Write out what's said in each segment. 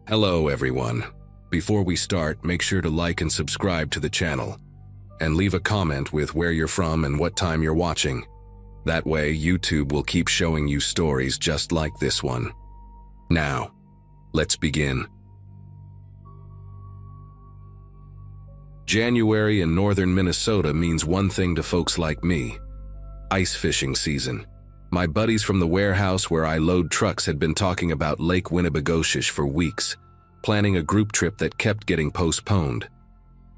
Hello everyone. Before we start, make sure to like and subscribe to the channel. And leave a comment with where you're from and what time you're watching. That way, YouTube will keep showing you stories just like this one. Now, let's begin. January in northern Minnesota means one thing to folks like me: ice fishing season. My buddies from the warehouse where I load trucks had been talking about Lake Winnebagoshish for weeks, planning a group trip that kept getting postponed.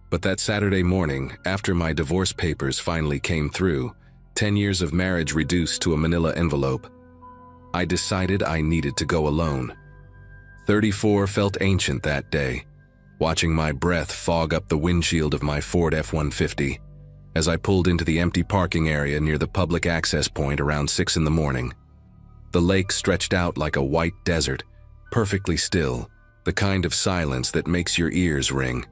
But that Saturday morning, after my divorce papers finally came through, 10 years of marriage reduced to a manila envelope, I decided I needed to go alone. 34 felt ancient that day, watching my breath fog up the windshield of my Ford F-150 as I pulled into the empty parking area near the public access point around 6 in the morning. The lake stretched out like a white desert, perfectly still, the kind of silence that makes your ears ring.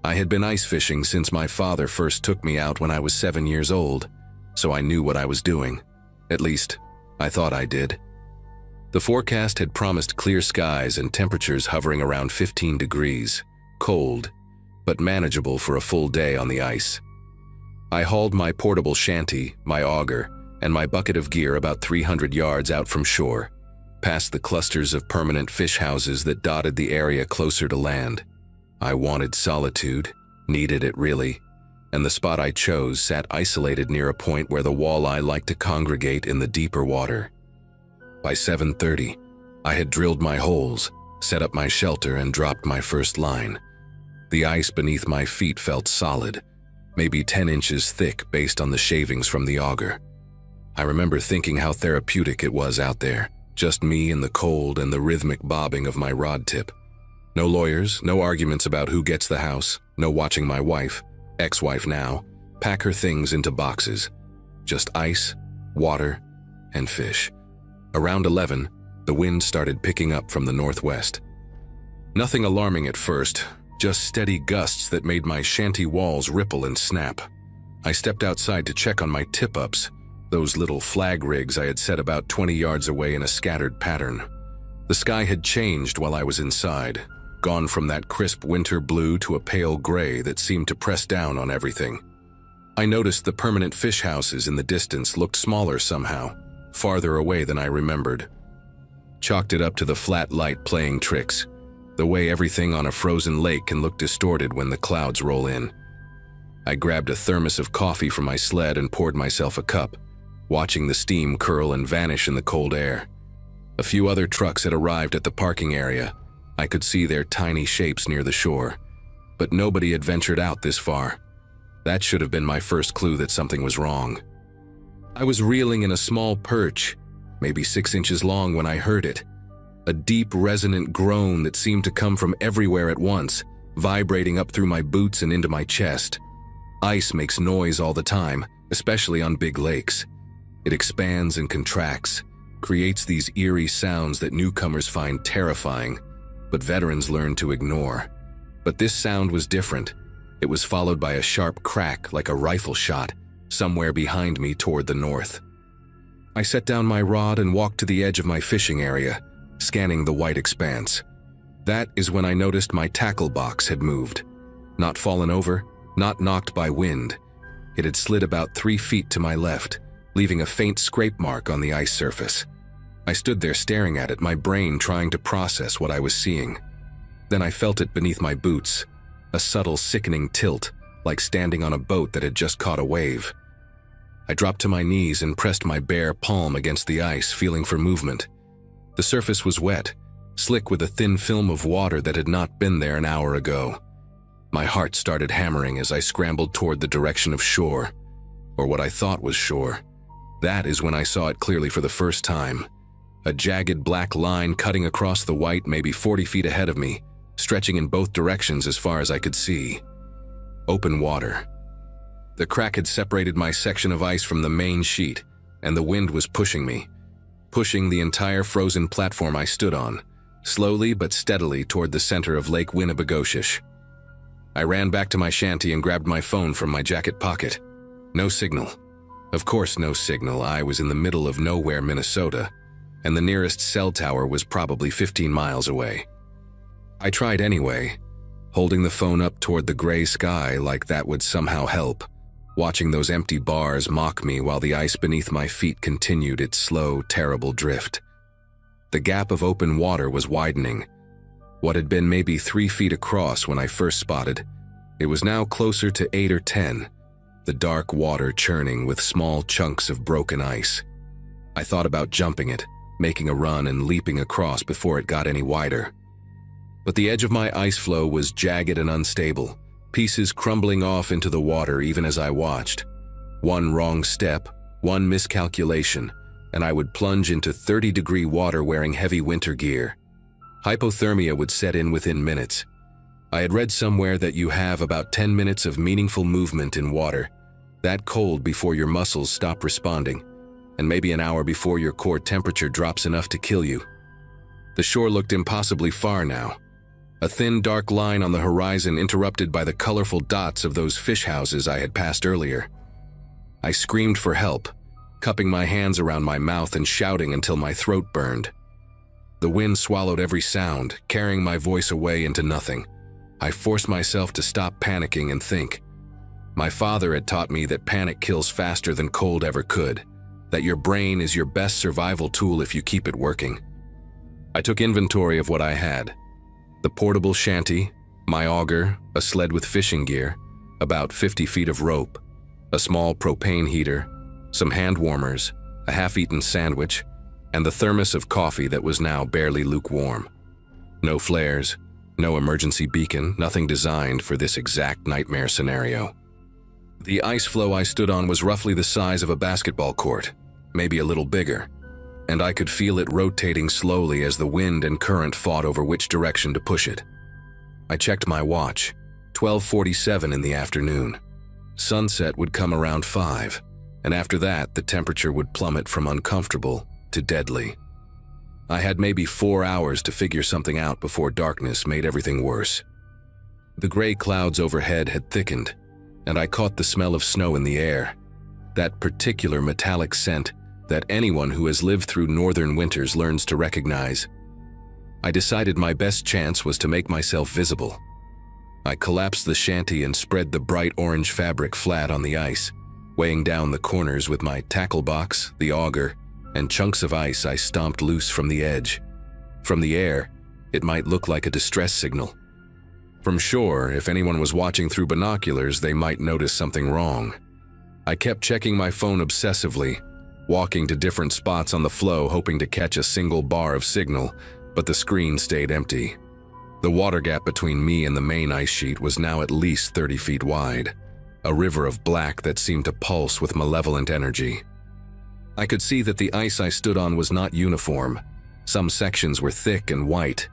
I had been ice fishing since my father first took me out when I was 7 years old, so I knew what I was doing. At least, I thought I did. The forecast had promised clear skies and temperatures hovering around 15 degrees, cold, but manageable for a full day on the ice. I hauled my portable shanty, my auger, and my bucket of gear about 300 yards out from shore, past the clusters of permanent fish houses that dotted the area closer to land. I wanted solitude, needed it really, and the spot I chose sat isolated near a point where the walleye liked to congregate in the deeper water. By 7:30, I had drilled my holes, set up my shelter, and dropped my first line. The ice beneath my feet felt solid, maybe 10 inches thick based on the shavings from the auger. I remember thinking how therapeutic it was out there, just me in the cold and the rhythmic bobbing of my rod tip. No lawyers, no arguments about who gets the house, no watching my wife, ex-wife now, pack her things into boxes. Just ice, water, and fish. Around 11, the wind started picking up from the northwest. Nothing alarming at first, just steady gusts that made my shanty walls ripple and snap. I stepped outside to check on my tip-ups, those little flag rigs I had set about 20 yards away in a scattered pattern. The sky had changed while I was inside, gone from that crisp winter blue to a pale gray that seemed to press down on everything. I noticed the permanent fish houses in the distance looked smaller somehow, farther away than I remembered. Chalked it up to the flat light playing tricks, the way everything on a frozen lake can look distorted when the clouds roll in. I grabbed a thermos of coffee from my sled and poured myself a cup, watching the steam curl and vanish in the cold air. A few other trucks had arrived at the parking area. I could see their tiny shapes near the shore, but nobody had ventured out this far. That should have been my first clue that something was wrong. I was reeling in a small perch, maybe 6 inches long, when I heard it. A deep, resonant groan that seemed to come from everywhere at once, vibrating up through my boots and into my chest. Ice makes noise all the time, especially on big lakes. It expands and contracts, creates these eerie sounds that newcomers find terrifying, but veterans learn to ignore. But this sound was different. It was followed by a sharp crack like a rifle shot, somewhere behind me toward the north. I set down my rod and walked to the edge of my fishing area, scanning the white expanse. That is when I noticed my tackle box had moved. Not fallen over, not knocked by wind. It had slid about 3 feet to my left, leaving a faint scrape mark on the ice surface. I stood there staring at it, my brain trying to process what I was seeing. Then I felt it beneath my boots, a subtle sickening tilt, like standing on a boat that had just caught a wave. I dropped to my knees and pressed my bare palm against the ice, feeling for movement. The surface was wet, slick with a thin film of water that had not been there an hour ago. My heart started hammering as I scrambled toward the direction of shore, or what I thought was shore. That is when I saw it clearly for the first time. A jagged black line cutting across the white maybe 40 feet ahead of me, stretching in both directions as far as I could see. Open water. The crack had separated my section of ice from the main sheet, and the wind was pushing me, pushing the entire frozen platform I stood on, slowly but steadily toward the center of Lake Winnebagoshish. I ran back to my shanty and grabbed my phone from my jacket pocket. No signal. Of course no signal. I was in the middle of nowhere, Minnesota, and the nearest cell tower was probably 15 miles away. I tried anyway, holding the phone up toward the gray sky like that would somehow help, watching those empty bars mock me while the ice beneath my feet continued its slow, terrible drift. The gap of open water was widening. What had been maybe 3 feet across when I first spotted, it was now closer to 8 or 10, the dark water churning with small chunks of broken ice. I thought about jumping it, making a run and leaping across before it got any wider. But the edge of my ice floe was jagged and unstable, pieces crumbling off into the water even as I watched. One wrong step, one miscalculation, and I would plunge into 30-degree water wearing heavy winter gear. Hypothermia would set in within minutes. I had read somewhere that you have about 10 minutes of meaningful movement in water, that cold before your muscles stop responding, and maybe an hour before your core temperature drops enough to kill you. The shore looked impossibly far now, a thin dark line on the horizon interrupted by the colorful dots of those fish houses I had passed earlier. I screamed for help, cupping my hands around my mouth and shouting until my throat burned. The wind swallowed every sound, carrying my voice away into nothing. I forced myself to stop panicking and think. My father had taught me that panic kills faster than cold ever could, that your brain is your best survival tool if you keep it working. I took inventory of what I had. The portable shanty, my auger, a sled with fishing gear, about 50 feet of rope, a small propane heater, some hand warmers, a half-eaten sandwich, and the thermos of coffee that was now barely lukewarm. No flares, no emergency beacon, nothing designed for this exact nightmare scenario. The ice floe I stood on was roughly the size of a basketball court, maybe a little bigger, and I could feel it rotating slowly as the wind and current fought over which direction to push it. I checked my watch, 12:47 in the afternoon. Sunset would come around 5, and after that the temperature would plummet from uncomfortable to deadly. I had maybe 4 hours to figure something out before darkness made everything worse. The gray clouds overhead had thickened, and I caught the smell of snow in the air, that particular metallic scent that anyone who has lived through northern winters learns to recognize. I decided my best chance was to make myself visible. I collapsed the shanty and spread the bright orange fabric flat on the ice, weighing down the corners with my tackle box, the auger, and chunks of ice I stomped loose from the edge. From the air, it might look like a distress signal. From shore, if anyone was watching through binoculars, they might notice something wrong. I kept checking my phone obsessively, walking to different spots on the floe hoping to catch a single bar of signal, but the screen stayed empty. The water gap between me and the main ice sheet was now at least 30 feet wide, a river of black that seemed to pulse with malevolent energy. I could see that the ice I stood on was not uniform. Some sections were thick and white,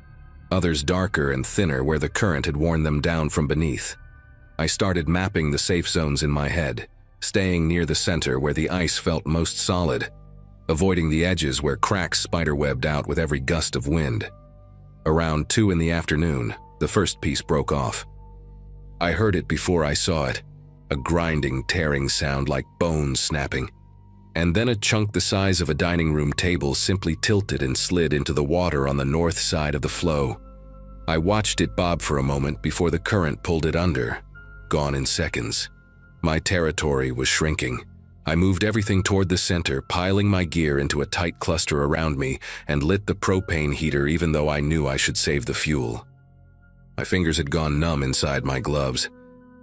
others darker and thinner where the current had worn them down from beneath. I started mapping the safe zones in my head, staying near the center where the ice felt most solid, avoiding the edges where cracks spiderwebbed out with every gust of wind. Around 2 in the afternoon, the first piece broke off. I heard it before I saw it, a grinding, tearing sound like bones snapping. And then a chunk the size of a dining room table simply tilted and slid into the water on the north side of the floe. I watched it bob for a moment before the current pulled it under, gone in seconds. My territory was shrinking. I moved everything toward the center, piling my gear into a tight cluster around me, and lit the propane heater even though I knew I should save the fuel. My fingers had gone numb inside my gloves,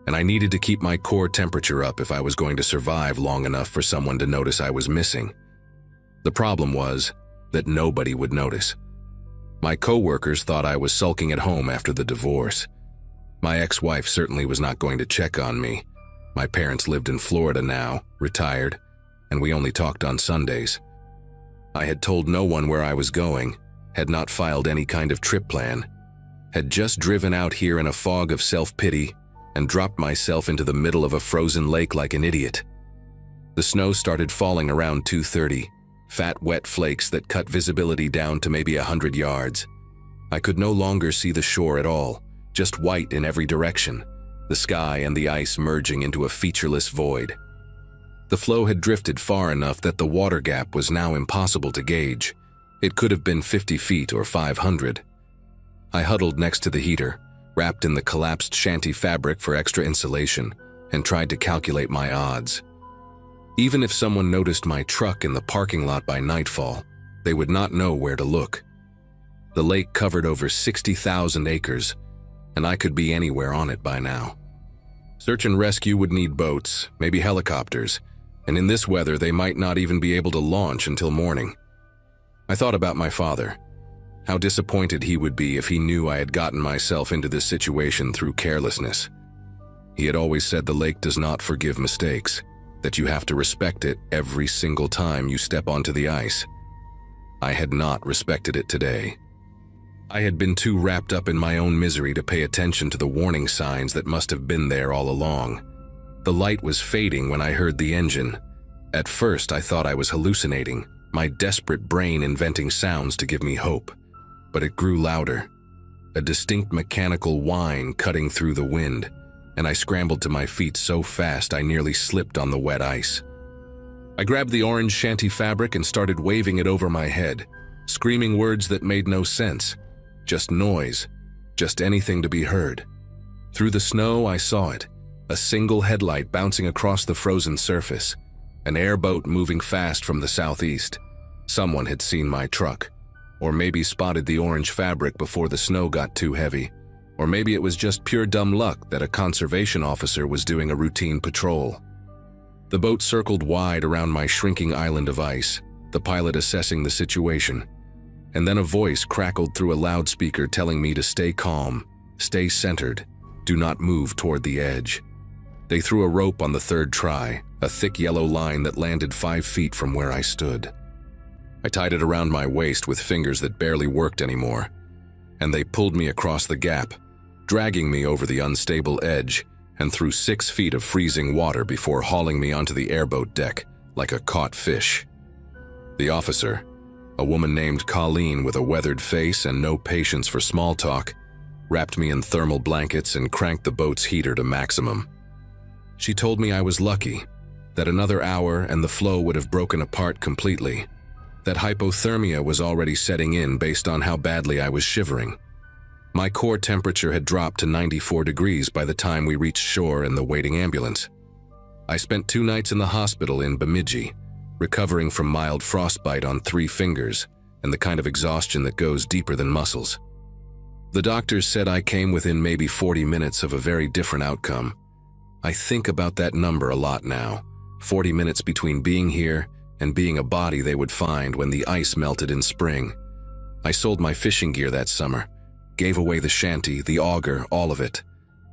and I needed to keep my core temperature up if I was going to survive long enough for someone to notice I was missing. The problem was that nobody would notice. My coworkers thought I was sulking at home after the divorce. My ex-wife certainly was not going to check on me. My parents lived in Florida now, retired, and we only talked on Sundays. I had told no one where I was going, had not filed any kind of trip plan, had just driven out here in a fog of self-pity and dropped myself into the middle of a frozen lake like an idiot. The snow started falling around 2:30, fat wet flakes that cut visibility down to maybe 100 yards. I could no longer see the shore at all, just white in every direction, the sky and the ice merging into a featureless void. The floe had drifted far enough that the water gap was now impossible to gauge. It could have been 50 feet or 500. I huddled next to the heater, wrapped in the collapsed shanty fabric for extra insulation, and tried to calculate my odds. Even if someone noticed my truck in the parking lot by nightfall, they would not know where to look. The lake covered over 60,000 acres, and I could be anywhere on it by now. Search and rescue would need boats, maybe helicopters, and in this weather they might not even be able to launch until morning. I thought about my father. How disappointed he would be if he knew I had gotten myself into this situation through carelessness. He had always said the lake does not forgive mistakes, that you have to respect it every single time you step onto the ice. I had not respected it today. I had been too wrapped up in my own misery to pay attention to the warning signs that must have been there all along. The light was fading when I heard the engine. At first, I thought I was hallucinating, my desperate brain inventing sounds to give me hope. But it grew louder, a distinct mechanical whine cutting through the wind, and I scrambled to my feet so fast I nearly slipped on the wet ice. I grabbed the orange shanty fabric and started waving it over my head, screaming words that made no sense. Just noise, just anything to be heard. Through the snow, I saw it, a single headlight bouncing across the frozen surface, an airboat moving fast from the southeast. Someone had seen my truck, or maybe spotted the orange fabric before the snow got too heavy, or maybe it was just pure dumb luck that a conservation officer was doing a routine patrol. The boat circled wide around my shrinking island of ice, the pilot assessing the situation. And then a voice crackled through a loudspeaker telling me to stay calm, stay centered, do not move toward the edge. They threw a rope on the third try, a thick yellow line that landed 5 feet from where I stood. I tied it around my waist with fingers that barely worked anymore, and they pulled me across the gap, dragging me over the unstable edge and through 6 feet of freezing water before hauling me onto the airboat deck like a caught fish. The officer, a woman named Colleen with a weathered face and no patience for small talk, wrapped me in thermal blankets and cranked the boat's heater to maximum. She told me I was lucky, that another hour and the flow would have broken apart completely, that hypothermia was already setting in based on how badly I was shivering. My core temperature had dropped to 94 degrees by the time we reached shore in the waiting ambulance. I spent 2 nights in the hospital in Bemidji, recovering from mild frostbite on 3 fingers and the kind of exhaustion that goes deeper than muscles. The doctors said I came within maybe 40 minutes of a very different outcome. I think about that number a lot now, 40 minutes between being here and being a body they would find when the ice melted in spring. I sold my fishing gear that summer, gave away the shanty, the auger, all of it.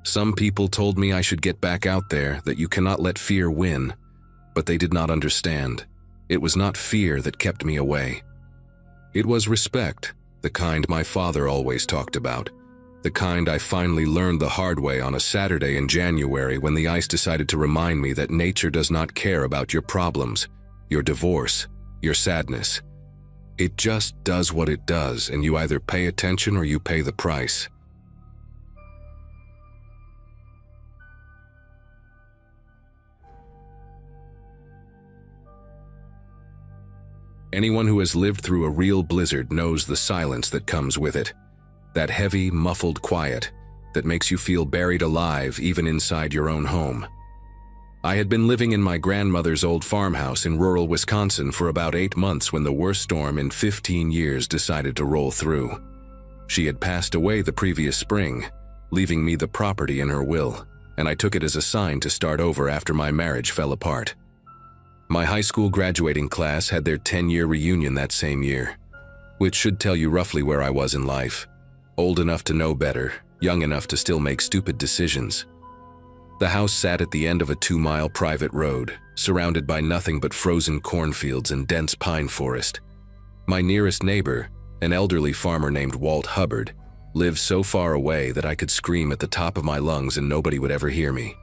Some people told me I should get back out there, that you cannot let fear win, but they did not understand. It was not fear that kept me away. It was respect, the kind my father always talked about, the kind I finally learned the hard way on a Saturday in January when the ice decided to remind me that nature does not care about your problems, your divorce, your sadness. It just does what it does, and you either pay attention or you pay the price. Anyone who has lived through a real blizzard knows the silence that comes with it. That heavy, muffled quiet that makes you feel buried alive even inside your own home. I had been living in my grandmother's old farmhouse in rural Wisconsin for about 8 months when the worst storm in 15 years decided to roll through. She had passed away the previous spring, leaving me the property in her will, and I took it as a sign to start over after my marriage fell apart. My high school graduating class had their 10-year reunion that same year, which should tell you roughly where I was in life. Old enough to know better, young enough to still make stupid decisions. The house sat at the end of a 2-mile private road, surrounded by nothing but frozen cornfields and dense pine forest. My nearest neighbor, an elderly farmer named Walt Hubbard, lived so far away that I could scream at the top of my lungs and nobody would ever hear me.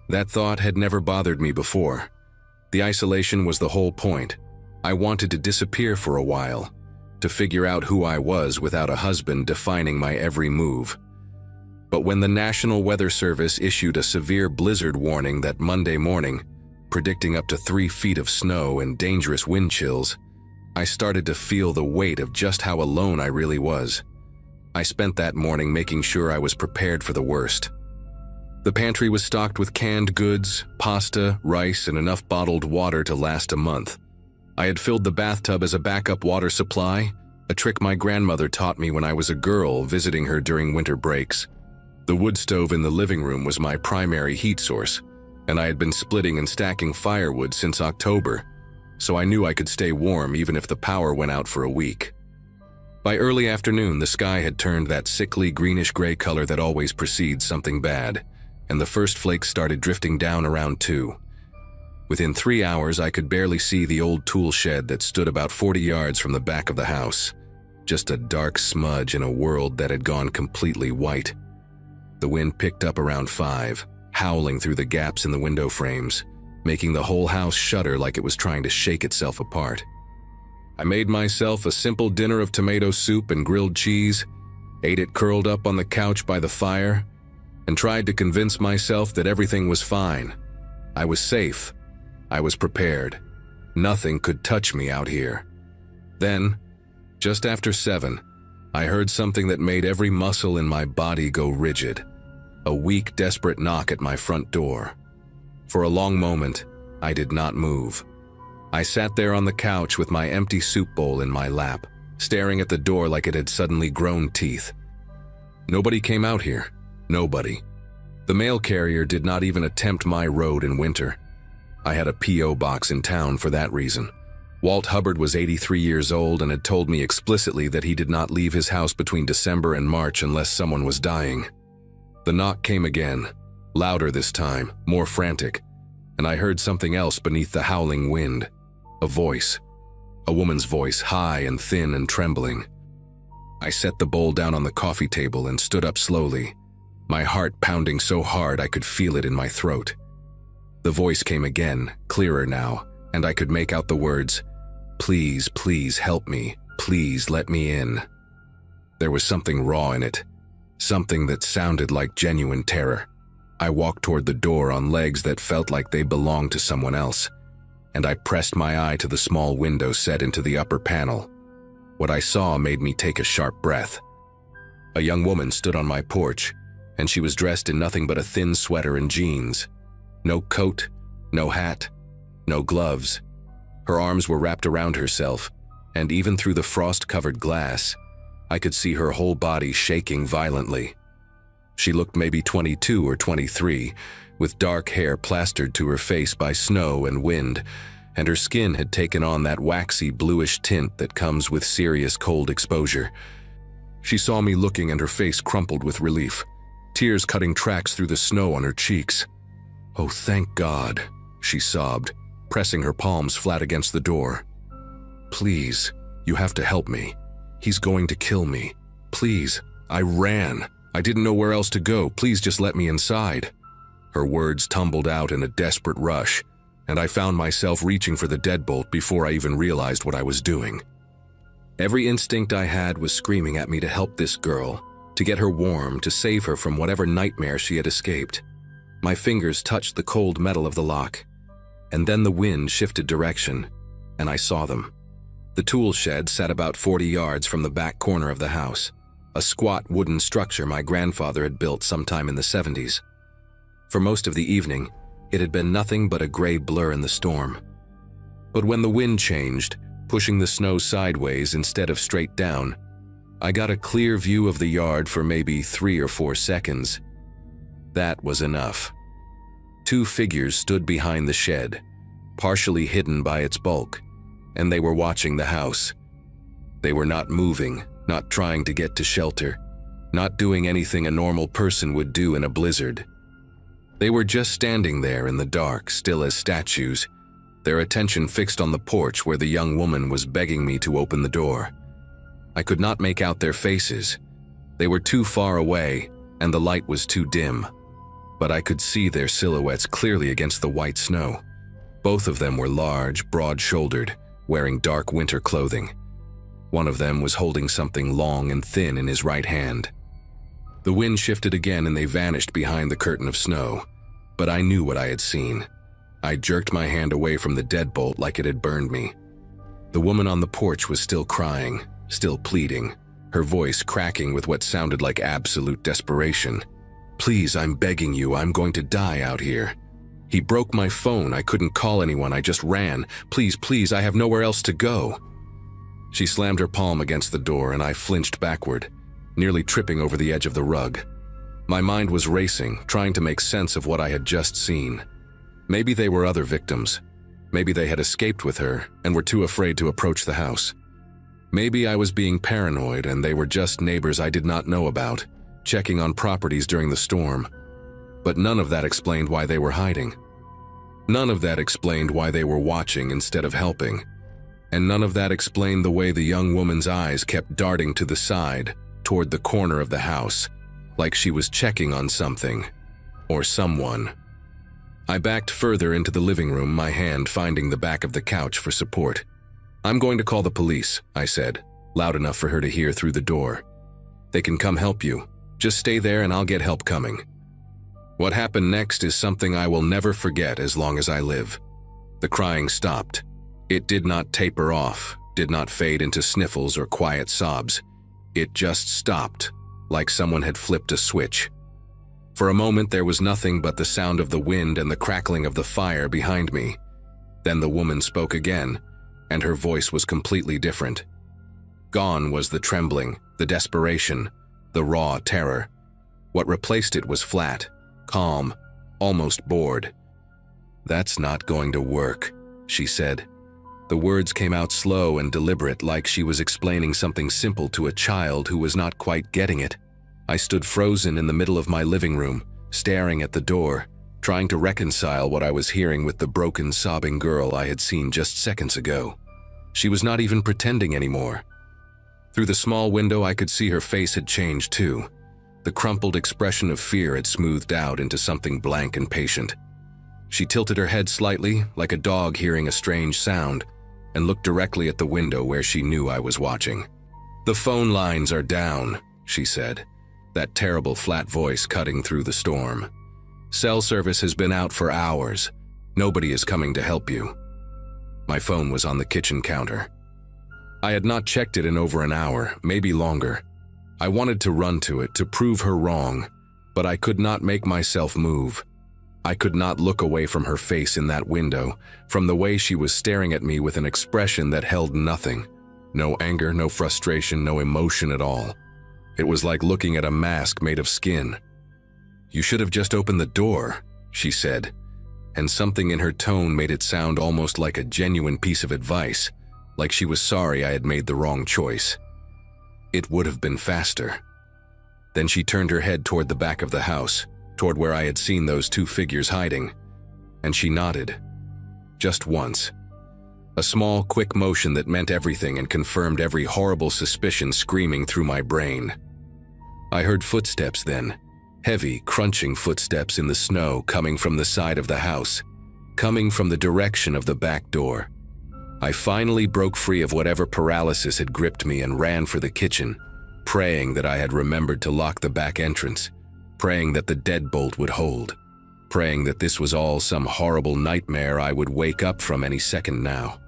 That thought had never bothered me before. The isolation was the whole point. I wanted to disappear for a while, to figure out who I was without a husband defining my every move. But when the National Weather Service issued a severe blizzard warning that Monday morning, predicting up to 3 feet of snow and dangerous wind chills, I started to feel the weight of just how alone I really was. I spent that morning making sure I was prepared for the worst. The pantry was stocked with canned goods, pasta, rice, and enough bottled water to last a month. I had filled the bathtub as a backup water supply, a trick my grandmother taught me when I was a girl visiting her during winter breaks. The wood stove in the living room was my primary heat source, and I had been splitting and stacking firewood since October, so I knew I could stay warm even if the power went out for a week. By early afternoon, the sky had turned that sickly greenish-gray color that always precedes something bad, and the first flakes started drifting down around 2. Within 3 hours, I could barely see the old tool shed that stood about 40 yards from the back of the house, just a dark smudge in a world that had gone completely white. The wind picked up around 5, howling through the gaps in the window frames, making the whole house shudder like it was trying to shake itself apart. I made myself a simple dinner of tomato soup and grilled cheese, ate it curled up on the couch by the fire, and tried to convince myself that everything was fine. I was safe. I was prepared. Nothing could touch me out here. Then, just after 7, I heard something that made every muscle in my body go rigid. A weak, desperate knock at my front door. For a long moment, I did not move. I sat there on the couch with my empty soup bowl in my lap, staring at the door like it had suddenly grown teeth. Nobody came out here. Nobody. The mail carrier did not even attempt my road in winter. I had a P.O. box in town for that reason. Walt Hubbard was 83 years old and had told me explicitly that he did not leave his house between December and March unless someone was dying. The knock came again, louder this time, more frantic, and I heard something else beneath the howling wind. A voice. A woman's voice, high and thin and trembling. I set the bowl down on the coffee table and stood up slowly, my heart pounding so hard I could feel it in my throat. The voice came again, clearer now, and I could make out the words, "Please, please help me. Please let me in." There was something raw in it, something that sounded like genuine terror. I walked toward the door on legs that felt like they belonged to someone else, and I pressed my eye to the small window set into the upper panel. What I saw made me take a sharp breath. A young woman stood on my porch, and she was dressed in nothing but a thin sweater and jeans. No coat, no hat, no gloves. Her arms were wrapped around herself, and even through the frost-covered glass, I could see her whole body shaking violently. She looked maybe 22 or 23, with dark hair plastered to her face by snow and wind, and her skin had taken on that waxy bluish tint that comes with serious cold exposure. She saw me looking and her face crumpled with relief, tears cutting tracks through the snow on her cheeks. "Oh, thank God," she sobbed, pressing her palms flat against the door. "Please, you have to help me. He's going to kill me. Please." I ran. I didn't know where else to go. "Please just let me inside." Her words tumbled out in a desperate rush, and I found myself reaching for the deadbolt before I even realized what I was doing. Every instinct I had was screaming at me to help this girl, to get her warm, to save her from whatever nightmare she had escaped. My fingers touched the cold metal of the lock, and then the wind shifted direction, and I saw them. The tool shed sat about 40 yards from the back corner of the house, a squat wooden structure my grandfather had built sometime in the 70s. For most of the evening, it had been nothing but a gray blur in the storm. But when the wind changed, pushing the snow sideways instead of straight down, I got a clear view of the yard for maybe 3 or 4 seconds. That was enough. 2 figures stood behind the shed, partially hidden by its bulk, and they were watching the house. They were not moving, not trying to get to shelter, not doing anything a normal person would do in a blizzard. They were just standing there in the dark, still as statues, their attention fixed on the porch where the young woman was begging me to open the door. I could not make out their faces. They were too far away, and the light was too dim. But I could see their silhouettes clearly against the white snow. Both of them were large, broad-shouldered, wearing dark winter clothing. One of them was holding something long and thin in his right hand. The wind shifted again and they vanished behind the curtain of snow, but I knew what I had seen. I jerked my hand away from the deadbolt like it had burned me. The woman on the porch was still crying, still pleading, her voice cracking with what sounded like absolute desperation. "Please, I'm begging you, I'm going to die out here. He broke my phone, I couldn't call anyone, I just ran. Please, please, I have nowhere else to go." She slammed her palm against the door and I flinched backward, nearly tripping over the edge of the rug. My mind was racing, trying to make sense of what I had just seen. Maybe they were other victims. Maybe they had escaped with her and were too afraid to approach the house. Maybe I was being paranoid and they were just neighbors I did not know about, checking on properties during the storm. But none of that explained why they were hiding. None of that explained why they were watching instead of helping. And none of that explained the way the young woman's eyes kept darting to the side, toward the corner of the house, like she was checking on something, or someone. I backed further into the living room, my hand finding the back of the couch for support. "I'm going to call the police," I said, loud enough for her to hear through the door. "They can come help you. Just stay there and I'll get help coming." What happened next is something I will never forget as long as I live. The crying stopped. It did not taper off, did not fade into sniffles or quiet sobs. It just stopped, like someone had flipped a switch. For a moment there was nothing but the sound of the wind and the crackling of the fire behind me. Then the woman spoke again, and her voice was completely different. Gone was the trembling, the desperation, the raw terror. What replaced it was flat, calm, almost bored. "That's not going to work," she said. The words came out slow and deliberate, like she was explaining something simple to a child who was not quite getting it. I stood frozen in the middle of my living room, staring at the door, trying to reconcile what I was hearing with the broken, sobbing girl I had seen just seconds ago. She was not even pretending anymore. Through the small window I could see her face had changed too. The crumpled expression of fear had smoothed out into something blank and patient. She tilted her head slightly, like a dog hearing a strange sound, and looked directly at the window where she knew I was watching. "The phone lines are down," she said, that terrible flat voice cutting through the storm. "Cell service has been out for hours. Nobody is coming to help you." My phone was on the kitchen counter. I had not checked it in over an hour, maybe longer. I wanted to run to it, to prove her wrong, but I could not make myself move. I could not look away from her face in that window, from the way she was staring at me with an expression that held nothing. No anger, no frustration, no emotion at all. It was like looking at a mask made of skin. "You should have just opened the door," she said, and something in her tone made it sound almost like a genuine piece of advice, like she was sorry I had made the wrong choice. "It would have been faster." Then she turned her head toward the back of the house, toward where I had seen those two figures hiding, and she nodded. Just once. A small, quick motion that meant everything and confirmed every horrible suspicion screaming through my brain. I heard footsteps then, heavy, crunching footsteps in the snow coming from the side of the house, coming from the direction of the back door. I finally broke free of whatever paralysis had gripped me and ran for the kitchen, praying that I had remembered to lock the back entrance, praying that the deadbolt would hold, praying that this was all some horrible nightmare I would wake up from any second now.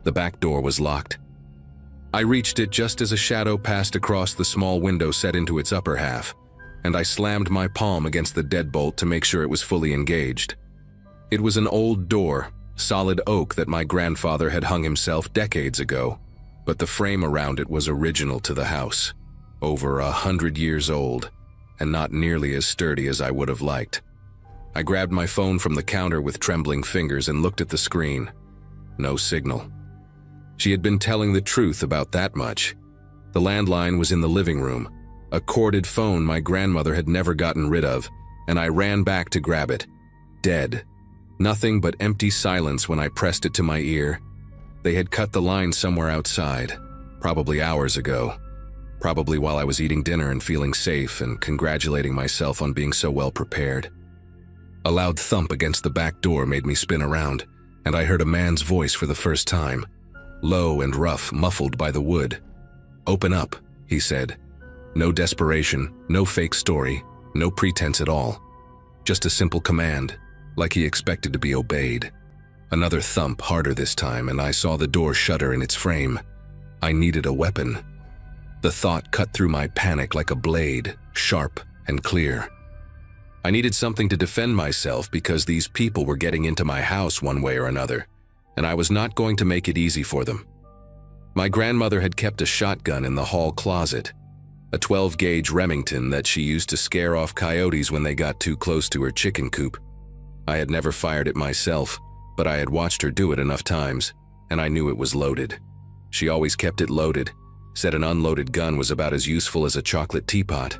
The back door was locked. I reached it just as a shadow passed across the small window set into its upper half, and I slammed my palm against the deadbolt to make sure it was fully engaged. It was an old door, solid oak that my grandfather had hung himself decades ago, but the frame around it was original to the house, over 100 years old, and not nearly as sturdy as I would have liked. I grabbed my phone from the counter with trembling fingers and looked at the screen. No signal. She had been telling the truth about that much. The landline was in the living room, a corded phone my grandmother had never gotten rid of, and I ran back to grab it. Dead. Nothing but empty silence when I pressed it to my ear. They had cut the line somewhere outside, probably hours ago, probably while I was eating dinner and feeling safe and congratulating myself on being so well prepared. A loud thump against the back door made me spin around, and I heard a man's voice for the first time, low and rough, muffled by the wood. "Open up," he said. No desperation, no fake story, no pretense at all. Just a simple command, like he expected to be obeyed. Another thump, harder this time, and I saw the door shudder in its frame. I needed a weapon. The thought cut through my panic like a blade, sharp and clear. I needed something to defend myself because these people were getting into my house one way or another, and I was not going to make it easy for them. My grandmother had kept a shotgun in the hall closet, a 12-gauge Remington that she used to scare off coyotes when they got too close to her chicken coop. I had never fired it myself, but I had watched her do it enough times, and I knew it was loaded. She always kept it loaded, said an unloaded gun was about as useful as a chocolate teapot.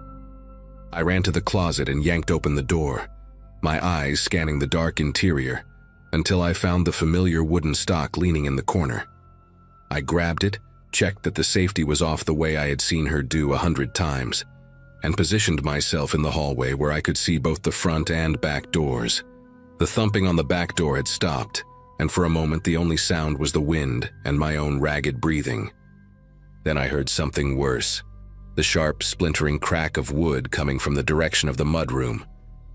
I ran to the closet and yanked open the door, my eyes scanning the dark interior, until I found the familiar wooden stock leaning in the corner. I grabbed it, checked that the safety was off the way I had seen her do 100 times, and positioned myself in the hallway where I could see both the front and back doors. The thumping on the back door had stopped, and for a moment the only sound was the wind and my own ragged breathing. Then I heard something worse, the sharp, splintering crack of wood coming from the direction of the mudroom,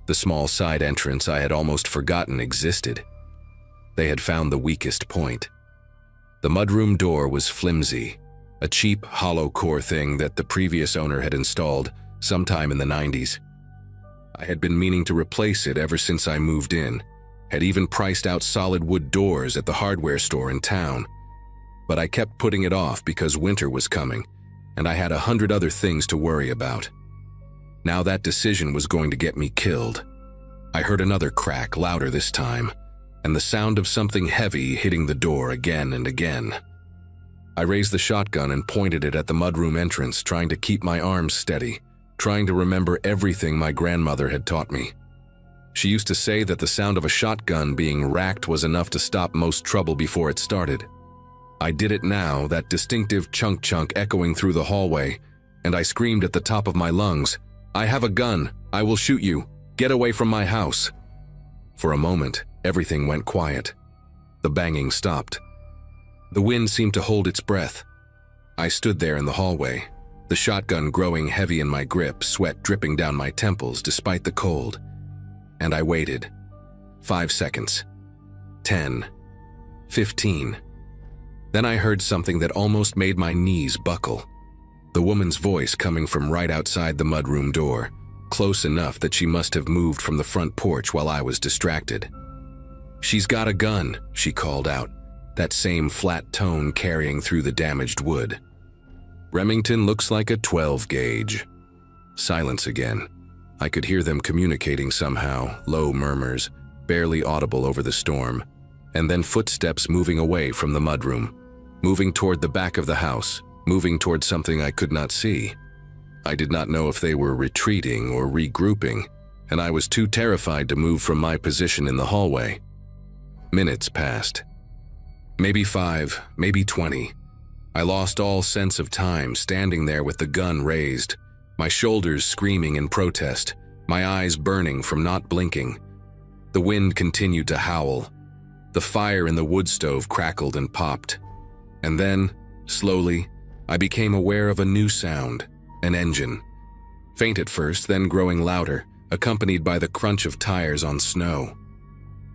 the small side entrance I had almost forgotten existed. They had found the weakest point. The mudroom door was flimsy, a cheap, hollow core thing that the previous owner had installed sometime in the 90s. I had been meaning to replace it ever since I moved in, had even priced out solid wood doors at the hardware store in town. But I kept putting it off because winter was coming, and I had 100 other things to worry about. Now that decision was going to get me killed. I heard another crack, louder this time, and the sound of something heavy hitting the door again and again. I raised the shotgun and pointed it at the mudroom entrance, trying to keep my arms steady, trying to remember everything my grandmother had taught me. She used to say that the sound of a shotgun being racked was enough to stop most trouble before it started. I did it now, that distinctive chunk echoing through the hallway, and I screamed at the top of my lungs, "I have a gun! I will shoot you! Get away from my house!" For a moment, everything went quiet. The banging stopped. The wind seemed to hold its breath. I stood there in the hallway, the shotgun growing heavy in my grip, sweat dripping down my temples despite the cold. And I waited. 5 seconds. 10. 15. Then I heard something that almost made my knees buckle. The woman's voice coming from right outside the mudroom door, close enough that she must have moved from the front porch while I was distracted. "She's got a gun," she called out, that same flat tone carrying through the damaged wood. "Remington looks like a 12-gauge. Silence again. I could hear them communicating somehow, low murmurs, barely audible over the storm, and then footsteps moving away from the mudroom, moving toward the back of the house, moving toward something I could not see. I did not know if they were retreating or regrouping, and I was too terrified to move from my position in the hallway. Minutes passed. Maybe 5, maybe 20. I lost all sense of time, standing there with the gun raised, my shoulders screaming in protest, my eyes burning from not blinking. The wind continued to howl. The fire in the wood stove crackled and popped. And then, slowly, I became aware of a new sound, an engine. Faint at first, then growing louder, accompanied by the crunch of tires on snow.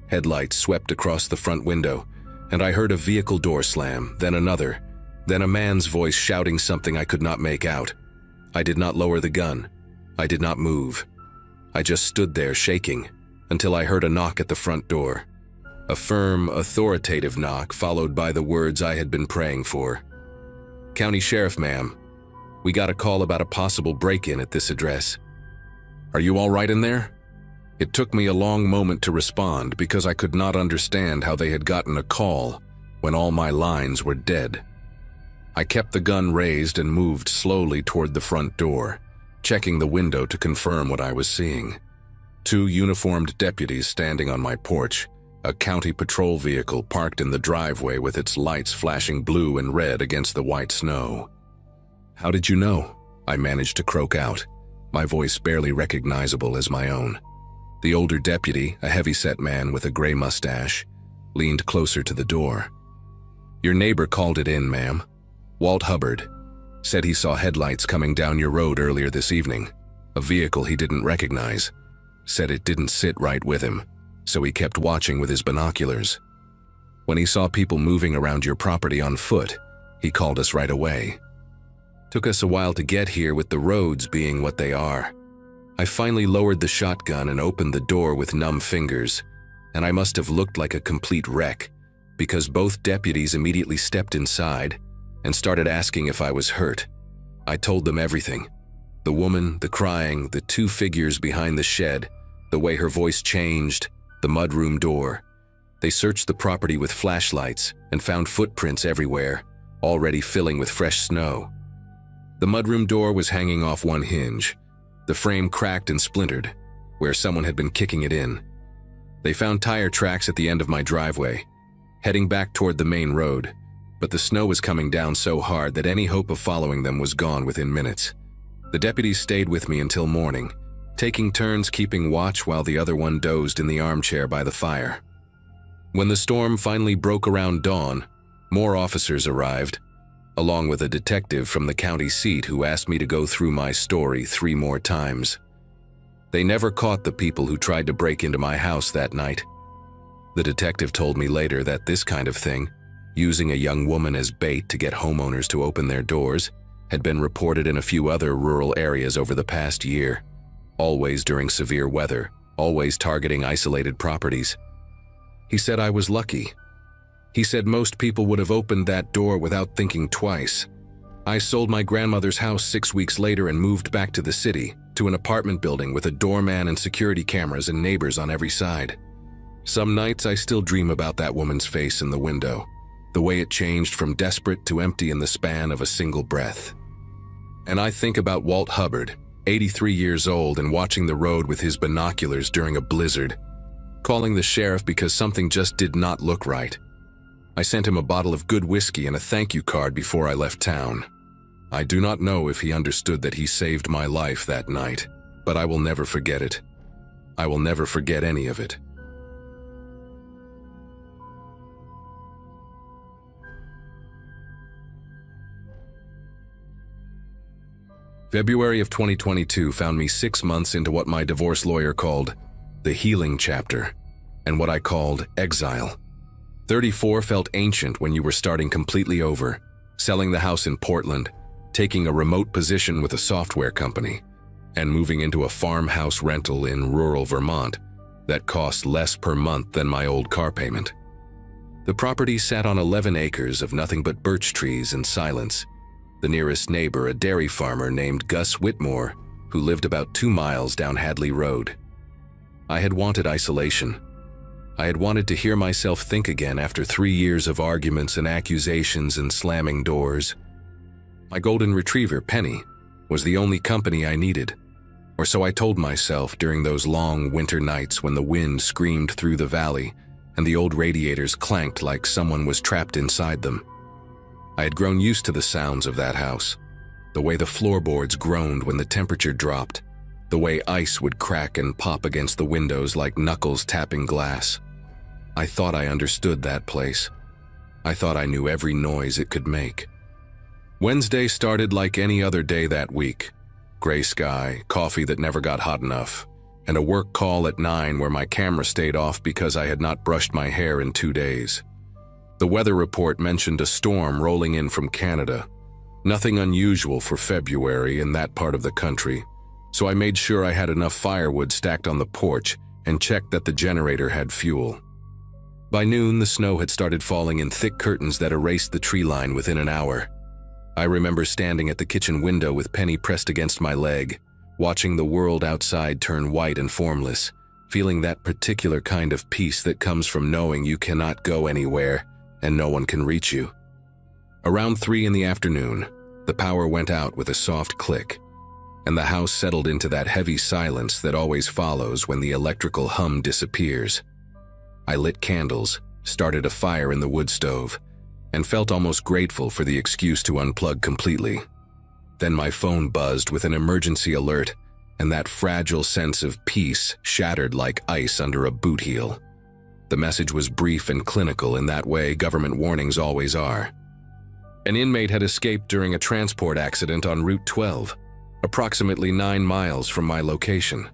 Headlights swept across the front window, and I heard a vehicle door slam, then another, then a man's voice shouting something I could not make out. I did not lower the gun. I did not move. I just stood there shaking, until I heard a knock at the front door. A firm, authoritative knock followed by the words I had been praying for. "County Sheriff, ma'am. We got a call about a possible break-in at this address. Are you all right in there?" It took me a long moment to respond because I could not understand how they had gotten a call when all my lines were dead. I kept the gun raised and moved slowly toward the front door, checking the window to confirm what I was seeing. 2 uniformed deputies standing on my porch, a county patrol vehicle parked in the driveway with its lights flashing blue and red against the white snow. "How did you know?" I managed to croak out, my voice barely recognizable as my own. The older deputy, a heavy-set man with a gray mustache, leaned closer to the door. "Your neighbor called it in, ma'am. Walt Hubbard. Said he saw headlights coming down your road earlier this evening. A vehicle he didn't recognize. Said it didn't sit right with him, so he kept watching with his binoculars. When he saw people moving around your property on foot, he called us right away." Took us a while to get here with the roads being what they are. I finally lowered the shotgun and opened the door with numb fingers, and I must have looked like a complete wreck because both deputies immediately stepped inside and started asking if I was hurt. I told them everything. The woman, the crying, the two figures behind the shed, the way her voice changed, the mudroom door. They searched the property with flashlights and found footprints everywhere, already filling with fresh snow. The mudroom door was hanging off one hinge. The frame cracked and splintered, where someone had been kicking it in. They found tire tracks at the end of my driveway, heading back toward the main road, but the snow was coming down so hard that any hope of following them was gone within minutes. The deputies stayed with me until morning, taking turns keeping watch while the other one dozed in the armchair by the fire. When the storm finally broke around dawn, more officers arrived, along with a detective from the county seat who asked me to go through my story 3 more times. They never caught the people who tried to break into my house that night. The detective told me later that this kind of thing, using a young woman as bait to get homeowners to open their doors, had been reported in a few other rural areas over the past year, always during severe weather, always targeting isolated properties. He said I was lucky. He said most people would have opened that door without thinking twice. I sold my grandmother's house 6 weeks later and moved back to the city, to an apartment building with a doorman and security cameras and neighbors on every side. Some nights I still dream about that woman's face in the window, the way it changed from desperate to empty in the span of a single breath. And I think about Walt Hubbard, 83 years old and watching the road with his binoculars during a blizzard, calling the sheriff because something just did not look right. I sent him a bottle of good whiskey and a thank you card before I left town. I do not know if he understood that he saved my life that night, but I will never forget it. I will never forget any of it. February of 2022 found me 6 months into what my divorce lawyer called the healing chapter, and what I called exile. 34 felt ancient when you were starting completely over, selling the house in Portland, taking a remote position with a software company, and moving into a farmhouse rental in rural Vermont that cost less per month than my old car payment. The property sat on 11 acres of nothing but birch trees and silence. The nearest neighbor, a dairy farmer named Gus Whitmore, who lived about 2 miles down Hadley Road. I had wanted isolation. I had wanted to hear myself think again after 3 years of arguments and accusations and slamming doors. My golden retriever, Penny, was the only company I needed, or so I told myself during those long winter nights when the wind screamed through the valley and the old radiators clanked like someone was trapped inside them. I had grown used to the sounds of that house, the way the floorboards groaned when the temperature dropped, the way ice would crack and pop against the windows like knuckles tapping glass. I thought I understood that place. I thought I knew every noise it could make. Wednesday started like any other day that week. Gray sky, coffee that never got hot enough, and a work call at 9 where my camera stayed off because I had not brushed my hair in 2 days. The weather report mentioned a storm rolling in from Canada. Nothing unusual for February in that part of the country, so I made sure I had enough firewood stacked on the porch and checked that the generator had fuel. By noon, the snow had started falling in thick curtains that erased the tree line within an hour. I remember standing at the kitchen window with Penny pressed against my leg, watching the world outside turn white and formless, feeling that particular kind of peace that comes from knowing you cannot go anywhere and no one can reach you. Around 3 in the afternoon, the power went out with a soft click, and the house settled into that heavy silence that always follows when the electrical hum disappears. I lit candles, started a fire in the wood stove, and felt almost grateful for the excuse to unplug completely. Then my phone buzzed with an emergency alert, and that fragile sense of peace shattered like ice under a boot heel. The message was brief and clinical in that way government warnings always are. An inmate had escaped during a transport accident on Route 12, approximately 9 miles from my location.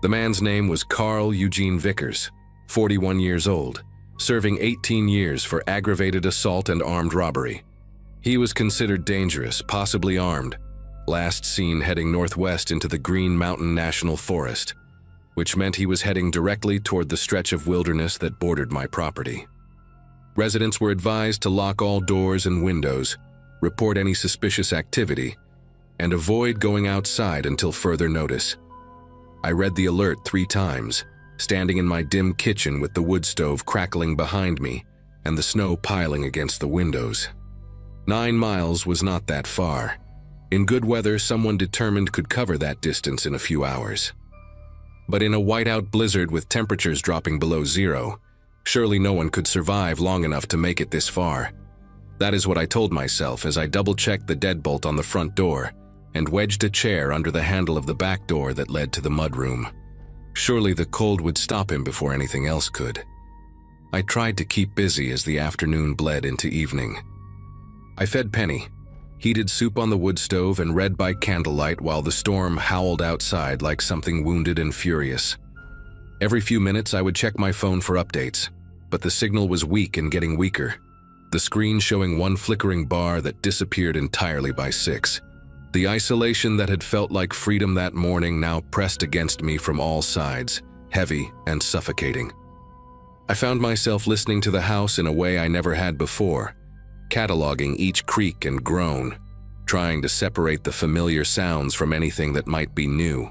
The man's name was Carl Eugene Vickers, 41 years old, serving 18 years for aggravated assault and armed robbery. He was considered dangerous, possibly armed, last seen heading northwest into the Green Mountain National Forest, which meant he was heading directly toward the stretch of wilderness that bordered my property. Residents were advised to lock all doors and windows, report any suspicious activity, and avoid going outside until further notice. I read the alert 3 times, standing in my dim kitchen with the wood stove crackling behind me and the snow piling against the windows. 9 miles was not that far. In good weather, someone determined could cover that distance in a few hours. But in a whiteout blizzard with temperatures dropping below 0, surely no one could survive long enough to make it this far. That is what I told myself as I double-checked the deadbolt on the front door and wedged a chair under the handle of the back door that led to the mudroom. Surely the cold would stop him before anything else could. I tried to keep busy as the afternoon bled into evening. I fed Penny, heated soup on the wood stove, and read by candlelight while the storm howled outside like something wounded and furious. Every few minutes I would check my phone for updates, but the signal was weak and getting weaker, the screen showing one flickering bar that disappeared entirely by 6. The isolation that had felt like freedom that morning now pressed against me from all sides, heavy and suffocating. I found myself listening to the house in a way I never had before, cataloging each creak and groan, trying to separate the familiar sounds from anything that might be new.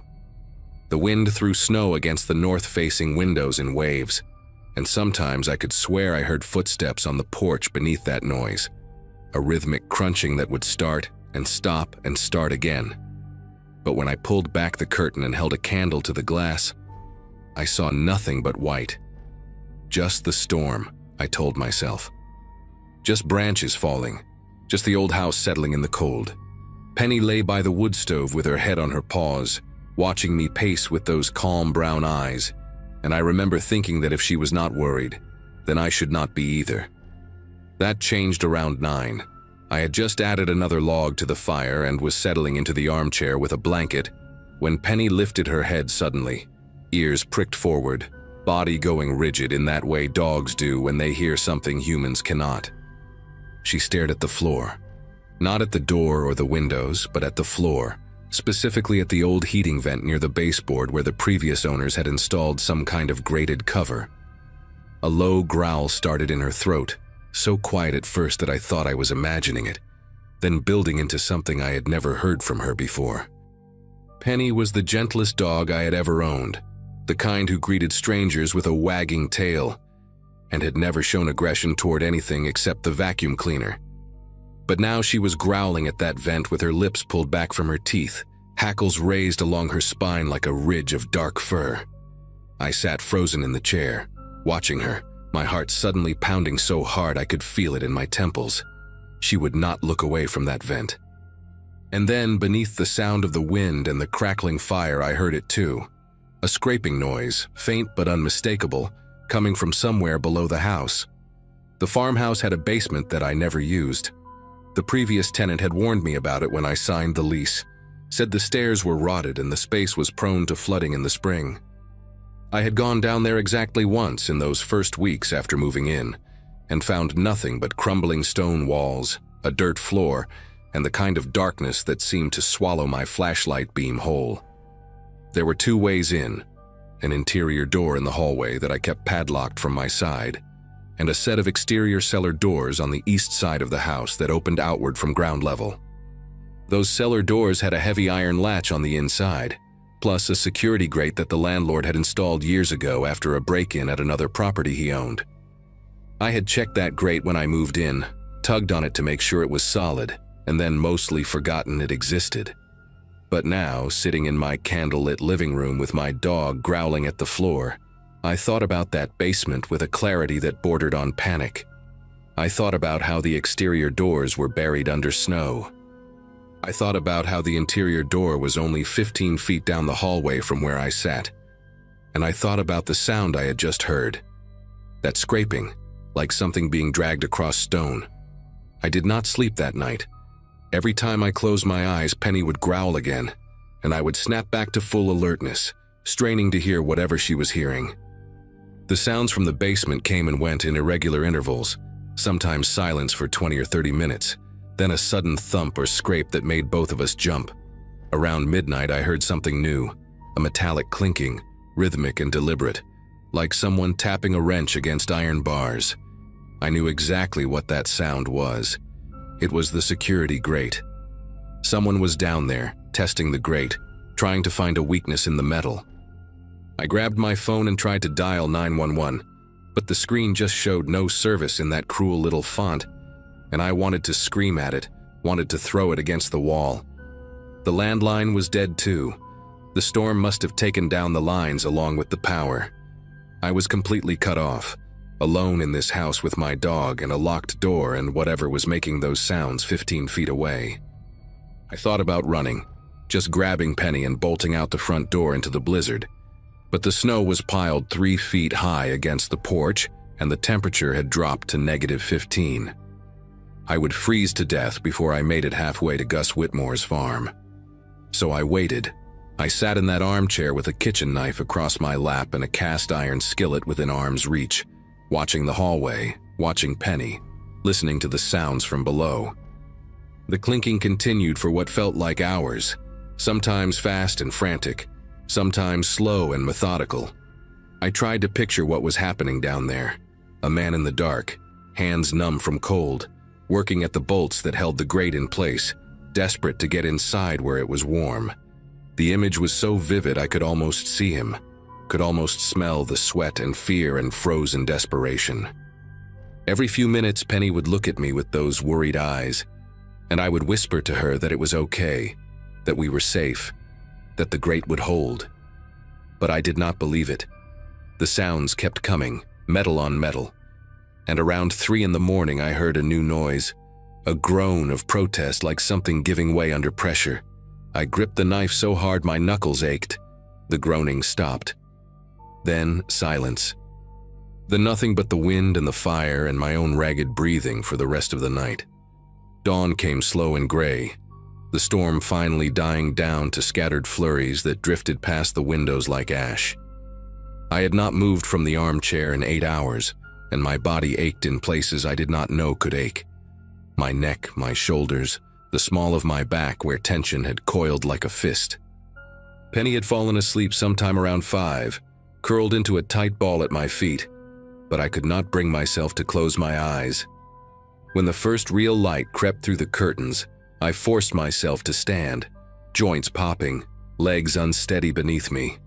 The wind threw snow against the north-facing windows in waves, and sometimes I could swear I heard footsteps on the porch beneath that noise, a rhythmic crunching that would start and start again. But when I pulled back the curtain and held a candle to the glass, I saw nothing but white. Just the storm, I told myself. Just branches falling, just the old house settling in the cold. Penny lay by the wood stove with her head on her paws, watching me pace with those calm brown eyes, and I remember thinking that if she was not worried, then I should not be either. That changed around 9. I had just added another log to the fire and was settling into the armchair with a blanket when Penny lifted her head suddenly, ears pricked forward, body going rigid in that way dogs do when they hear something humans cannot. She stared at the floor, not at the door or the windows, but at the floor, specifically at the old heating vent near the baseboard where the previous owners had installed some kind of grated cover. A low growl started in her throat, so quiet at first that I thought I was imagining it, then building into something I had never heard from her before. Penny was the gentlest dog I had ever owned, the kind who greeted strangers with a wagging tail, and had never shown aggression toward anything except the vacuum cleaner. But now she was growling at that vent with her lips pulled back from her teeth, hackles raised along her spine like a ridge of dark fur. I sat frozen in the chair, watching her, my heart suddenly pounding so hard I could feel it in my temples. She would not look away from that vent. And then, beneath the sound of the wind and the crackling fire, I heard it too. A scraping noise, faint but unmistakable, coming from somewhere below the house. The farmhouse had a basement that I never used. The previous tenant had warned me about it when I signed the lease, said the stairs were rotted and the space was prone to flooding in the spring. I had gone down there exactly once in those first weeks after moving in, and found nothing but crumbling stone walls, a dirt floor, and the kind of darkness that seemed to swallow my flashlight beam whole. There were 2 ways in, an interior door in the hallway that I kept padlocked from my side, and a set of exterior cellar doors on the east side of the house that opened outward from ground level. Those cellar doors had a heavy iron latch on the inside, plus a security grate that the landlord had installed years ago after a break-in at another property he owned. I had checked that grate when I moved in, tugged on it to make sure it was solid, and then mostly forgotten it existed. But now, sitting in my candlelit living room with my dog growling at the floor, I thought about that basement with a clarity that bordered on panic. I thought about how the exterior doors were buried under snow. I thought about how the interior door was only 15 feet down the hallway from where I sat. And I thought about the sound I had just heard. That scraping, like something being dragged across stone. I did not sleep that night. Every time I closed my eyes, Penny would growl again, and I would snap back to full alertness, straining to hear whatever she was hearing. The sounds from the basement came and went in irregular intervals, sometimes silence for 20 or 30 minutes, Then a sudden thump or scrape that made both of us jump. Around midnight, I heard something new, a metallic clinking, rhythmic and deliberate, like someone tapping a wrench against iron bars. I knew exactly what that sound was. It was the security grate. Someone was down there, testing the grate, trying to find a weakness in the metal. I grabbed my phone and tried to dial 911, but the screen just showed no service in that cruel little font, and I wanted to scream at it, wanted to throw it against the wall. The landline was dead too. The storm must have taken down the lines along with the power. I was completely cut off, alone in this house with my dog and a locked door and whatever was making those sounds 15 feet away. I thought about running, just grabbing Penny and bolting out the front door into the blizzard. But the snow was piled 3 feet high against the porch and the temperature had dropped to -15. I would freeze to death before I made it halfway to Gus Whitmore's farm. So I waited. I sat in that armchair with a kitchen knife across my lap and a cast iron skillet within arm's reach, watching the hallway, watching Penny, listening to the sounds from below. The clinking continued for what felt like hours, sometimes fast and frantic, sometimes slow and methodical. I tried to picture what was happening down there. A man in the dark, hands numb from cold, working at the bolts that held the grate in place, desperate to get inside where it was warm. The image was so vivid I could almost see him, could almost smell the sweat and fear and frozen desperation. Every few minutes, Penny would look at me with those worried eyes, and I would whisper to her that it was okay, that we were safe, that the grate would hold. But I did not believe it. The sounds kept coming, metal on metal, and around 3 in the morning I heard a new noise, a groan of protest like something giving way under pressure. I gripped the knife so hard my knuckles ached. The groaning stopped. Then silence. Then nothing but the wind and the fire and my own ragged breathing for the rest of the night. Dawn came slow and gray, the storm finally dying down to scattered flurries that drifted past the windows like ash. I had not moved from the armchair in 8 hours, and my body ached in places I did not know could ache. My neck, my shoulders, the small of my back where tension had coiled like a fist. Penny had fallen asleep sometime around 5, curled into a tight ball at my feet, but I could not bring myself to close my eyes. When the first real light crept through the curtains, I forced myself to stand, joints popping, legs unsteady beneath me.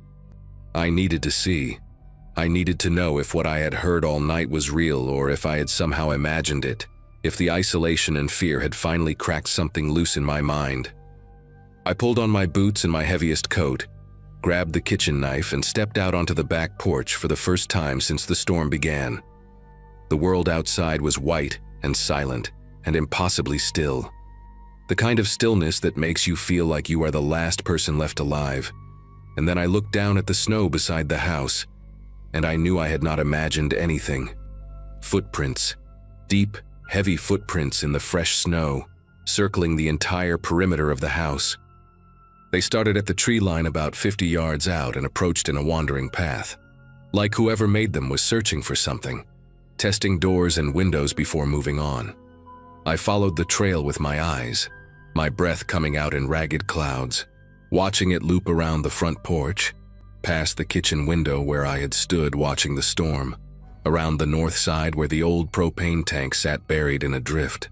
I needed to see. I needed to know if what I had heard all night was real or if I had somehow imagined it, if the isolation and fear had finally cracked something loose in my mind. I pulled on my boots and my heaviest coat, grabbed the kitchen knife and stepped out onto the back porch for the first time since the storm began. The world outside was white and silent and impossibly still. The kind of stillness that makes you feel like you are the last person left alive. And then I looked down at the snow beside the house, and I knew I had not imagined anything. Footprints. Deep, heavy footprints in the fresh snow, circling the entire perimeter of the house. They started at the tree line about 50 yards out and approached in a wandering path. Like whoever made them was searching for something, testing doors and windows before moving on. I followed the trail with my eyes, my breath coming out in ragged clouds, watching it loop around the front porch, past the kitchen window where I had stood watching the storm, around the north side where the old propane tank sat buried in a drift.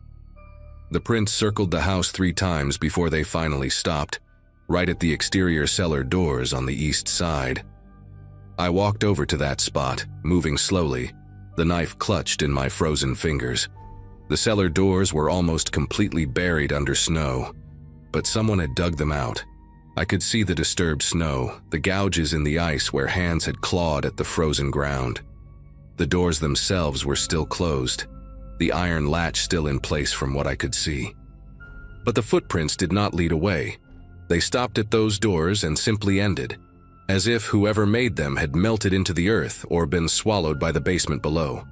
The prints circled the house 3 times before they finally stopped, right at the exterior cellar doors on the east side. I walked over to that spot, moving slowly, the knife clutched in my frozen fingers. The cellar doors were almost completely buried under snow, but someone had dug them out. I could see the disturbed snow, the gouges in the ice where hands had clawed at the frozen ground. The doors themselves were still closed, the iron latch still in place from what I could see. But the footprints did not lead away. They stopped at those doors and simply ended, as if whoever made them had melted into the earth or been swallowed by the basement below.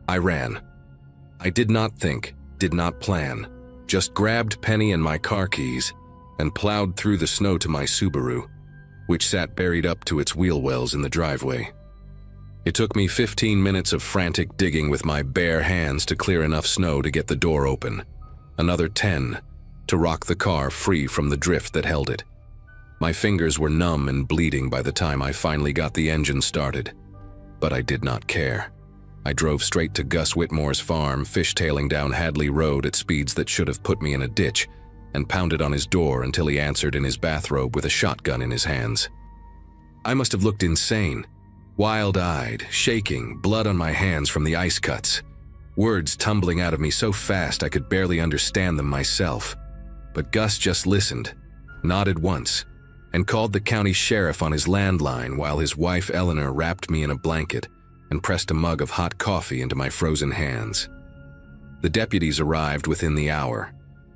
I ran. I did not think, did not plan, just grabbed Penny and my car keys and plowed through the snow to my Subaru, which sat buried up to its wheel wells in the driveway. It took me 15 minutes of frantic digging with my bare hands to clear enough snow to get the door open. Another 10 to rock the car free from the drift that held it. My fingers were numb and bleeding by the time I finally got the engine started. But I did not care. I drove straight to Gus Whitmore's farm, fishtailing down Hadley Road at speeds that should have put me in a ditch, and pounded on his door until he answered in his bathrobe with a shotgun in his hands. I must have looked insane, wild-eyed, shaking, blood on my hands from the ice cuts, words tumbling out of me so fast I could barely understand them myself. But Gus just listened, nodded once, and called the county sheriff on his landline while his wife Eleanor wrapped me in a blanket and pressed a mug of hot coffee into my frozen hands. The deputies arrived within the hour,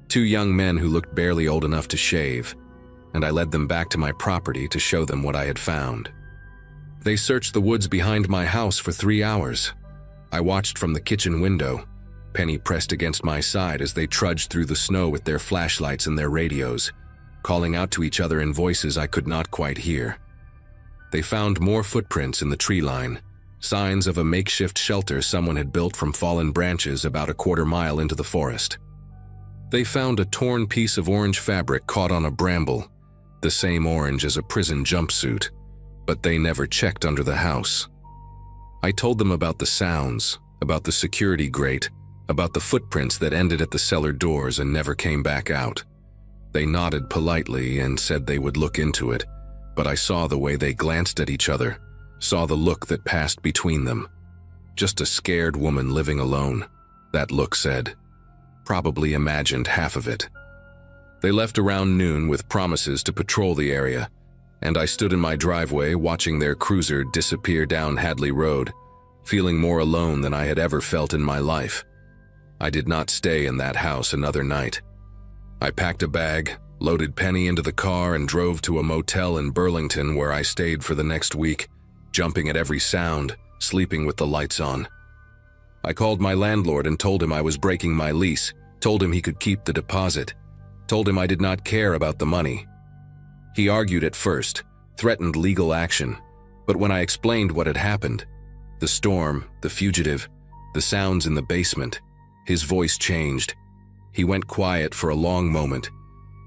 2 young men who looked barely old enough to shave, and I led them back to my property to show them what I had found. They searched the woods behind my house for 3 hours. I watched from the kitchen window, Penny pressed against my side as they trudged through the snow with their flashlights and their radios, calling out to each other in voices I could not quite hear. They found more footprints in the tree line, signs of a makeshift shelter someone had built from fallen branches about a quarter mile into the forest. They found a torn piece of orange fabric caught on a bramble, the same orange as a prison jumpsuit, but they never checked under the house. I told them about the sounds, about the security grate, about the footprints that ended at the cellar doors and never came back out. They nodded politely and said they would look into it, but I saw the way they glanced at each other, saw the look that passed between them. Just a scared woman living alone, that look said. Probably imagined half of it. They left around noon with promises to patrol the area, and I stood in my driveway watching their cruiser disappear down Hadley Road, feeling more alone than I had ever felt in my life. I did not stay in that house another night. I packed a bag, loaded Penny into the car, and drove to a motel in Burlington where I stayed for the next week, jumping at every sound, sleeping with the lights on. I called my landlord and told him I was breaking my lease, told him he could keep the deposit, told him I did not care about the money. He argued at first, threatened legal action, but when I explained what had happened, the storm, the fugitive, the sounds in the basement, his voice changed. He went quiet for a long moment,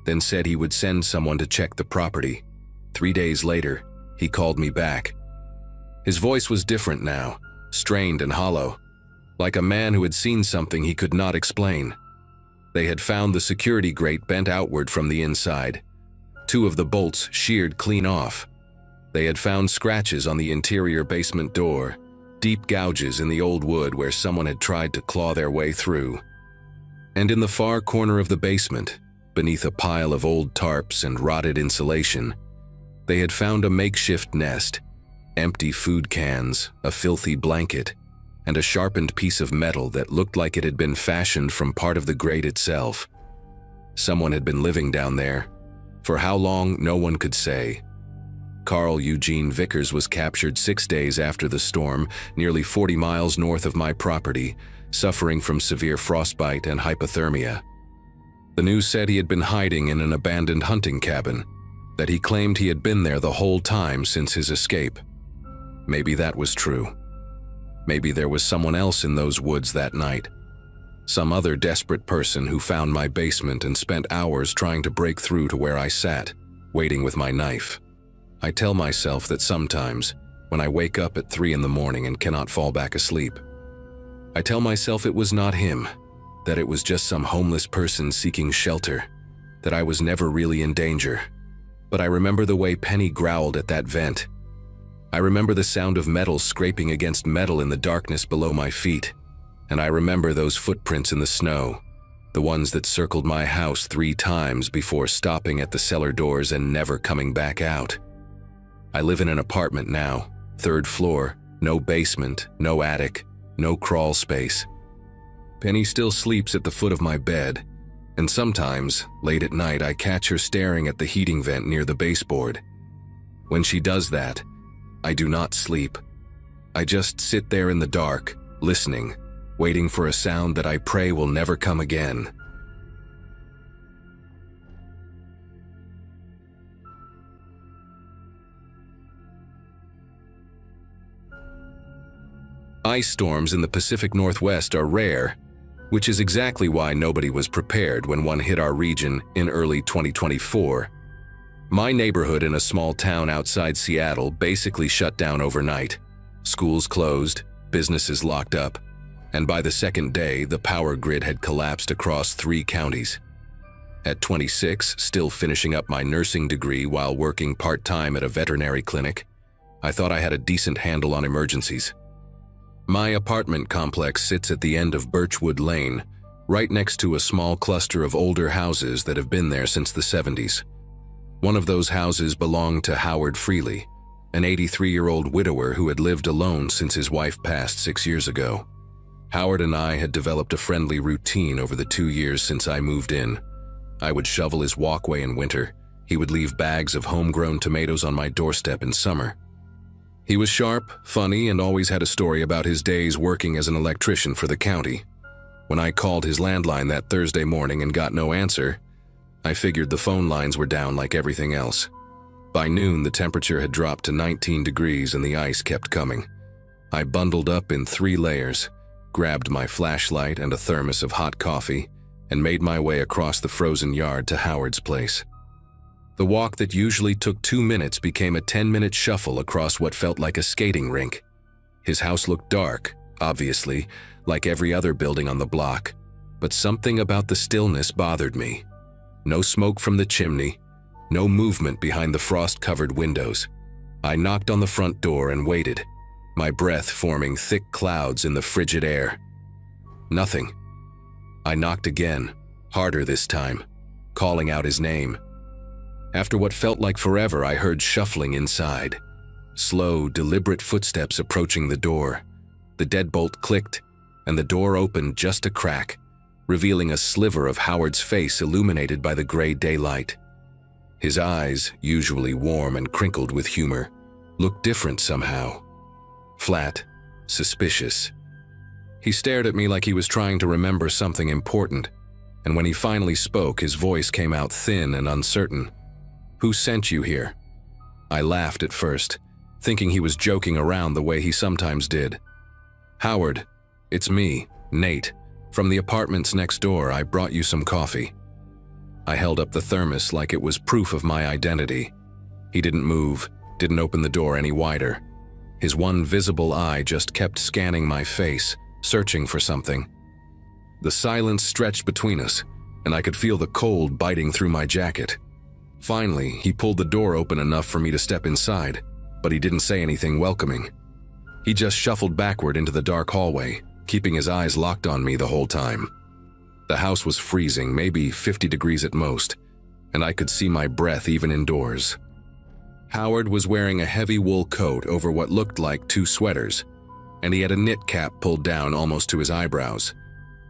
then said he would send someone to check the property. 3 days later, he called me back. His voice was different now, strained and hollow, like a man who had seen something he could not explain. They had found the security grate bent outward from the inside, 2 of the bolts sheared clean off. They had found scratches on the interior basement door, deep gouges in the old wood where someone had tried to claw their way through. And in the far corner of the basement, beneath a pile of old tarps and rotted insulation, they had found a makeshift nest, empty food cans, a filthy blanket, and a sharpened piece of metal that looked like it had been fashioned from part of the grate itself. Someone had been living down there. For how long, no one could say. Carl Eugene Vickers was captured 6 days after the storm, nearly 40 miles north of my property, suffering from severe frostbite and hypothermia. The news said he had been hiding in an abandoned hunting cabin, that he claimed he had been there the whole time since his escape. Maybe that was true. Maybe there was someone else in those woods that night. Some other desperate person who found my basement and spent hours trying to break through to where I sat, waiting with my knife. I tell myself that sometimes, when I wake up at 3 in the morning and cannot fall back asleep, I tell myself it was not him, that it was just some homeless person seeking shelter, that I was never really in danger. But I remember the way Penny growled at that vent. I remember the sound of metal scraping against metal in the darkness below my feet. And I remember those footprints in the snow, the ones that circled my house 3 times before stopping at the cellar doors and never coming back out. I live in an apartment now, 3rd floor, no basement, no attic, no crawl space. Penny still sleeps at the foot of my bed, and sometimes, late at night, I catch her staring at the heating vent near the baseboard. When she does that, I do not sleep. I just sit there in the dark, listening, waiting for a sound that I pray will never come again. Ice storms in the Pacific Northwest are rare, which is exactly why nobody was prepared when one hit our region in early 2024. My neighborhood in a small town outside Seattle basically shut down overnight. Schools closed, businesses locked up, and by the second day, the power grid had collapsed across 3 counties. At 26, still finishing up my nursing degree while working part-time at a veterinary clinic, I thought I had a decent handle on emergencies. My apartment complex sits at the end of Birchwood Lane, right next to a small cluster of older houses that have been there since the 70s. One of those houses belonged to Howard Freely, an 83-year-old widower who had lived alone since his wife passed 6 years ago. Howard and I had developed a friendly routine over the 2 years since I moved in. I would shovel his walkway in winter. He would leave bags of homegrown tomatoes on my doorstep in summer. He was sharp, funny, and always had a story about his days working as an electrician for the county. When I called his landline that Thursday morning and got no answer, I figured the phone lines were down like everything else. By noon, the temperature had dropped to 19 degrees and the ice kept coming. I bundled up in 3 layers, grabbed my flashlight and a thermos of hot coffee, and made my way across the frozen yard to Howard's place. The walk that usually took 2 minutes became a 10-minute shuffle across what felt like a skating rink. His house looked dark, obviously, like every other building on the block, but something about the stillness bothered me. No smoke from the chimney, no movement behind the frost-covered windows. I knocked on the front door and waited, my breath forming thick clouds in the frigid air. Nothing. I knocked again, harder this time, calling out his name. After what felt like forever, I heard shuffling inside. Slow, deliberate footsteps approaching the door. The deadbolt clicked, and the door opened just a crack, revealing a sliver of Howard's face illuminated by the gray daylight. His eyes, usually warm and crinkled with humor, looked different somehow. Flat, suspicious. He stared at me like he was trying to remember something important, and when he finally spoke, his voice came out thin and uncertain. "Who sent you here?" I laughed at first, thinking he was joking around the way he sometimes did. "Howard, it's me, Nate. From the apartments next door, I brought you some coffee." I held up the thermos like it was proof of my identity. He didn't move, didn't open the door any wider. His one visible eye just kept scanning my face, searching for something. The silence stretched between us, and I could feel the cold biting through my jacket. Finally, he pulled the door open enough for me to step inside, but he didn't say anything welcoming. He just shuffled backward into the dark hallway, keeping his eyes locked on me the whole time. The house was freezing, maybe 50 degrees at most, and I could see my breath even indoors. Howard was wearing a heavy wool coat over what looked like 2 sweaters, and he had a knit cap pulled down almost to his eyebrows.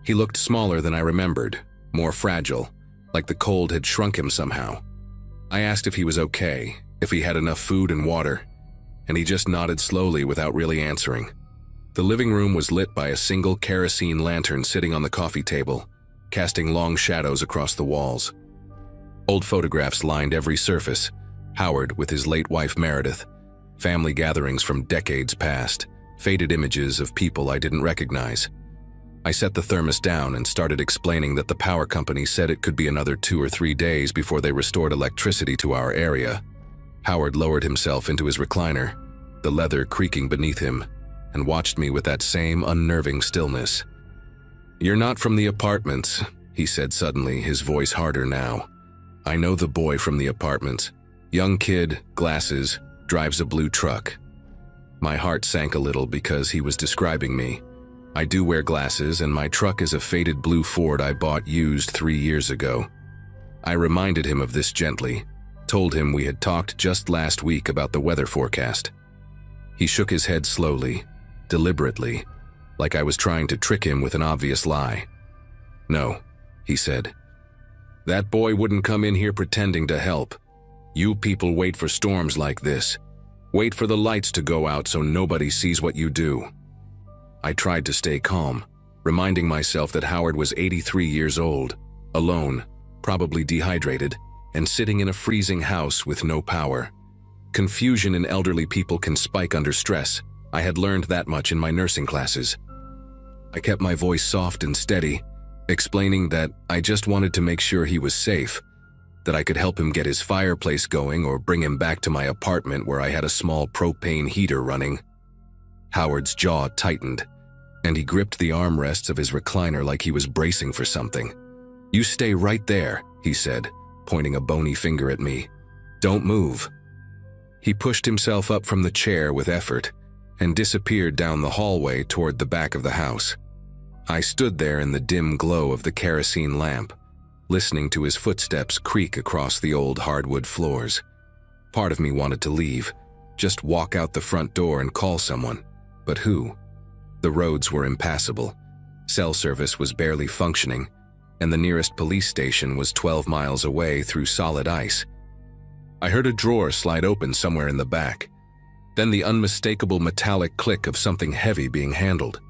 He looked smaller than I remembered, more fragile, like the cold had shrunk him somehow. I asked if he was okay, if he had enough food and water, and he just nodded slowly without really answering. The living room was lit by a single kerosene lantern sitting on the coffee table, casting long shadows across the walls. Old photographs lined every surface, Howard with his late wife Meredith, family gatherings from decades past, faded images of people I didn't recognize. I set the thermos down and started explaining that the power company said it could be another 2 or 3 days before they restored electricity to our area. Howard lowered himself into his recliner, the leather creaking beneath him, and watched me with that same unnerving stillness. "You're not from the apartments," he said suddenly, his voice harder now. "I know the boy from the apartments. Young kid, glasses, drives a blue truck." My heart sank a little because he was describing me. I do wear glasses, and my truck is a faded blue Ford I bought used 3 years ago. I reminded him of this gently, told him we had talked just last week about the weather forecast. He shook his head slowly, deliberately, like I was trying to trick him with an obvious lie. "No," he said. "That boy wouldn't come in here pretending to help. You people wait for storms like this. Wait for the lights to go out so nobody sees what you do." I tried to stay calm, reminding myself that Howard was 83 years old, alone, probably dehydrated, and sitting in a freezing house with no power. Confusion in elderly people can spike under stress. I had learned that much in my nursing classes. I kept my voice soft and steady, explaining that I just wanted to make sure he was safe, that I could help him get his fireplace going or bring him back to my apartment where I had a small propane heater running. Howard's jaw tightened, and he gripped the armrests of his recliner like he was bracing for something. "You stay right there," he said, pointing a bony finger at me. "Don't move." He pushed himself up from the chair with effort and disappeared down the hallway toward the back of the house. I stood there in the dim glow of the kerosene lamp, listening to his footsteps creak across the old hardwood floors. Part of me wanted to leave, just walk out the front door and call someone. But who? The roads were impassable. Cell service was barely functioning, and the nearest police station was 12 miles away through solid ice. I heard a drawer slide open somewhere in the back, then the unmistakable metallic click of something heavy being handled.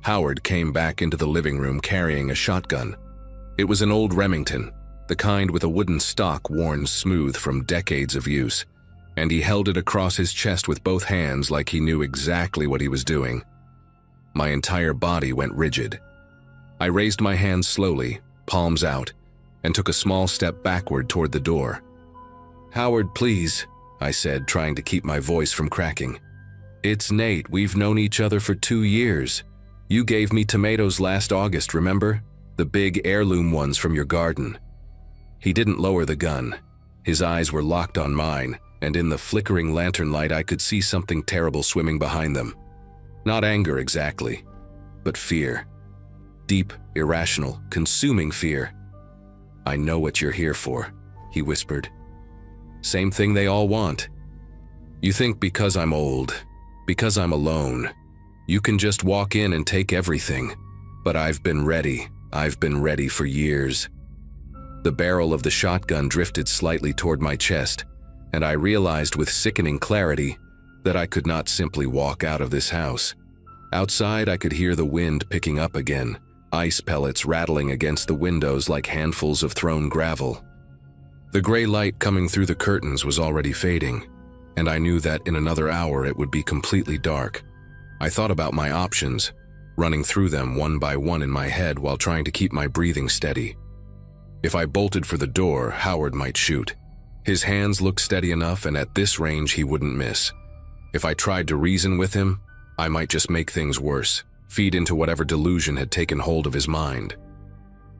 Howard came back into the living room carrying a shotgun. It was an old Remington, the kind with a wooden stock worn smooth from decades of use, and he held it across his chest with both hands like he knew exactly what he was doing. My entire body went rigid. I raised my hands slowly, palms out, and took a small step backward toward the door. "Howard, please," I said, trying to keep my voice from cracking. "It's Nate. We've known each other for 2 years. You gave me tomatoes last August, remember? The big heirloom ones from your garden." He didn't lower the gun. His eyes were locked on mine, and in the flickering lantern light I could see something terrible swimming behind them. Not anger exactly, but fear. Deep, irrational, consuming fear. "I know what you're here for," he whispered. "Same thing they all want. You think because I'm old, because I'm alone, you can just walk in and take everything. But I've been ready. I've been ready for years." The barrel of the shotgun drifted slightly toward my chest, and I realized with sickening clarity that I could not simply walk out of this house. Outside, I could hear the wind picking up again, ice pellets rattling against the windows like handfuls of thrown gravel. The gray light coming through the curtains was already fading, and I knew that in another hour it would be completely dark. I thought about my options, running through them one by one in my head while trying to keep my breathing steady. If I bolted for the door, Howard might shoot. His hands looked steady enough, and at this range he wouldn't miss. If I tried to reason with him, I might just make things worse, feed into whatever delusion had taken hold of his mind.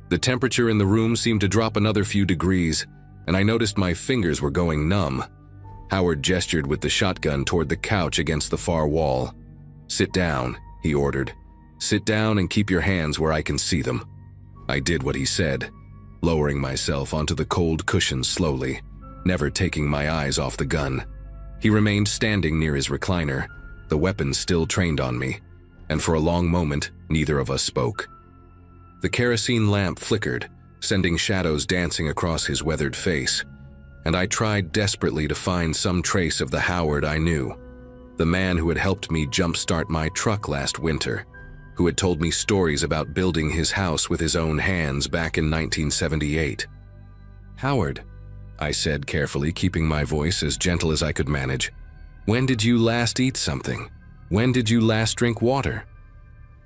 The temperature in the room seemed to drop another few degrees, and I noticed my fingers were going numb. Howard gestured with the shotgun toward the couch against the far wall. "Sit down," he ordered. "Sit down and keep your hands where I can see them." I did what he said, lowering myself onto the cold cushions slowly, never taking my eyes off the gun. He remained standing near his recliner, the weapon still trained on me, and for a long moment, neither of us spoke. The kerosene lamp flickered, sending shadows dancing across his weathered face, and I tried desperately to find some trace of the Howard I knew, the man who had helped me jumpstart my truck last winter, who had told me stories about building his house with his own hands back in 1978. "Howard," I said carefully, keeping my voice as gentle as I could manage, "when did you last eat something? When did you last drink water?"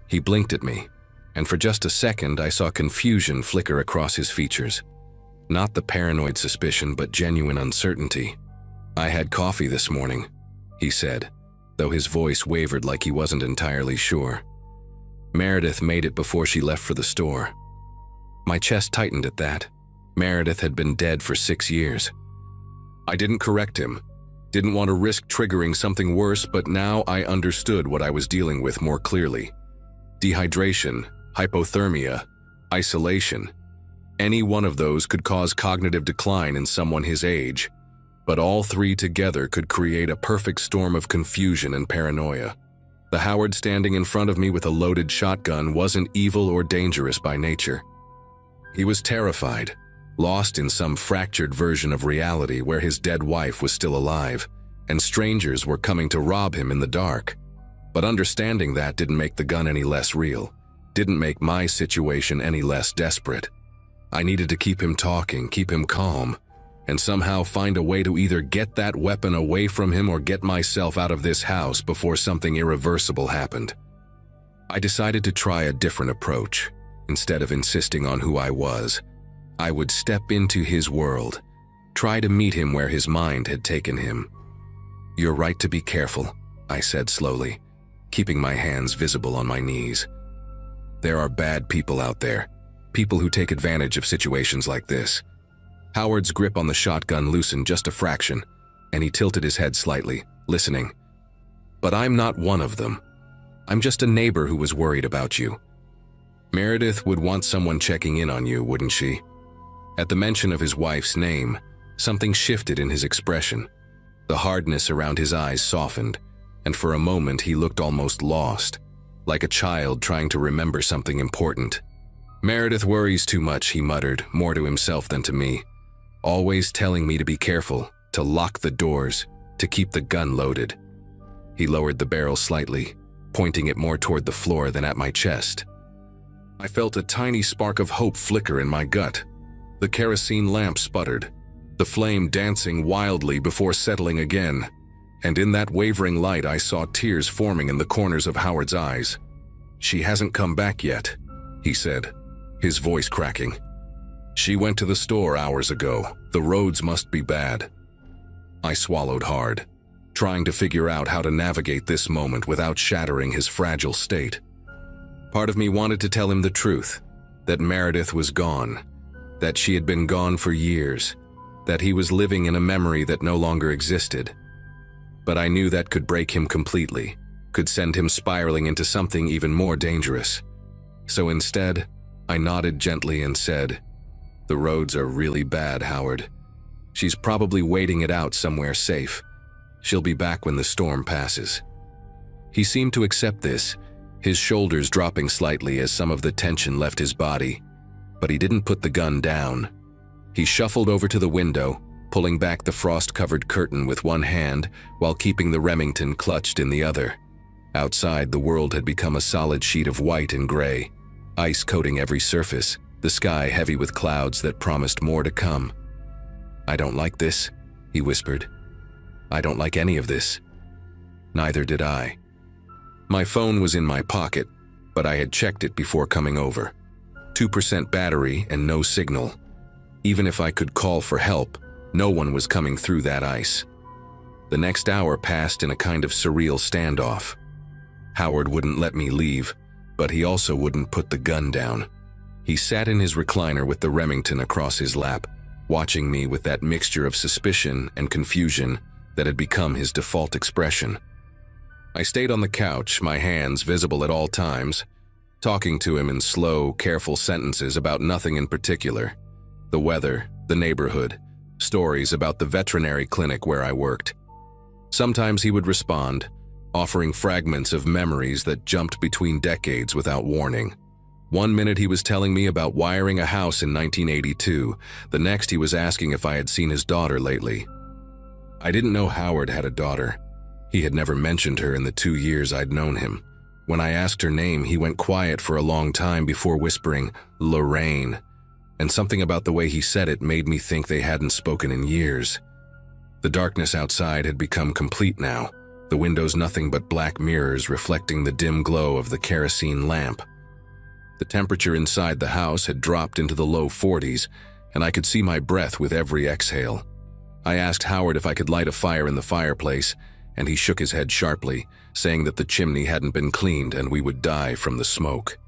He blinked at me, and for just a second I saw confusion flicker across his features. Not the paranoid suspicion, but genuine uncertainty. "I had coffee this morning," he said, though his voice wavered like he wasn't entirely sure. "Meredith made it before she left for the store." My chest tightened at that. Meredith had been dead for 6 years. I didn't correct him, didn't want to risk triggering something worse, but now I understood what I was dealing with more clearly. Dehydration, hypothermia, isolation. Any one of those could cause cognitive decline in someone his age, but all three together could create a perfect storm of confusion and paranoia. The Howard standing in front of me with a loaded shotgun wasn't evil or dangerous by nature. He was terrified, lost in some fractured version of reality where his dead wife was still alive, and strangers were coming to rob him in the dark. But understanding that didn't make the gun any less real, didn't make my situation any less desperate. I needed to keep him talking, keep him calm, and somehow find a way to either get that weapon away from him or get myself out of this house before something irreversible happened. I decided to try a different approach, Instead of insisting on who I was, I would step into his world, try to meet him where his mind had taken him. "You're right to be careful," I said slowly, keeping my hands visible on my knees. "There are bad people out there, people who take advantage of situations like this." Howard's grip on the shotgun loosened just a fraction, and he tilted his head slightly, listening. "But I'm not one of them. I'm just a neighbor who was worried about you." Meredith would want someone checking in on you, wouldn't she? At the mention of his wife's name, something shifted in his expression. The hardness around his eyes softened, and for a moment he looked almost lost, like a child trying to remember something important. "Meredith worries too much," he muttered, more to himself than to me. "Always telling me to be careful, to lock the doors, to keep the gun loaded." He lowered the barrel slightly, pointing it more toward the floor than at my chest. I felt a tiny spark of hope flicker in my gut. The kerosene lamp sputtered, the flame dancing wildly before settling again, and in that wavering light I saw tears forming in the corners of Howard's eyes. "She hasn't come back yet," he said, his voice cracking. "She went to the store hours ago. The roads must be bad." I swallowed hard, trying to figure out how to navigate this moment without shattering his fragile state. Part of me wanted to tell him the truth, that Meredith was gone, that she had been gone for years, that he was living in a memory that no longer existed. But I knew that could break him completely, could send him spiraling into something even more dangerous. So instead, I nodded gently and said, "The roads are really bad, Howard. She's probably waiting it out somewhere safe. She'll be back when the storm passes." He seemed to accept this, his shoulders dropping slightly as some of the tension left his body. But he didn't put the gun down. He shuffled over to the window, pulling back the frost-covered curtain with one hand while keeping the Remington clutched in the other. Outside, the world had become a solid sheet of white and gray, ice coating every surface, the sky heavy with clouds that promised more to come. "I don't like this," he whispered. "I don't like any of this." Neither did I. My phone was in my pocket, but I had checked it before coming over. 2% battery and no signal. Even if I could call for help, no one was coming through that ice. The next hour passed in a kind of surreal standoff. Howard wouldn't let me leave, but he also wouldn't put the gun down. He sat in his recliner with the Remington across his lap, watching me with that mixture of suspicion and confusion that had become his default expression. I stayed on the couch, my hands visible at all times, talking to him in slow, careful sentences about nothing in particular. The weather, the neighborhood, stories about the veterinary clinic where I worked. Sometimes he would respond, offering fragments of memories that jumped between decades without warning. One minute he was telling me about wiring a house in 1982, the next he was asking if I had seen his daughter lately. I didn't know Howard had a daughter. He had never mentioned her in the 2 years I'd known him. When I asked her name, he went quiet for a long time before whispering, "Lorraine," and something about the way he said it made me think they hadn't spoken in years. The darkness outside had become complete now, the windows nothing but black mirrors reflecting the dim glow of the kerosene lamp. The temperature inside the house had dropped into the low 40s, and I could see my breath with every exhale. I asked Howard if I could light a fire in the fireplace, and he shook his head sharply, saying that the chimney hadn't been cleaned and we would die from the smoke.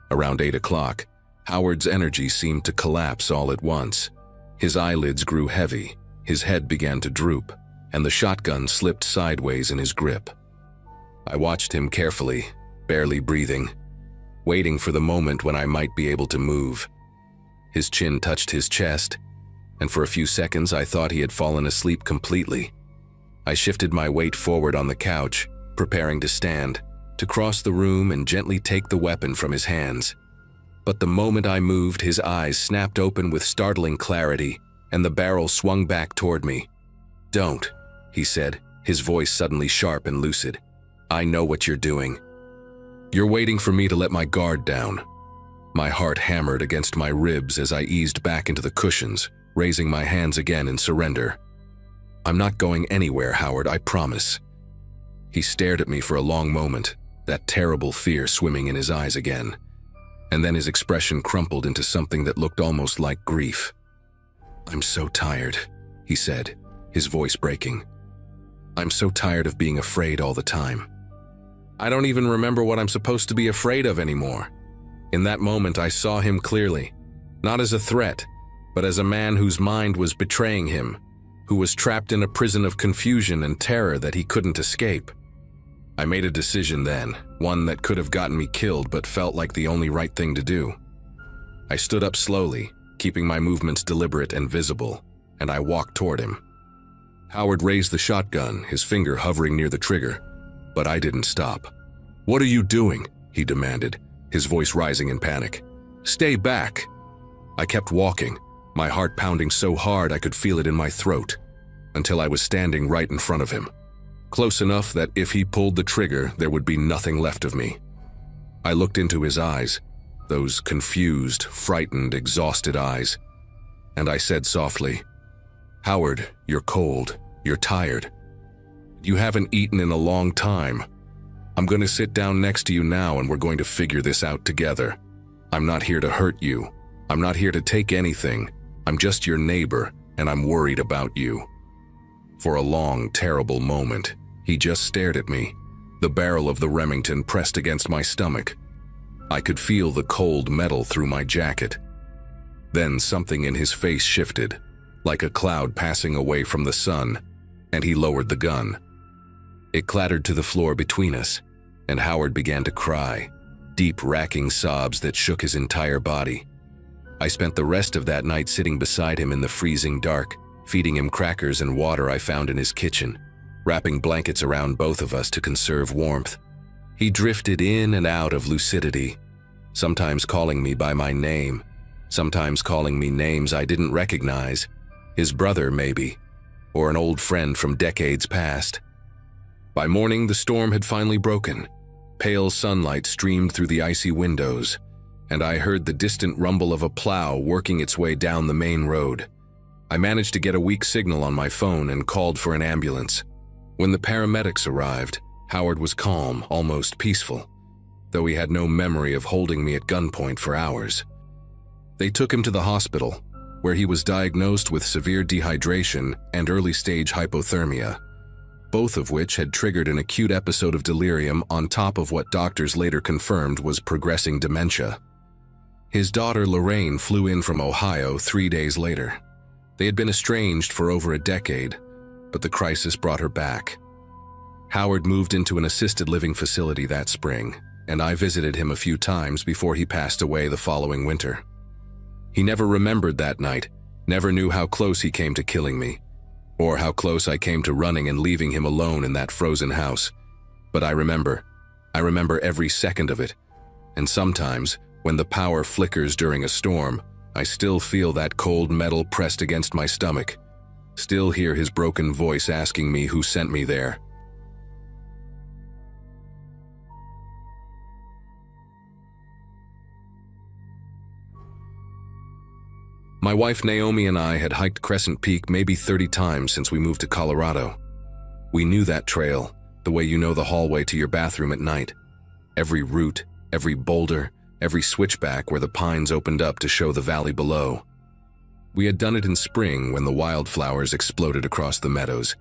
Around 8 o'clock, Howard's energy seemed to collapse all at once. His eyelids grew heavy, his head began to droop, and the shotgun slipped sideways in his grip. I watched him carefully, barely breathing, waiting for the moment when I might be able to move. His chin touched his chest, and for a few seconds I thought he had fallen asleep completely. I shifted my weight forward on the couch, preparing to stand, to cross the room and gently take the weapon from his hands. But the moment I moved, his eyes snapped open with startling clarity, and the barrel swung back toward me. "Don't," he said, his voice suddenly sharp and lucid. "I know what you're doing. You're waiting for me to let my guard down." My heart hammered against my ribs as I eased back into the cushions, raising my hands again in surrender. "I'm not going anywhere, Howard, I promise." He stared at me for a long moment, that terrible fear swimming in his eyes again. and then his expression crumpled into something that looked almost like grief. "I'm so tired," he said, his voice breaking. "I'm so tired of being afraid all the time. I don't even remember what I'm supposed to be afraid of anymore." In that moment, I saw him clearly, not as a threat, but as a man whose mind was betraying him, who was trapped in a prison of confusion and terror that he couldn't escape. I made a decision then, one that could have gotten me killed but felt like the only right thing to do. I stood up slowly, keeping my movements deliberate and visible, and I walked toward him. Howard raised the shotgun, his finger hovering near the trigger, but I didn't stop. "What are you doing?" he demanded, his voice rising in panic. "Stay back." I kept walking, my heart pounding so hard I could feel it in my throat, until I was standing right in front of him, close enough that if he pulled the trigger, there would be nothing left of me. I looked into his eyes, those confused, frightened, exhausted eyes, and I said softly, "Howard, you're cold, you're tired. You haven't eaten in a long time. I'm going to sit down next to you now and we're going to figure this out together. I'm not here to hurt you. I'm not here to take anything. I'm just your neighbor, and I'm worried about you." For a long, terrible moment, he just stared at me, the barrel of the Remington pressed against my stomach. I could feel the cold metal through my jacket. Then something in his face shifted, like a cloud passing away from the sun, and he lowered the gun. It clattered to the floor between us, and Howard began to cry, deep, racking sobs that shook his entire body. I spent the rest of that night sitting beside him in the freezing dark, feeding him crackers and water I found in his kitchen, wrapping blankets around both of us to conserve warmth. He drifted in and out of lucidity, sometimes calling me by my name, sometimes calling me names I didn't recognize, his brother maybe, or an old friend from decades past. By morning, the storm had finally broken. Pale sunlight streamed through the icy windows, and I heard the distant rumble of a plow working its way down the main road. I managed to get a weak signal on my phone and called for an ambulance. When the paramedics arrived, Howard was calm, almost peaceful, though he had no memory of holding me at gunpoint for hours. They took him to the hospital, where he was diagnosed with severe dehydration and early-stage hypothermia, both of which had triggered an acute episode of delirium on top of what doctors later confirmed was progressing dementia. His daughter Lorraine flew in from Ohio 3 days later. They had been estranged for over a decade, but the crisis brought her back. Howard moved into an assisted living facility that spring, and I visited him a few times before he passed away the following winter. He never remembered that night, never knew how close he came to killing me, or how close I came to running and leaving him alone in that frozen house. But I remember every second of it, and sometimes, when the power flickers during a storm, I still feel that cold metal pressed against my stomach, still hear his broken voice asking me who sent me there. My wife Naomi and I had hiked Crescent Peak maybe 30 times since we moved to Colorado. We knew that trail, the way you know the hallway to your bathroom at night. Every root, every boulder, every switchback where the pines opened up to show the valley below. We had done it in spring when the wildflowers exploded across the meadows,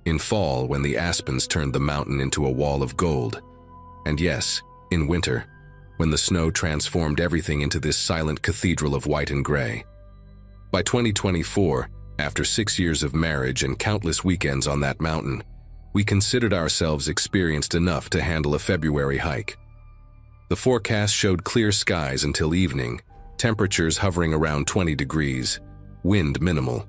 in fall when the aspens turned the mountain into a wall of gold, and yes, in winter, when the snow transformed everything into this silent cathedral of white and gray. By 2024, after 6 years of marriage and countless weekends on that mountain, we considered ourselves experienced enough to handle a February hike. The forecast showed clear skies until evening, temperatures hovering around 20 degrees, wind minimal.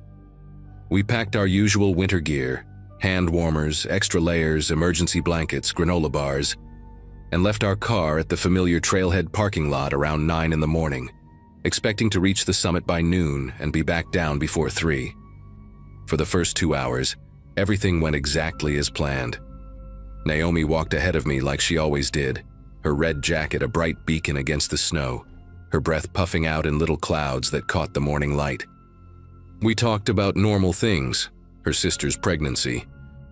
We packed our usual winter gear, hand warmers, extra layers, emergency blankets, granola bars, and left our car at the familiar trailhead parking lot around 9 in the morning, expecting to reach the summit by noon and be back down before 3. For the first 2 hours, everything went exactly as planned. Naomi walked ahead of me like she always did, her red jacket a bright beacon against the snow, her breath puffing out in little clouds that caught the morning light. We talked about normal things, her sister's pregnancy,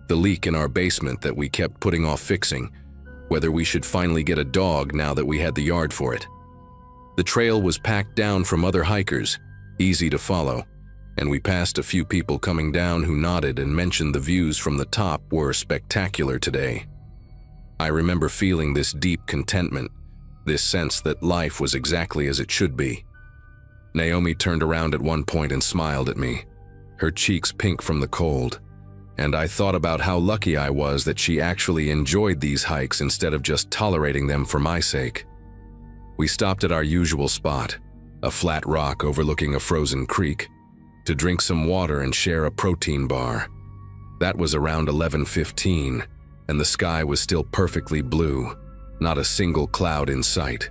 the leak in our basement that we kept putting off fixing, whether we should finally get a dog now that we had the yard for it. The trail was packed down from other hikers, easy to follow, and we passed a few people coming down who nodded and mentioned the views from the top were spectacular today. I remember feeling this deep contentment, this sense that life was exactly as it should be. Naomi turned around at one point and smiled at me, her cheeks pink from the cold, and I thought about how lucky I was that she actually enjoyed these hikes instead of just tolerating them for my sake. We stopped at our usual spot, a flat rock overlooking a frozen creek, to drink some water and share a protein bar. That was around 11:15, and the sky was still perfectly blue, not a single cloud in sight.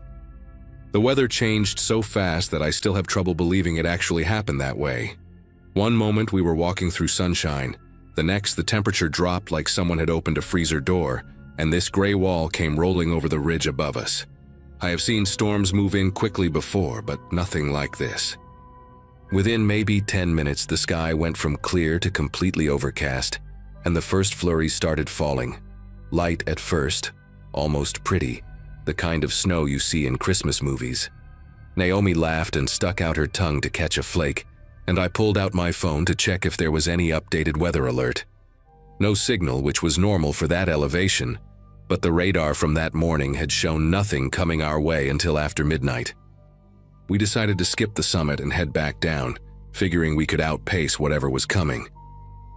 The weather changed so fast that I still have trouble believing it actually happened that way. One moment we were walking through sunshine, the next the temperature dropped like someone had opened a freezer door, and this gray wall came rolling over the ridge above us. I have seen storms move in quickly before, but nothing like this. Within maybe 10 minutes, the sky went from clear to completely overcast, and the first flurries started falling. Light at first, almost pretty, the kind of snow you see in Christmas movies. Naomi laughed and stuck out her tongue to catch a flake, and I pulled out my phone to check if there was any updated weather alert. No signal, which was normal for that elevation, but the radar from that morning had shown nothing coming our way until after midnight. We decided to skip the summit and head back down, figuring we could outpace whatever was coming.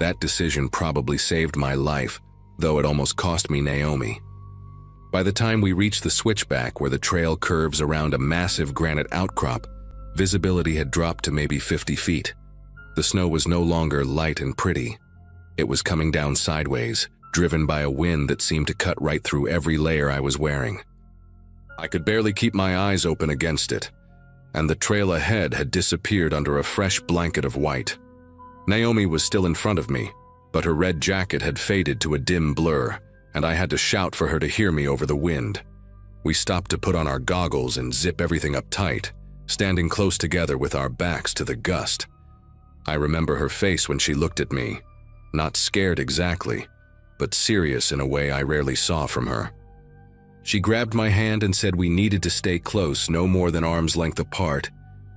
That decision probably saved my life, though it almost cost me Naomi. By the time we reached the switchback where the trail curves around a massive granite outcrop, visibility had dropped to maybe 50 feet. The snow was no longer light and pretty. It was coming down sideways, driven by a wind that seemed to cut right through every layer I was wearing. I could barely keep my eyes open against it, and the trail ahead had disappeared under a fresh blanket of white. Naomi was still in front of me, but her red jacket had faded to a dim blur, and I had to shout for her to hear me over the wind. We stopped to put on our goggles and zip everything up tight, standing close together with our backs to the gust. I remember her face when she looked at me, not scared exactly, but serious in a way I rarely saw from her. She grabbed my hand and said we needed to stay close, no more than arm's length apart,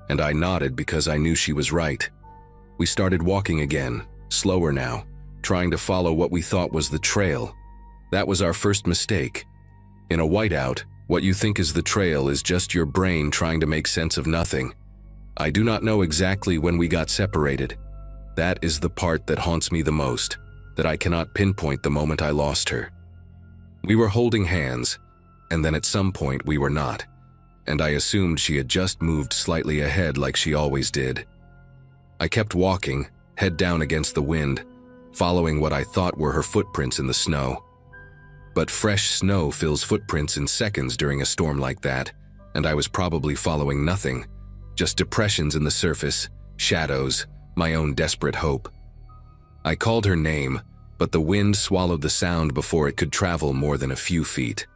and I nodded because I knew she was right. We started walking again, slower now, trying to follow what we thought was the trail. That was our first mistake. In a whiteout, what you think is the trail is just your brain trying to make sense of nothing. I do not know exactly when we got separated. That is the part that haunts me the most, that I cannot pinpoint the moment I lost her. We were holding hands, and then at some point we were not, and I assumed she had just moved slightly ahead like she always did. I kept walking, head down against the wind, following what I thought were her footprints in the snow. But fresh snow fills footprints in seconds during a storm like that, and I was probably following nothing, just depressions in the surface, shadows, my own desperate hope. I called her name, but the wind swallowed the sound before it could travel more than a few feet.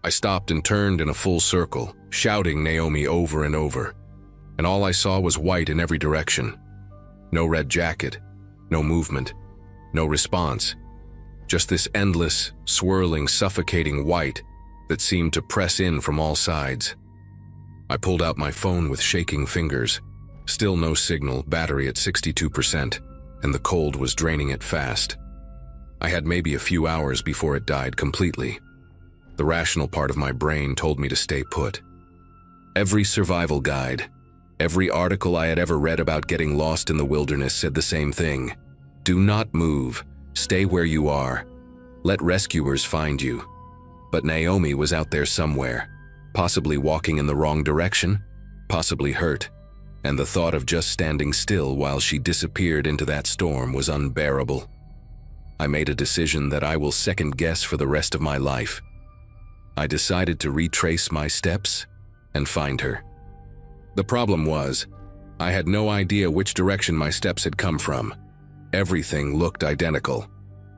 I stopped and turned in a full circle, shouting Naomi over and over, and all I saw was white in every direction. No red jacket, no movement, no response. Just this endless, swirling, suffocating white that seemed to press in from all sides. I pulled out my phone with shaking fingers. Still no signal, battery at 62%, and the cold was draining it fast. I had maybe a few hours before it died completely. The rational part of my brain told me to stay put. Every survival guide, every article I had ever read about getting lost in the wilderness said the same thing. Do not move. Stay where you are. Let rescuers find you. But Naomi was out there somewhere, possibly walking in the wrong direction, possibly hurt, and the thought of just standing still while she disappeared into that storm was unbearable. I made a decision that I will second guess for the rest of my life. I decided to retrace my steps and find her. The problem was, I had no idea which direction my steps had come from. Everything looked identical.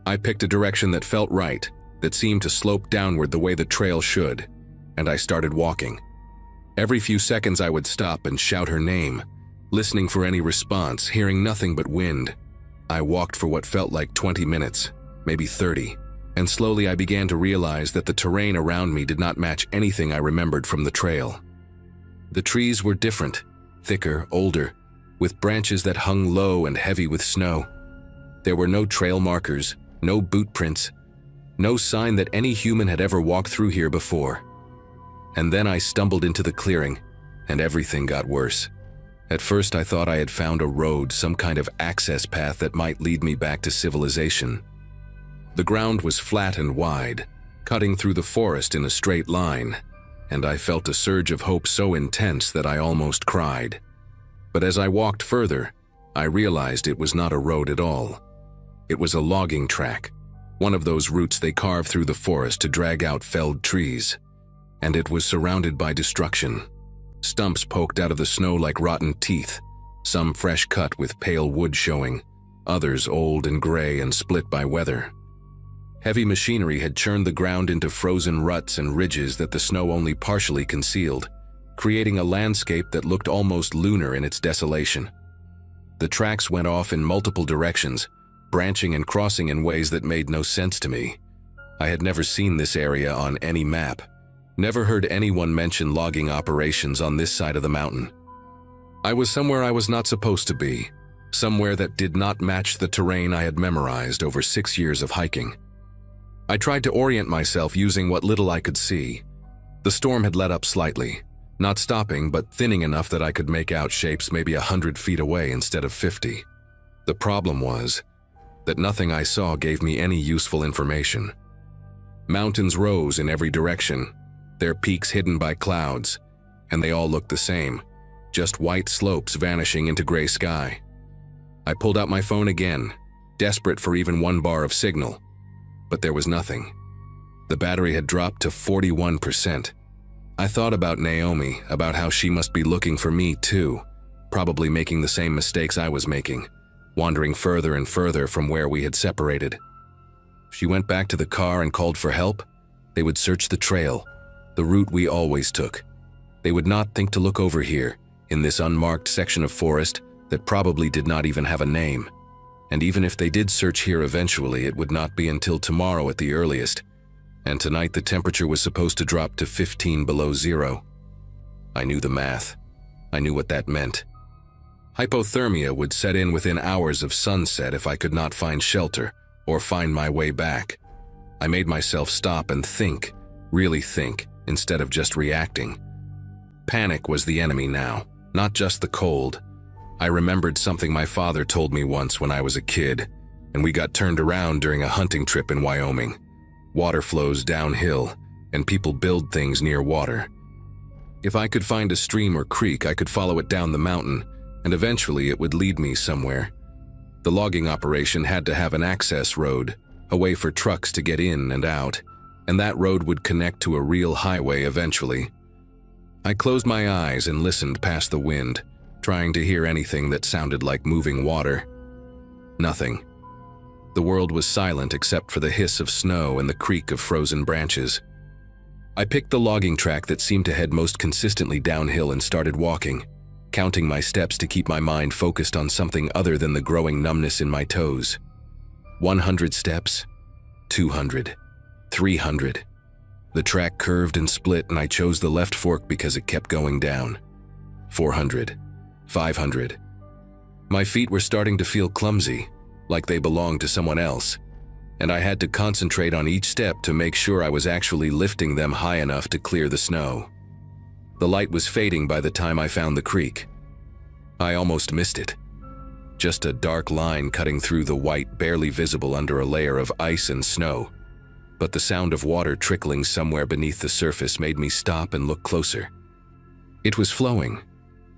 I picked a direction that felt right, that seemed to slope downward the way the trail should, and I started walking. Every few seconds I would stop and shout her name, listening for any response, hearing nothing but wind. I walked for what felt like 20 minutes, maybe 30, and slowly I began to realize that the terrain around me did not match anything I remembered from the trail. The trees were different, thicker, older, with branches that hung low and heavy with snow. There were no trail markers, no boot prints, no sign that any human had ever walked through here before. And then I stumbled into the clearing, and everything got worse. At first I thought I had found a road, some kind of access path that might lead me back to civilization. The ground was flat and wide, cutting through the forest in a straight line, and I felt a surge of hope so intense that I almost cried. But as I walked further, I realized it was not a road at all. It was a logging track, one of those routes they carve through the forest to drag out felled trees. And it was surrounded by destruction. Stumps poked out of the snow like rotten teeth, some fresh cut with pale wood showing, others old and gray and split by weather. Heavy machinery had churned the ground into frozen ruts and ridges that the snow only partially concealed, creating a landscape that looked almost lunar in its desolation. The tracks went off in multiple directions, branching and crossing in ways that made no sense to me. I had never seen this area on any map, never heard anyone mention logging operations on this side of the mountain. I was somewhere I was not supposed to be, somewhere that did not match the terrain I had memorized over 6 years of hiking. I tried to orient myself using what little I could see. The storm had let up slightly, not stopping but thinning enough that I could make out shapes maybe 100 feet away instead of 50. The problem was that nothing I saw gave me any useful information. Mountains rose in every direction, their peaks hidden by clouds, and they all looked the same, just white slopes vanishing into gray sky. I pulled out my phone again, desperate for even one bar of signal, but there was nothing. The battery had dropped to 41%. I thought about Naomi, about how she must be looking for me too, probably making the same mistakes I was making, wandering further and further from where we had separated. If she went back to the car and called for help, they would search the trail, the route we always took. They would not think to look over here, in this unmarked section of forest that probably did not even have a name. And even if they did search here eventually, it would not be until tomorrow at the earliest, and tonight the temperature was supposed to drop to 15 below zero. I knew the math. I knew what that meant. Hypothermia would set in within hours of sunset if I could not find shelter or find my way back. I made myself stop and think, really think, instead of just reacting. Panic was the enemy now, not just the cold. I remembered something my father told me once when I was a kid, and we got turned around during a hunting trip in Wyoming. Water flows downhill, and people build things near water. If I could find a stream or creek, I could follow it down the mountain, and eventually it would lead me somewhere. The logging operation had to have an access road, a way for trucks to get in and out, and that road would connect to a real highway eventually. I closed my eyes and listened past the wind, trying to hear anything that sounded like moving water. Nothing. The world was silent except for the hiss of snow and the creak of frozen branches. I picked the logging track that seemed to head most consistently downhill and started walking, counting my steps to keep my mind focused on something other than the growing numbness in my toes. 100 steps, 200, 300. The track curved and split, and I chose the left fork because it kept going down. 400, 500. My feet were starting to feel clumsy, like they belonged to someone else, and I had to concentrate on each step to make sure I was actually lifting them high enough to clear the snow. The light was fading by the time I found the creek. I almost missed it. Just a dark line cutting through the white, barely visible under a layer of ice and snow. But the sound of water trickling somewhere beneath the surface made me stop and look closer. It was flowing,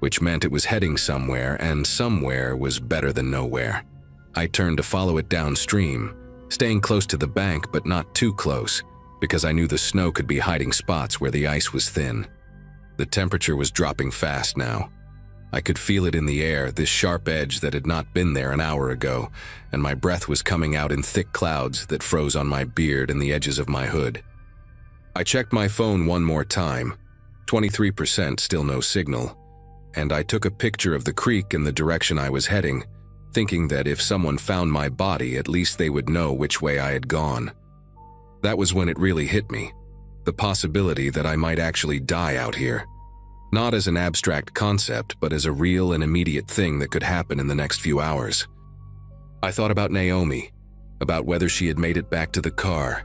which meant it was heading somewhere, and somewhere was better than nowhere. I turned to follow it downstream, staying close to the bank but not too close, because I knew the snow could be hiding spots where the ice was thin. The temperature was dropping fast now. I could feel it in the air, this sharp edge that had not been there an hour ago, and my breath was coming out in thick clouds that froze on my beard and the edges of my hood. I checked my phone one more time, 23%, still no signal, and I took a picture of the creek in the direction I was heading, thinking that if someone found my body, at least they would know which way I had gone. That was when it really hit me, the possibility that I might actually die out here. Not as an abstract concept, but as a real and immediate thing that could happen in the next few hours. I thought about Naomi, about whether she had made it back to the car,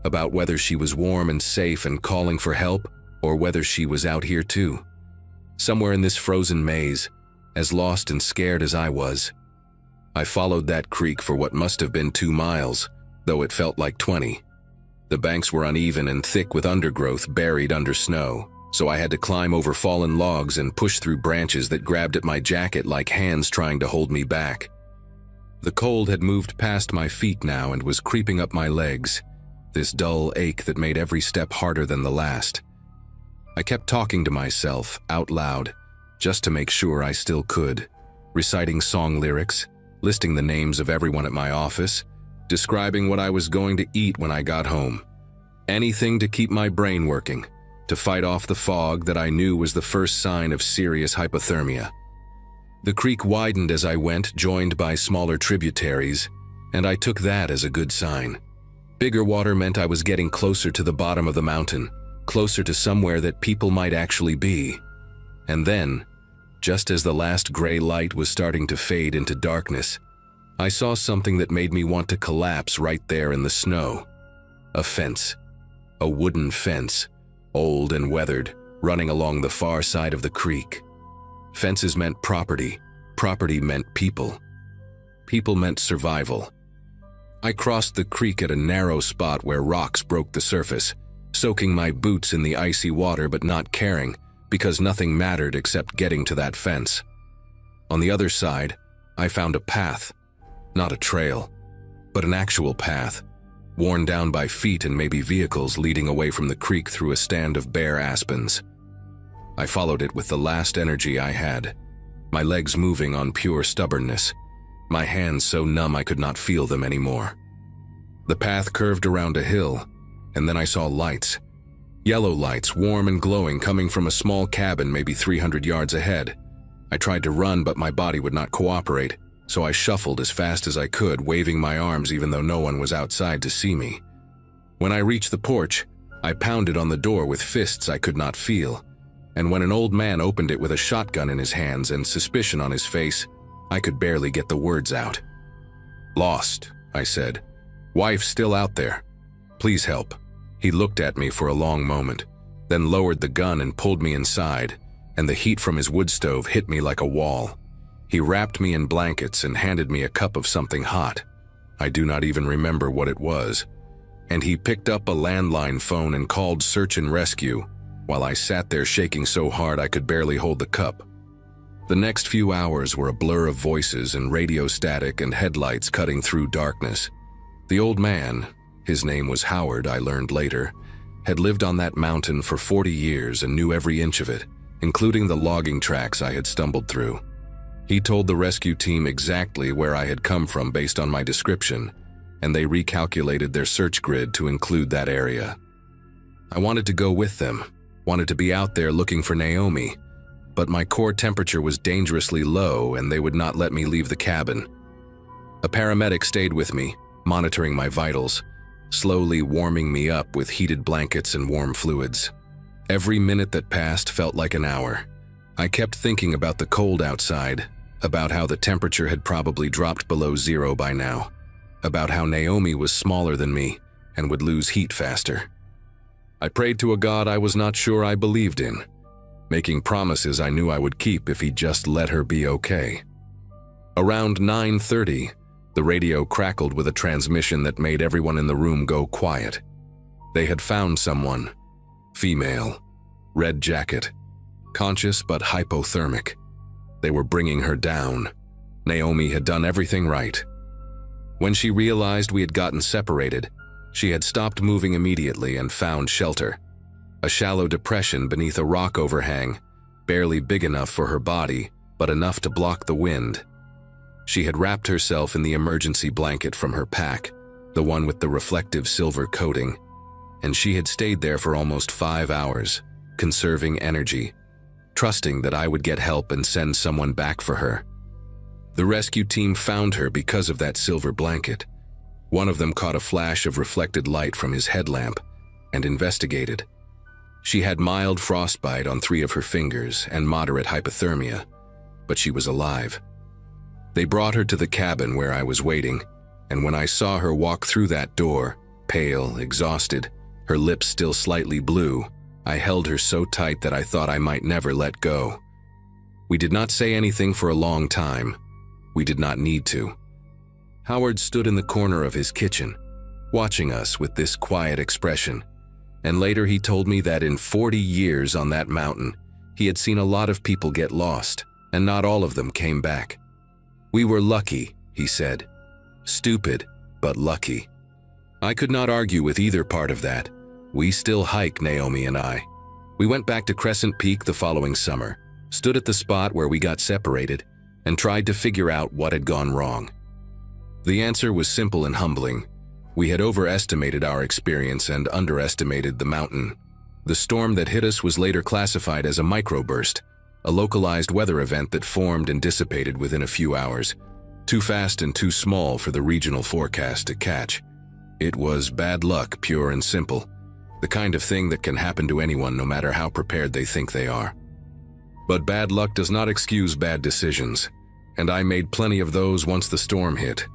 about whether she was warm and safe and calling for help, or whether she was out here too. Somewhere in this frozen maze, as lost and scared as I was. I followed that creek for what must have been 2 miles, though it felt like 20. The banks were uneven and thick with undergrowth buried under snow, so I had to climb over fallen logs and push through branches that grabbed at my jacket like hands trying to hold me back. The cold had moved past my feet now and was creeping up my legs, this dull ache that made every step harder than the last. I kept talking to myself, out loud, just to make sure I still could, reciting song lyrics, listing the names of everyone at my office, describing what I was going to eat when I got home. Anything to keep my brain working, to fight off the fog that I knew was the first sign of serious hypothermia. The creek widened as I went, joined by smaller tributaries, and I took that as a good sign. Bigger water meant I was getting closer to the bottom of the mountain, closer to somewhere that people might actually be. And then, just as the last gray light was starting to fade into darkness, I saw something that made me want to collapse right there in the snow. A fence. A wooden fence, old and weathered, running along the far side of the creek. Fences meant property. Property meant people. People meant survival. I crossed the creek at a narrow spot where rocks broke the surface, soaking my boots in the icy water but not caring, because nothing mattered except getting to that fence. On the other side, I found a path. Not a trail, but an actual path, worn down by feet and maybe vehicles leading away from the creek through a stand of bare aspens. I followed it with the last energy I had, my legs moving on pure stubbornness, my hands so numb I could not feel them anymore. The path curved around a hill, and then I saw lights. Yellow lights, warm and glowing, coming from a small cabin maybe 300 yards ahead. I tried to run, but my body would not cooperate, so I shuffled as fast as I could, waving my arms even though no one was outside to see me. When I reached the porch, I pounded on the door with fists I could not feel, and when an old man opened it with a shotgun in his hands and suspicion on his face, I could barely get the words out. "Lost," I said. "Wife's still out there. Please help." He looked at me for a long moment, then lowered the gun and pulled me inside, and the heat from his wood stove hit me like a wall. He wrapped me in blankets and handed me a cup of something hot. I do not even remember what it was. And he picked up a landline phone and called search and rescue, while I sat there shaking so hard I could barely hold the cup. The next few hours were a blur of voices and radio static and headlights cutting through darkness. The old man, his name was Howard, I learned later, had lived on that mountain for 40 years and knew every inch of it, including the logging tracks I had stumbled through. He told the rescue team exactly where I had come from based on my description, and they recalculated their search grid to include that area. I wanted to go with them, wanted to be out there looking for Naomi, but my core temperature was dangerously low and they would not let me leave the cabin. A paramedic stayed with me, monitoring my vitals, slowly warming me up with heated blankets and warm fluids. Every minute that passed felt like an hour. I kept thinking about the cold outside, about how the temperature had probably dropped below 0 by now, about how Naomi was smaller than me and would lose heat faster. I prayed to a God I was not sure I believed in, making promises I knew I would keep if he just let her be okay. Around 9:30, the radio crackled with a transmission that made everyone in the room go quiet. They had found someone. Female. Red jacket. Conscious but hypothermic. They were bringing her down. Naomi had done everything right. When she realized we had gotten separated, she had stopped moving immediately and found shelter. A shallow depression beneath a rock overhang, barely big enough for her body, but enough to block the wind. She had wrapped herself in the emergency blanket from her pack, the one with the reflective silver coating, and she had stayed there for almost 5 hours, conserving energy, trusting that I would get help and send someone back for her. The rescue team found her because of that silver blanket. One of them caught a flash of reflected light from his headlamp and investigated. She had mild frostbite on 3 of her fingers and moderate hypothermia, but she was alive. They brought her to the cabin where I was waiting, and when I saw her walk through that door, pale, exhausted, her lips still slightly blue, I held her so tight that I thought I might never let go. We did not say anything for a long time. We did not need to. Howard stood in the corner of his kitchen, watching us with this quiet expression, and later he told me that in 40 years on that mountain, he had seen a lot of people get lost, and not all of them came back. We were lucky, he said. Stupid, but lucky. I could not argue with either part of that. We still hike, Naomi and I. We went back to Crescent Peak the following summer, stood at the spot where we got separated, and tried to figure out what had gone wrong. The answer was simple and humbling. We had overestimated our experience and underestimated the mountain. The storm that hit us was later classified as a microburst, a localized weather event that formed and dissipated within a few hours, too fast and too small for the regional forecast to catch. It was bad luck, pure and simple, the kind of thing that can happen to anyone no matter how prepared they think they are. But bad luck does not excuse bad decisions, and I made plenty of those once the storm hit.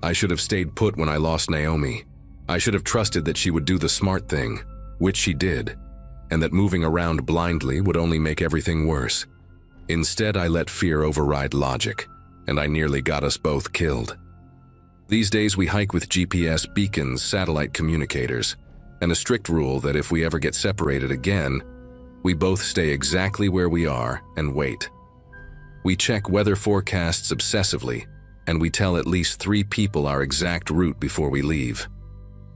I should have stayed put when I lost Naomi. I should have trusted that she would do the smart thing, which she did, and that moving around blindly would only make everything worse. Instead, I let fear override logic, and I nearly got us both killed. These days we hike with GPS beacons, satellite communicators, and a strict rule that if we ever get separated again, we both stay exactly where we are and wait. We check weather forecasts obsessively, and we tell at least 3 people our exact route before we leave.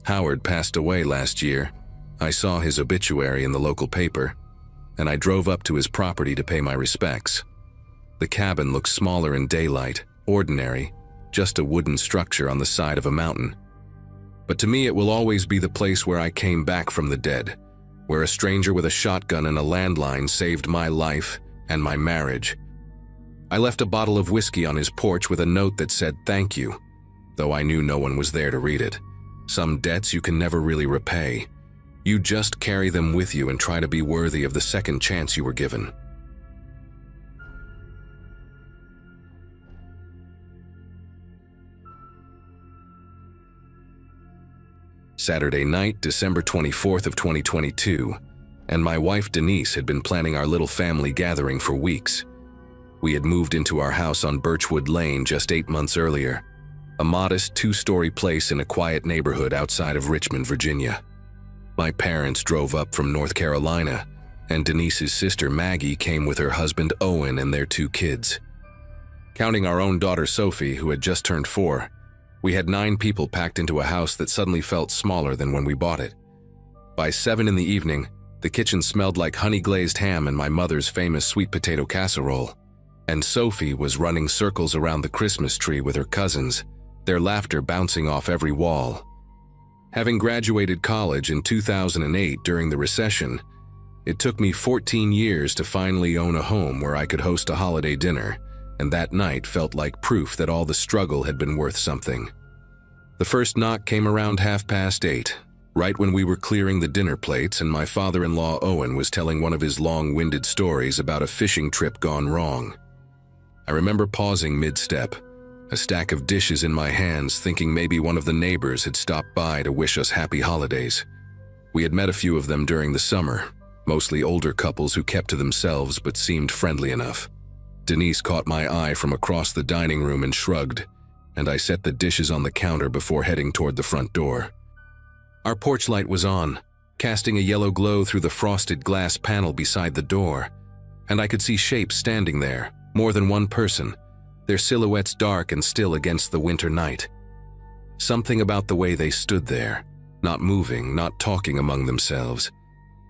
Howard passed away last year. I saw his obituary in the local paper, and I drove up to his property to pay my respects. The cabin looks smaller in daylight, ordinary, just a wooden structure on the side of a mountain. But to me it will always be the place where I came back from the dead, where a stranger with a shotgun and a landline saved my life and my marriage. I left a bottle of whiskey on his porch with a note that said thank you, though I knew no one was there to read it. Some debts you can never really repay. You just carry them with you and try to be worthy of the second chance you were given. Saturday night, December 24th of 2022, and my wife Denise had been planning our little family gathering for weeks. We had moved into our house on Birchwood Lane just 8 months earlier, a modest 2-story place in a quiet neighborhood outside of Richmond, Virginia. My parents drove up from North Carolina, and Denise's sister Maggie came with her husband Owen and their 2 kids. Counting our own daughter Sophie, who had just turned 4, we had 9 people packed into a house that suddenly felt smaller than when we bought it. By 7 in the evening, the kitchen smelled like honey-glazed ham and my mother's famous sweet potato casserole, and Sophie was running circles around the Christmas tree with her cousins, their laughter bouncing off every wall. Having graduated college in 2008 during the recession, it took me 14 years to finally own a home where I could host a holiday dinner, and that night felt like proof that all the struggle had been worth something. The first knock came around 8:30, right when we were clearing the dinner plates and my father-in-law Owen was telling one of his long-winded stories about a fishing trip gone wrong. I remember pausing mid-step, a stack of dishes in my hands, thinking maybe one of the neighbors had stopped by to wish us happy holidays. We had met a few of them during the summer, mostly older couples who kept to themselves but seemed friendly enough. Denise caught my eye from across the dining room and shrugged, and I set the dishes on the counter before heading toward the front door. Our porch light was on, casting a yellow glow through the frosted glass panel beside the door, and I could see shapes standing there, more than one person, their silhouettes dark and still against the winter night. Something about the way they stood there, not moving, not talking among themselves,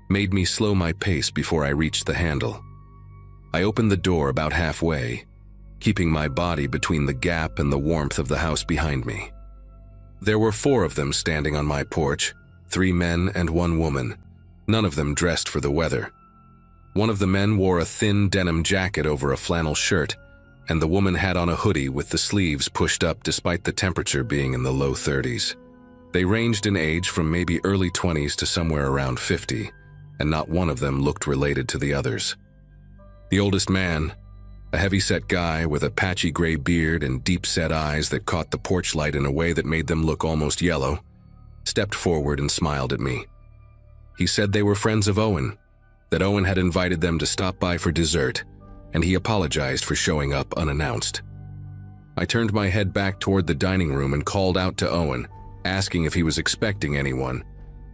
made me slow my pace before I reached the handle. I opened the door about halfway, keeping my body between the gap and the warmth of the house behind me. There were 4 of them standing on my porch, 3 men and 1 woman, none of them dressed for the weather. One of the men wore a thin denim jacket over a flannel shirt, and the woman had on a hoodie with the sleeves pushed up despite the temperature being in the low 30s. They ranged in age from maybe early 20s to somewhere around 50, and not one of them looked related to the others. The oldest man, a heavy-set guy with a patchy gray beard and deep-set eyes that caught the porch light in a way that made them look almost yellow, stepped forward and smiled at me. He said they were friends of Owen, that Owen had invited them to stop by for dessert, and he apologized for showing up unannounced. I turned my head back toward the dining room and called out to Owen, asking if he was expecting anyone,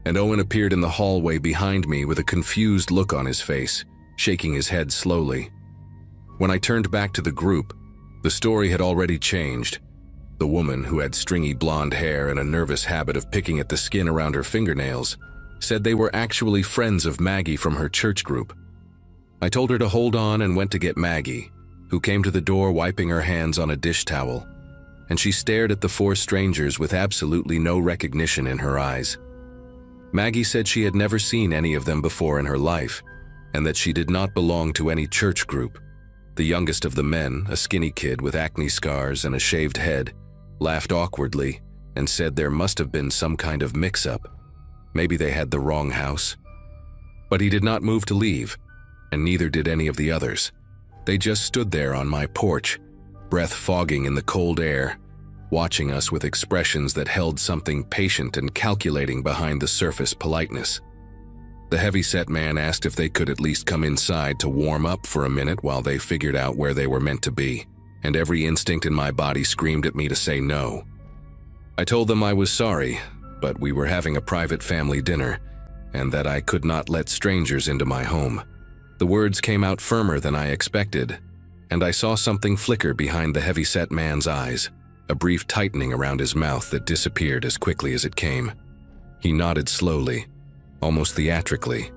and Owen appeared in the hallway behind me with a confused look on his face, shaking his head slowly. When I turned back to the group, the story had already changed. The woman, who had stringy blonde hair and a nervous habit of picking at the skin around her fingernails, said they were actually friends of Maggie from her church group. I told her to hold on and went to get Maggie, who came to the door wiping her hands on a dish towel, and she stared at the four strangers with absolutely no recognition in her eyes. Maggie said she had never seen any of them before in her life, and that she did not belong to any church group. The youngest of the men, a skinny kid with acne scars and a shaved head, laughed awkwardly and said there must have been some kind of mix-up. Maybe they had the wrong house. But he did not move to leave, and neither did any of the others. They just stood there on my porch, breath fogging in the cold air, watching us with expressions that held something patient and calculating behind the surface politeness. The heavy-set man asked if they could at least come inside to warm up for a minute while they figured out where they were meant to be, and every instinct in my body screamed at me to say no. I told them I was sorry, but we were having a private family dinner, and that I could not let strangers into my home. The words came out firmer than I expected, and I saw something flicker behind the heavy-set man's eyes, a brief tightening around his mouth that disappeared as quickly as it came. He nodded slowly, almost theatrically,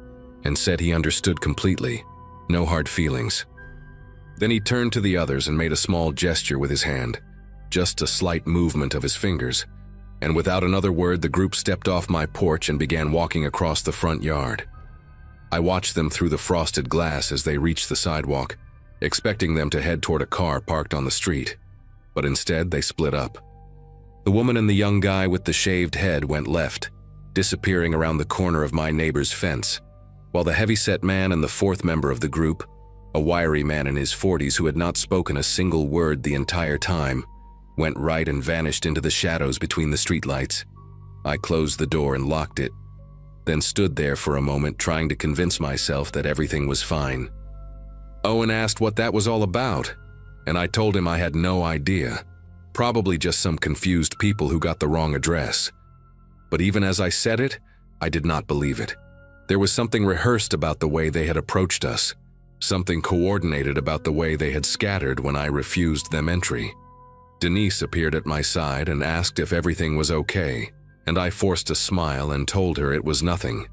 and said he understood completely, no hard feelings. Then he turned to the others and made a small gesture with his hand, just a slight movement of his fingers, and without another word the group stepped off my porch and began walking across the front yard. I watched them through the frosted glass as they reached the sidewalk, expecting them to head toward a car parked on the street, but instead they split up. The woman and the young guy with the shaved head went left, disappearing around the corner of my neighbor's fence, while the heavy-set man and the fourth member of the group, a wiry man in his 40s who had not spoken a single word the entire time, went right and vanished into the shadows between the streetlights. I closed the door and locked it, then stood there for a moment trying to convince myself that everything was fine. Owen asked what that was all about, and I told him I had no idea. Probably just some confused people who got the wrong address. But even as I said it, I did not believe it. There was something rehearsed about the way they had approached us, something coordinated about the way they had scattered when I refused them entry. Denise appeared at my side and asked if everything was okay, and I forced a smile and told her it was nothing.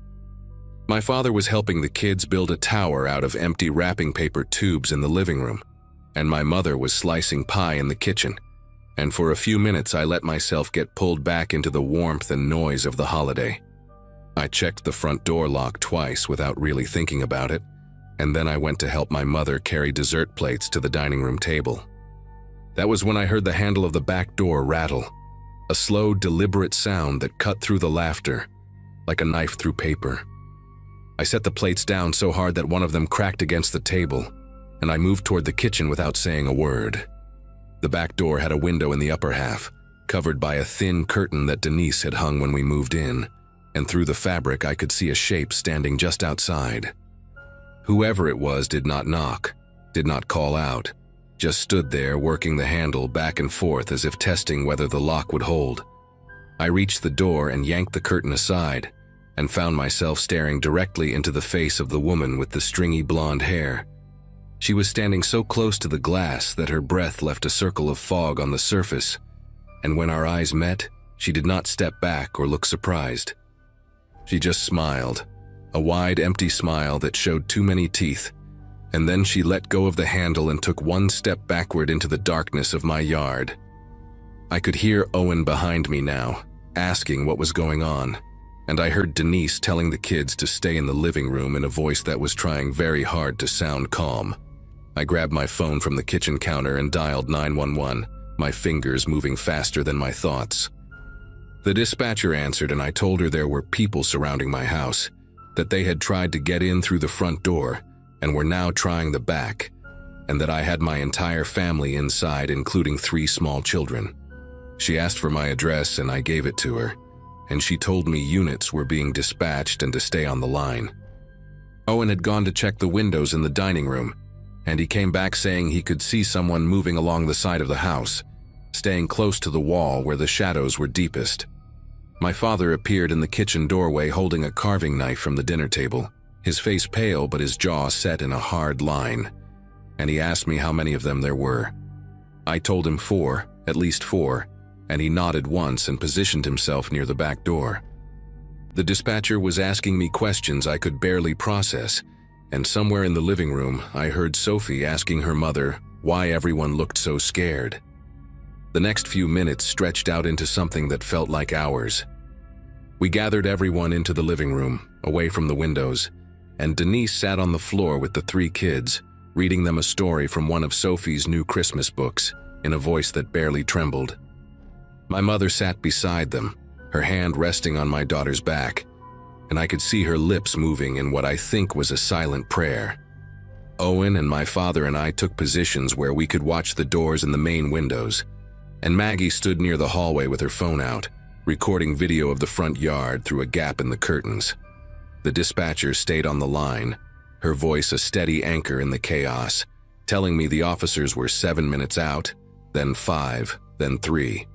My father was helping the kids build a tower out of empty wrapping paper tubes in the living room, and my mother was slicing pie in the kitchen, and for a few minutes I let myself get pulled back into the warmth and noise of the holiday. I checked the front door lock twice without really thinking about it, and then I went to help my mother carry dessert plates to the dining room table. That was when I heard the handle of the back door rattle, a slow, deliberate sound that cut through the laughter, like a knife through paper. I set the plates down so hard that one of them cracked against the table, and I moved toward the kitchen without saying a word. The back door had a window in the upper half, covered by a thin curtain that Denise had hung when we moved in, and through the fabric I could see a shape standing just outside. Whoever it was did not knock, did not call out, just stood there working the handle back and forth as if testing whether the lock would hold. I reached the door and yanked the curtain aside, and found myself staring directly into the face of the woman with the stringy blonde hair. She was standing so close to the glass that her breath left a circle of fog on the surface, and when our eyes met, she did not step back or look surprised. She just smiled, a wide, empty smile that showed too many teeth, and then she let go of the handle and took one step backward into the darkness of my yard. I could hear Owen behind me now, asking what was going on, and I heard Denise telling the kids to stay in the living room in a voice that was trying very hard to sound calm. I grabbed my phone from the kitchen counter and dialed 911, my fingers moving faster than my thoughts. The dispatcher answered and I told her there were people surrounding my house, that they had tried to get in through the front door and were now trying the back, and that I had my entire family inside, including 3 small children. She asked for my address and I gave it to her, and she told me units were being dispatched and to stay on the line. Owen had gone to check the windows in the dining room, and he came back saying he could see someone moving along the side of the house, staying close to the wall where the shadows were deepest. My father appeared in the kitchen doorway holding a carving knife from the dinner table, his face pale but his jaw set in a hard line, and he asked me how many of them there were. I told him 4, at least 4, and he nodded once and positioned himself near the back door. The dispatcher was asking me questions I could barely process, and somewhere in the living room I heard Sophie asking her mother why everyone looked so scared. The next few minutes stretched out into something that felt like hours. We gathered everyone into the living room, away from the windows, and Denise sat on the floor with the 3 kids, reading them a story from one of Sophie's new Christmas books, in a voice that barely trembled. My mother sat beside them, her hand resting on my daughter's back, and I could see her lips moving in what I think was a silent prayer. Owen and my father and I took positions where we could watch the doors and the main windows, and Maggie stood near the hallway with her phone out, recording video of the front yard through a gap in the curtains. The dispatcher stayed on the line, her voice a steady anchor in the chaos, telling me the officers were 7 minutes out, then 5, then 3.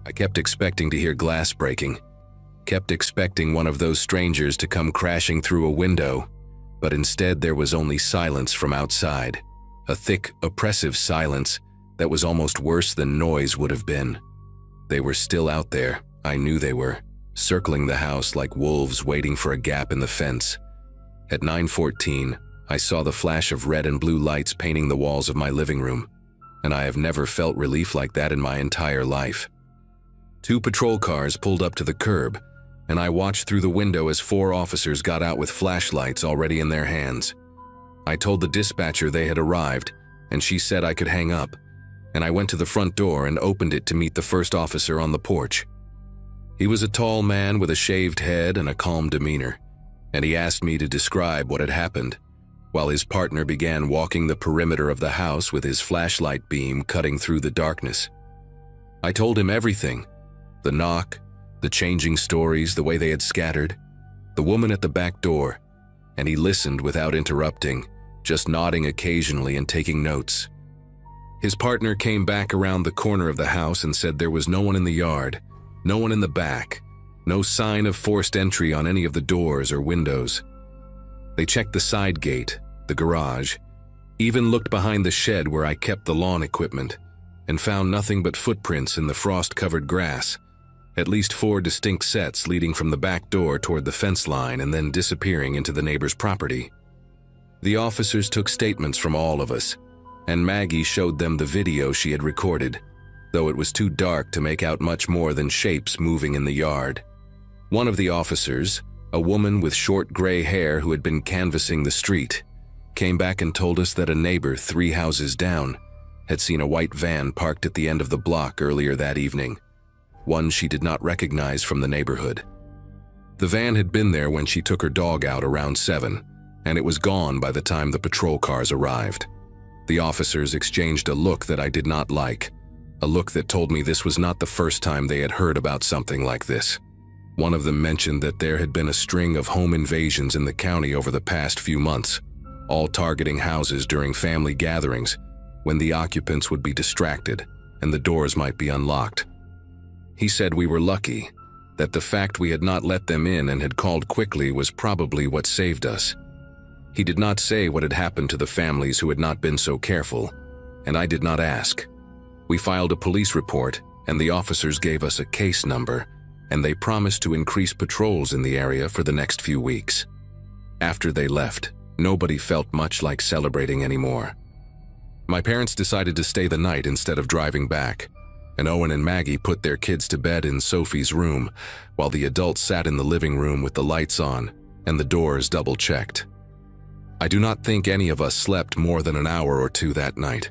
I kept expecting to hear glass breaking, kept expecting one of those strangers to come crashing through a window, but instead there was only silence from outside, a thick, oppressive silence that was almost worse than noise would have been. They were still out there, I knew they were, circling the house like wolves waiting for a gap in the fence. At 9:14, I saw the flash of red and blue lights painting the walls of my living room, and I have never felt relief like that in my entire life. 2 patrol cars pulled up to the curb, and I watched through the window as 4 officers got out with flashlights already in their hands. I told the dispatcher they had arrived, and she said I could hang up, and I went to the front door and opened it to meet the first officer on the porch. He was a tall man with a shaved head and a calm demeanor, and he asked me to describe what had happened, while his partner began walking the perimeter of the house with his flashlight beam cutting through the darkness. I told him everything: the knock, the changing stories, the way they had scattered, the woman at the back door, and he listened without interrupting, just nodding occasionally and taking notes. His partner came back around the corner of the house and said there was no one in the yard, no one in the back, no sign of forced entry on any of the doors or windows. They checked the side gate, the garage, even looked behind the shed where I kept the lawn equipment, and found nothing but footprints in the frost-covered grass, at least 4 distinct sets leading from the back door toward the fence line and then disappearing into the neighbor's property. The officers took statements from all of us, and Maggie showed them the video she had recorded, though it was too dark to make out much more than shapes moving in the yard. One of the officers, a woman with short gray hair who had been canvassing the street, came back and told us that a neighbor 3 houses down had seen a white van parked at the end of the block earlier that evening, one she did not recognize from the neighborhood. The van had been there when she took her dog out around 7, and it was gone by the time the patrol cars arrived. The officers exchanged a look that I did not like, a look that told me this was not the first time they had heard about something like this. One of them mentioned that there had been a string of home invasions in the county over the past few months, all targeting houses during family gatherings when the occupants would be distracted and the doors might be unlocked. He said we were lucky, that the fact we had not let them in and had called quickly was probably what saved us. He did not say what had happened to the families who had not been so careful, and I did not ask. We filed a police report, and the officers gave us a case number, and they promised to increase patrols in the area for the next few weeks. After they left, nobody felt much like celebrating anymore. My parents decided to stay the night instead of driving back, and Owen and Maggie put their kids to bed in Sophie's room, while the adults sat in the living room with the lights on and the doors double-checked. I do not think any of us slept more than an hour or 2 that night.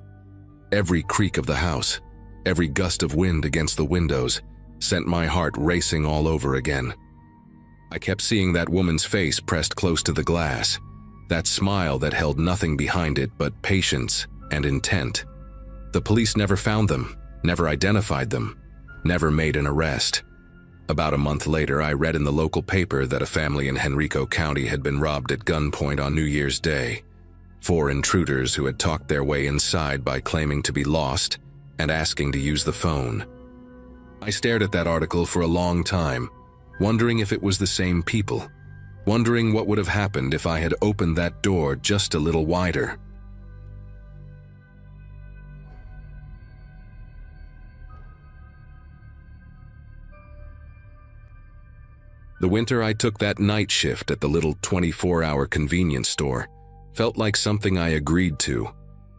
Every creak of the house, every gust of wind against the windows, sent my heart racing all over again. I kept seeing that woman's face pressed close to the glass, that smile that held nothing behind it but patience and intent. The police never found them, never identified them, never made an arrest. About a month later, I read in the local paper that a family in Henrico County had been robbed at gunpoint on New Year's Day. 4 intruders who had talked their way inside by claiming to be lost and asking to use the phone. I stared at that article for a long time, wondering if it was the same people, wondering what would have happened if I had opened that door just a little wider. The winter I took that night shift at the little 24-hour convenience store felt like something I agreed to,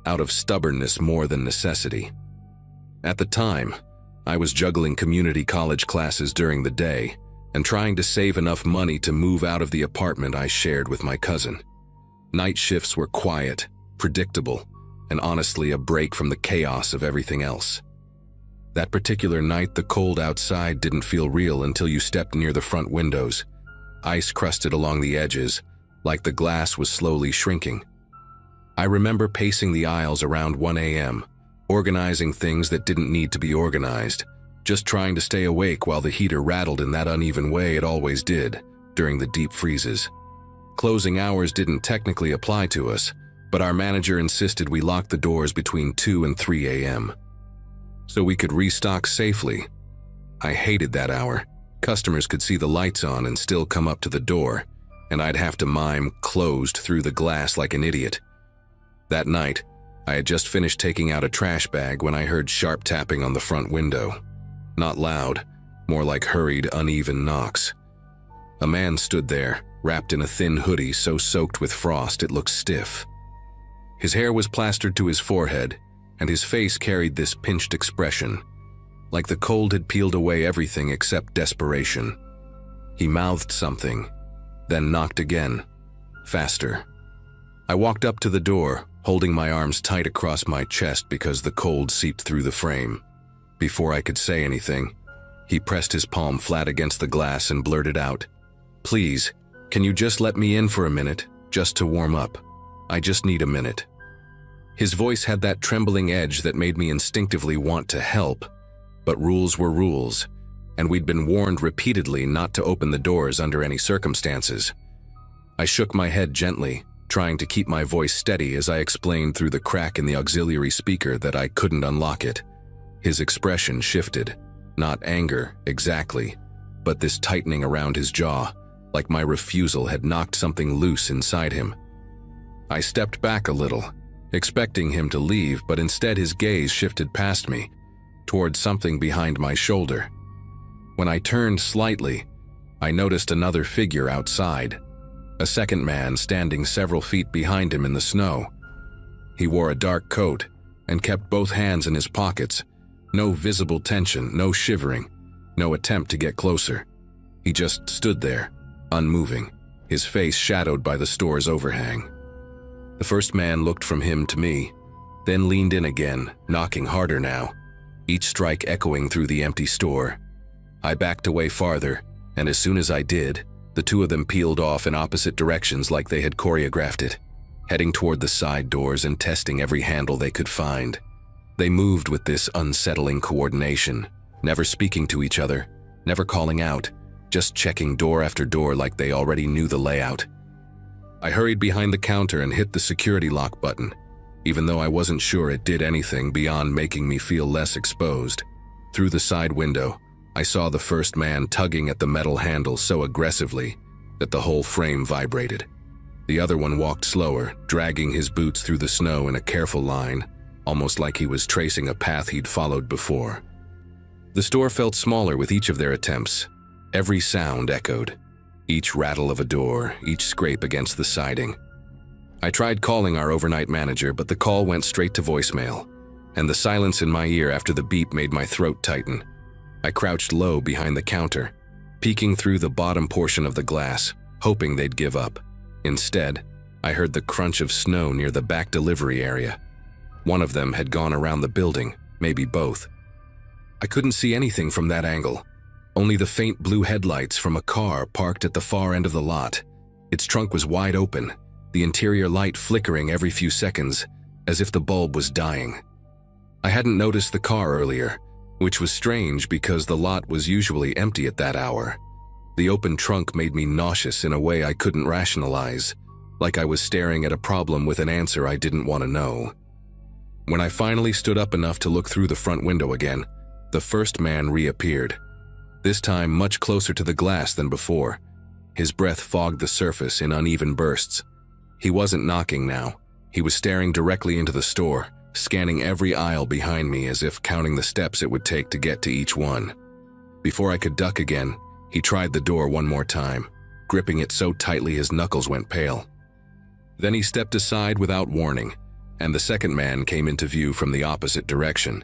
out of stubbornness more than necessity. At the time, I was juggling community college classes during the day and trying to save enough money to move out of the apartment I shared with my cousin. Night shifts were quiet, predictable, and honestly a break from the chaos of everything else. That particular night, the cold outside didn't feel real until you stepped near the front windows, ice crusted along the edges, like the glass was slowly shrinking. I remember pacing the aisles around 1 a.m., organizing things that didn't need to be organized, just trying to stay awake while the heater rattled in that uneven way it always did during the deep freezes. Closing hours didn't technically apply to us, but our manager insisted we lock the doors between 2 and 3 a.m. so we could restock safely. I hated that hour. Customers could see the lights on and still come up to the door, and I'd have to mime closed through the glass like an idiot. That night, I had just finished taking out a trash bag when I heard sharp tapping on the front window. Not loud, more like hurried, uneven knocks. A man stood there, wrapped in a thin hoodie so soaked with frost it looked stiff. His hair was plastered to his forehead, and his face carried this pinched expression, like the cold had peeled away everything except desperation. He mouthed something, then knocked again, faster. I walked up to the door, holding my arms tight across my chest because the cold seeped through the frame. Before I could say anything, he pressed his palm flat against the glass and blurted out, "Please, can you just let me in for a minute, just to warm up? I just need a minute." His voice had that trembling edge that made me instinctively want to help, but rules were rules, and we'd been warned repeatedly not to open the doors under any circumstances. I shook my head gently, trying to keep my voice steady as I explained through the crack in the auxiliary speaker that I couldn't unlock it. His expression shifted, not anger exactly, but this tightening around his jaw, like my refusal had knocked something loose inside him. I stepped back a little, expecting him to leave, but instead his gaze shifted past me, towards something behind my shoulder. When I turned slightly, I noticed another figure outside, a second man standing several feet behind him in the snow. He wore a dark coat and kept both hands in his pockets, no visible tension, no shivering, no attempt to get closer. He just stood there, unmoving, his face shadowed by the store's overhang. The first man looked from him to me, then leaned in again, knocking harder now, each strike echoing through the empty store. I backed away farther, and as soon as I did, the two of them peeled off in opposite directions like they had choreographed it, heading toward the side doors and testing every handle they could find. They moved with this unsettling coordination, never speaking to each other, never calling out, just checking door after door like they already knew the layout. I hurried behind the counter and hit the security lock button, even though I wasn't sure it did anything beyond making me feel less exposed. Through the side window, I saw the first man tugging at the metal handle so aggressively that the whole frame vibrated. The other one walked slower, dragging his boots through the snow in a careful line, almost like he was tracing a path he'd followed before. The store felt smaller with each of their attempts. Every sound echoed, each rattle of a door, each scrape against the siding. I tried calling our overnight manager, but the call went straight to voicemail, and the silence in my ear after the beep made my throat tighten. I crouched low behind the counter, peeking through the bottom portion of the glass, hoping they'd give up. Instead, I heard the crunch of snow near the back delivery area. One of them had gone around the building, maybe both. I couldn't see anything from that angle, only the faint blue headlights from a car parked at the far end of the lot. Its trunk was wide open, the interior light flickering every few seconds, as if the bulb was dying. I hadn't noticed the car earlier, which was strange because the lot was usually empty at that hour. The open trunk made me nauseous in a way I couldn't rationalize, like I was staring at a problem with an answer I didn't want to know. When I finally stood up enough to look through the front window again, the first man reappeared, this time much closer to the glass than before. His breath fogged the surface in uneven bursts. He wasn't knocking now. He was staring directly into the store, scanning every aisle behind me as if counting the steps it would take to get to each one. Before I could duck again, he tried the door one more time, gripping it so tightly his knuckles went pale. Then he stepped aside without warning, and the second man came into view from the opposite direction.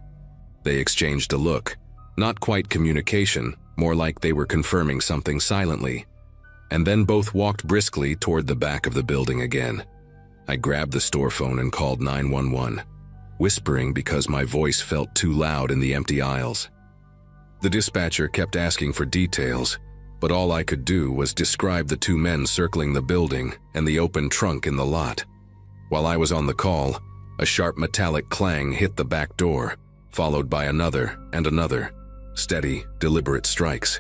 They exchanged a look, not quite communication, more like they were confirming something silently, and then both walked briskly toward the back of the building again. I grabbed the store phone and called 911, whispering because my voice felt too loud in the empty aisles. The dispatcher kept asking for details, but all I could do was describe the two men circling the building and the open trunk in the lot. While I was on the call, a sharp metallic clang hit the back door, followed by another and another, steady, deliberate strikes.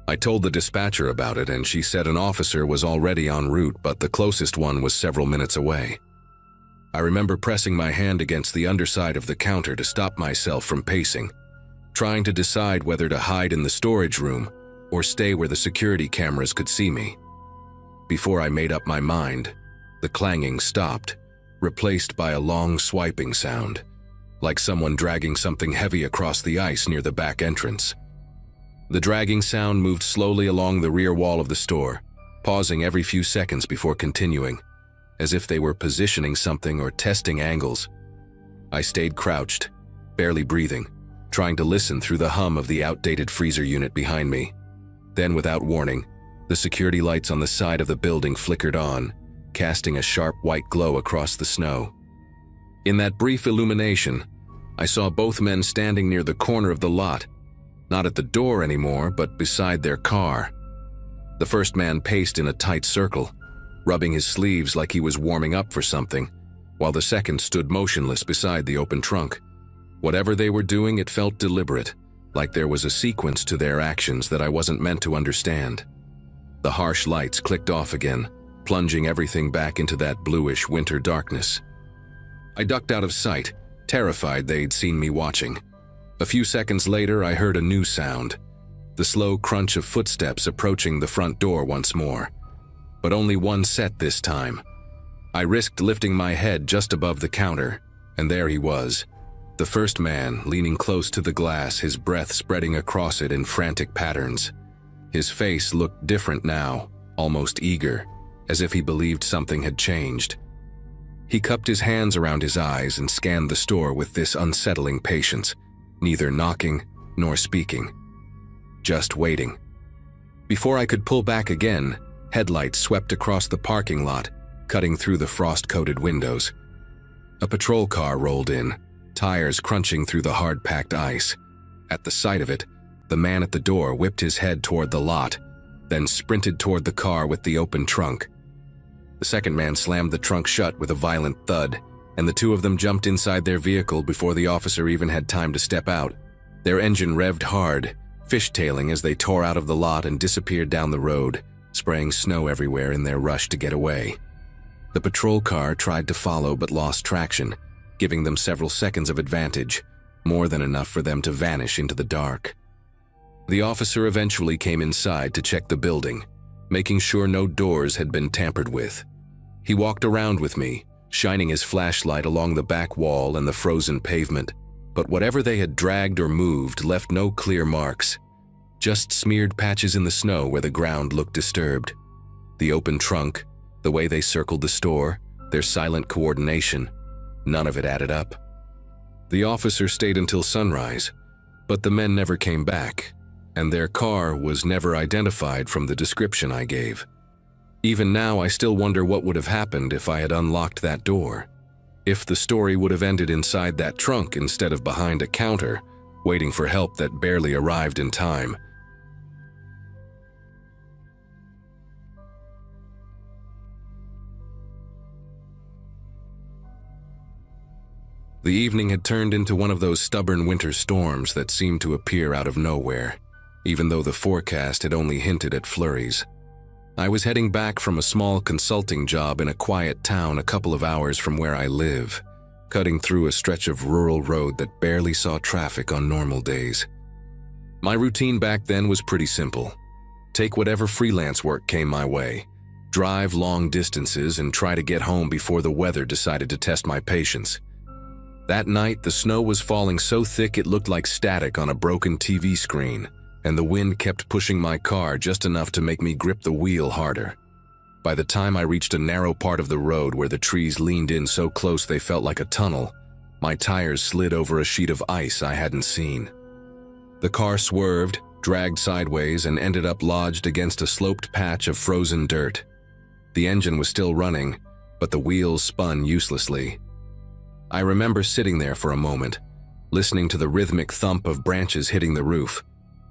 I told the dispatcher about it, and she said an officer was already en route, but the closest one was several minutes away. I remember pressing my hand against the underside of the counter to stop myself from pacing, trying to decide whether to hide in the storage room or stay where the security cameras could see me. Before I made up my mind, the clanging stopped, replaced by a long swiping sound, like someone dragging something heavy across the ice near the back entrance. The dragging sound moved slowly along the rear wall of the store, pausing every few seconds before continuing, as if they were positioning something or testing angles. I stayed crouched, barely breathing, trying to listen through the hum of the outdated freezer unit behind me. Then, without warning, the security lights on the side of the building flickered on, casting a sharp white glow across the snow. In that brief illumination, I saw both men standing near the corner of the lot, not at the door anymore, but beside their car. The first man paced in a tight circle, rubbing his sleeves like he was warming up for something, while the second stood motionless beside the open trunk. Whatever they were doing, it felt deliberate, like there was a sequence to their actions that I wasn't meant to understand. The harsh lights clicked off again, plunging everything back into that bluish winter darkness. I ducked out of sight, terrified they'd seen me watching. A few seconds later, I heard a new sound, the slow crunch of footsteps approaching the front door once more. But only one set this time. I risked lifting my head just above the counter, and there he was, the first man leaning close to the glass, his breath spreading across it in frantic patterns. His face looked different now, almost eager, as if he believed something had changed. He cupped his hands around his eyes and scanned the store with this unsettling patience, neither knocking nor speaking. Just waiting. Before I could pull back again, headlights swept across the parking lot, cutting through the frost-coated windows. A patrol car rolled in, tires crunching through the hard-packed ice. At the sight of it, the man at the door whipped his head toward the lot, then sprinted toward the car with the open trunk. The second man slammed the trunk shut with a violent thud, and the two of them jumped inside their vehicle before the officer even had time to step out. Their engine revved hard, fishtailing as they tore out of the lot and disappeared down the road, spraying snow everywhere in their rush to get away. The patrol car tried to follow but lost traction, giving them several seconds of advantage, more than enough for them to vanish into the dark. The officer eventually came inside to check the building, making sure no doors had been tampered with. He walked around with me, shining his flashlight along the back wall and the frozen pavement, but whatever they had dragged or moved left no clear marks, just smeared patches in the snow where the ground looked disturbed. The open trunk, the way they circled the store, their silent coordination, none of it added up. The officer stayed until sunrise, but the men never came back, and their car was never identified from the description I gave. Even now, I still wonder what would have happened if I had unlocked that door. If the story would have ended inside that trunk instead of behind a counter, waiting for help that barely arrived in time. The evening had turned into one of those stubborn winter storms that seemed to appear out of nowhere, even though the forecast had only hinted at flurries. I was heading back from a small consulting job in a quiet town a couple of hours from where I live, cutting through a stretch of rural road that barely saw traffic on normal days. My routine back then was pretty simple. Take whatever freelance work came my way, drive long distances, and try to get home before the weather decided to test my patience. That night, the snow was falling so thick it looked like static on a broken TV screen, and the wind kept pushing my car just enough to make me grip the wheel harder. By the time I reached a narrow part of the road where the trees leaned in so close they felt like a tunnel, my tires slid over a sheet of ice I hadn't seen. The car swerved, dragged sideways, and ended up lodged against a sloped patch of frozen dirt. The engine was still running, but the wheels spun uselessly. I remember sitting there for a moment, listening to the rhythmic thump of branches hitting the roof,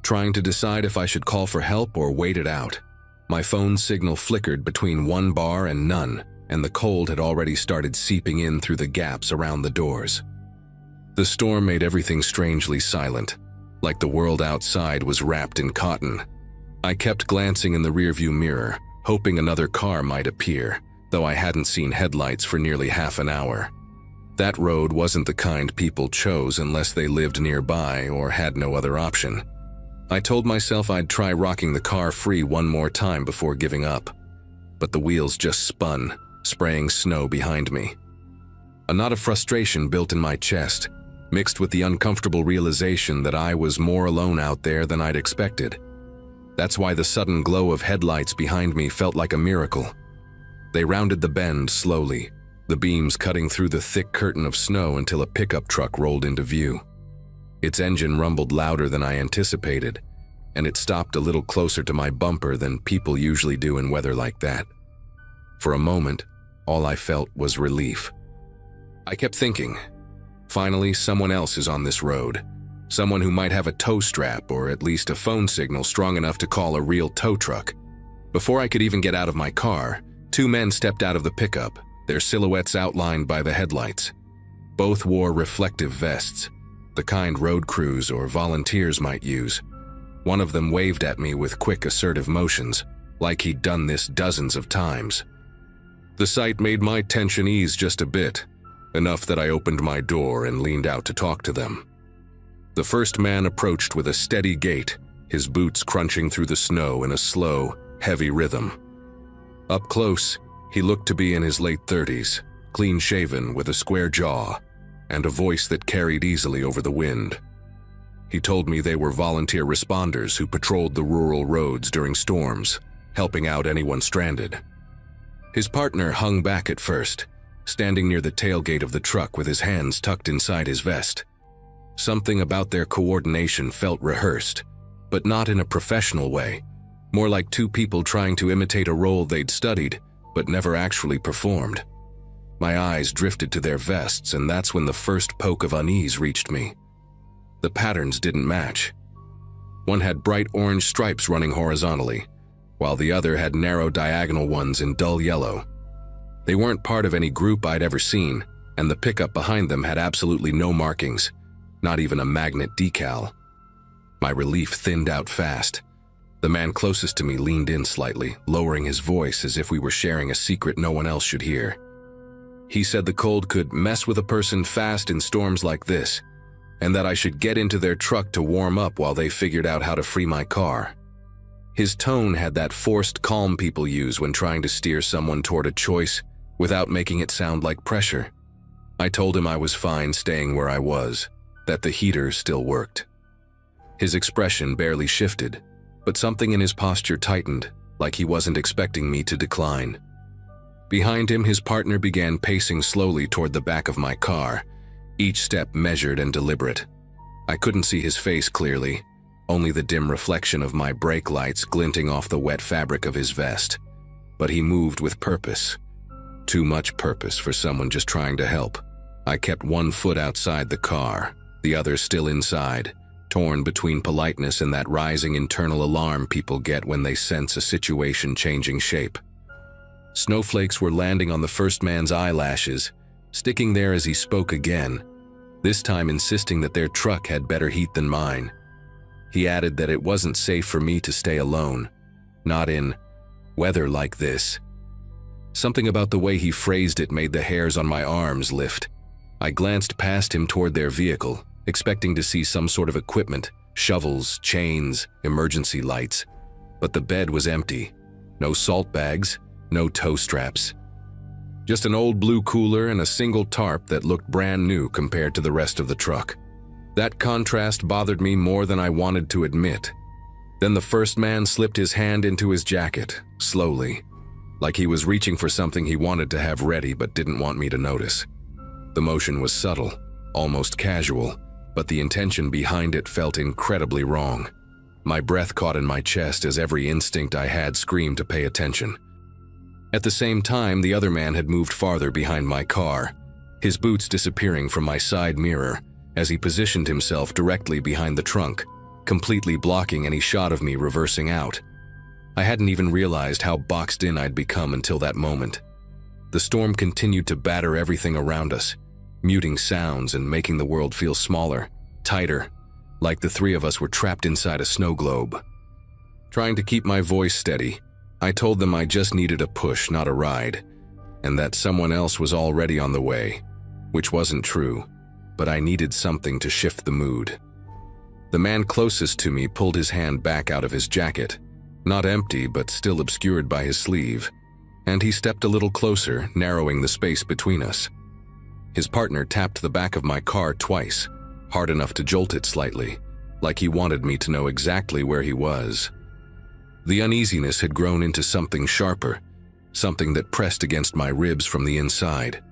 trying to decide if I should call for help or wait it out. My phone signal flickered between one bar and none, and the cold had already started seeping in through the gaps around the doors. The storm made everything strangely silent, like the world outside was wrapped in cotton. I kept glancing in the rearview mirror, hoping another car might appear, though I hadn't seen headlights for nearly half an hour. That road wasn't the kind people chose unless they lived nearby or had no other option. I told myself I'd try rocking the car free one more time before giving up, but the wheels just spun, spraying snow behind me. A knot of frustration built in my chest, mixed with the uncomfortable realization that I was more alone out there than I'd expected. That's why the sudden glow of headlights behind me felt like a miracle. They rounded the bend slowly, the beams cutting through the thick curtain of snow until a pickup truck rolled into view. Its engine rumbled louder than I anticipated, and it stopped a little closer to my bumper than people usually do in weather like that. For a moment, all I felt was relief. I kept thinking, finally, someone else is on this road. Someone who might have a tow strap or at least a phone signal strong enough to call a real tow truck. Before I could even get out of my car, two men stepped out of the pickup, their silhouettes outlined by the headlights. Both wore reflective vests, the kind road crews or volunteers might use. One of them waved at me with quick, assertive motions, like he'd done this dozens of times. The sight made my tension ease just a bit, enough that I opened my door and leaned out to talk to them. The first man approached with a steady gait, his boots crunching through the snow in a slow, heavy rhythm. Up close, he looked to be in his late 30s, clean-shaven with a square jaw, and a voice that carried easily over the wind. He told me they were volunteer responders who patrolled the rural roads during storms, helping out anyone stranded. His partner hung back at first, standing near the tailgate of the truck with his hands tucked inside his vest. Something about their coordination felt rehearsed, but not in a professional way, more like two people trying to imitate a role they'd studied, but never actually performed. My eyes drifted to their vests, and that's when the first poke of unease reached me. The patterns didn't match. One had bright orange stripes running horizontally, while the other had narrow diagonal ones in dull yellow. They weren't part of any group I'd ever seen, and the pickup behind them had absolutely no markings, not even a magnet decal. My relief thinned out fast. The man closest to me leaned in slightly, lowering his voice as if we were sharing a secret no one else should hear. He said the cold could mess with a person fast in storms like this, and that I should get into their truck to warm up while they figured out how to free my car. His tone had that forced calm people use when trying to steer someone toward a choice without making it sound like pressure. I told him I was fine staying where I was, that the heater still worked. His expression barely shifted, but something in his posture tightened, like he wasn't expecting me to decline. Behind him, his partner began pacing slowly toward the back of my car, each step measured and deliberate. I couldn't see his face clearly, only the dim reflection of my brake lights glinting off the wet fabric of his vest. But he moved with purpose. Too much purpose for someone just trying to help. I kept one foot outside the car, the other still inside, torn between politeness and that rising internal alarm people get when they sense a situation changing shape. Snowflakes were landing on the first man's eyelashes, sticking there as he spoke again, this time insisting that their truck had better heat than mine. He added that it wasn't safe for me to stay alone, not in weather like this. Something about the way he phrased it made the hairs on my arms lift. I glanced past him toward their vehicle, expecting to see some sort of equipment, shovels, chains, emergency lights. But the bed was empty. No salt bags, no tow straps. Just an old blue cooler and a single tarp that looked brand new compared to the rest of the truck. That contrast bothered me more than I wanted to admit. Then the first man slipped his hand into his jacket, slowly, like he was reaching for something he wanted to have ready but didn't want me to notice. The motion was subtle, almost casual, but the intention behind it felt incredibly wrong. My breath caught in my chest as every instinct I had screamed to pay attention. At the same time, the other man had moved farther behind my car, his boots disappearing from my side mirror as he positioned himself directly behind the trunk, completely blocking any shot of me reversing out. I hadn't even realized how boxed in I'd become until that moment. The storm continued to batter everything around us, muting sounds and making the world feel smaller, tighter, like the three of us were trapped inside a snow globe. Trying to keep my voice steady, I told them I just needed a push, not a ride, and that someone else was already on the way, which wasn't true, but I needed something to shift the mood. The man closest to me pulled his hand back out of his jacket, not empty but still obscured by his sleeve, and he stepped a little closer, narrowing the space between us. His partner tapped the back of my car twice, hard enough to jolt it slightly, like he wanted me to know exactly where he was. The uneasiness had grown into something sharper, something that pressed against my ribs from the inside.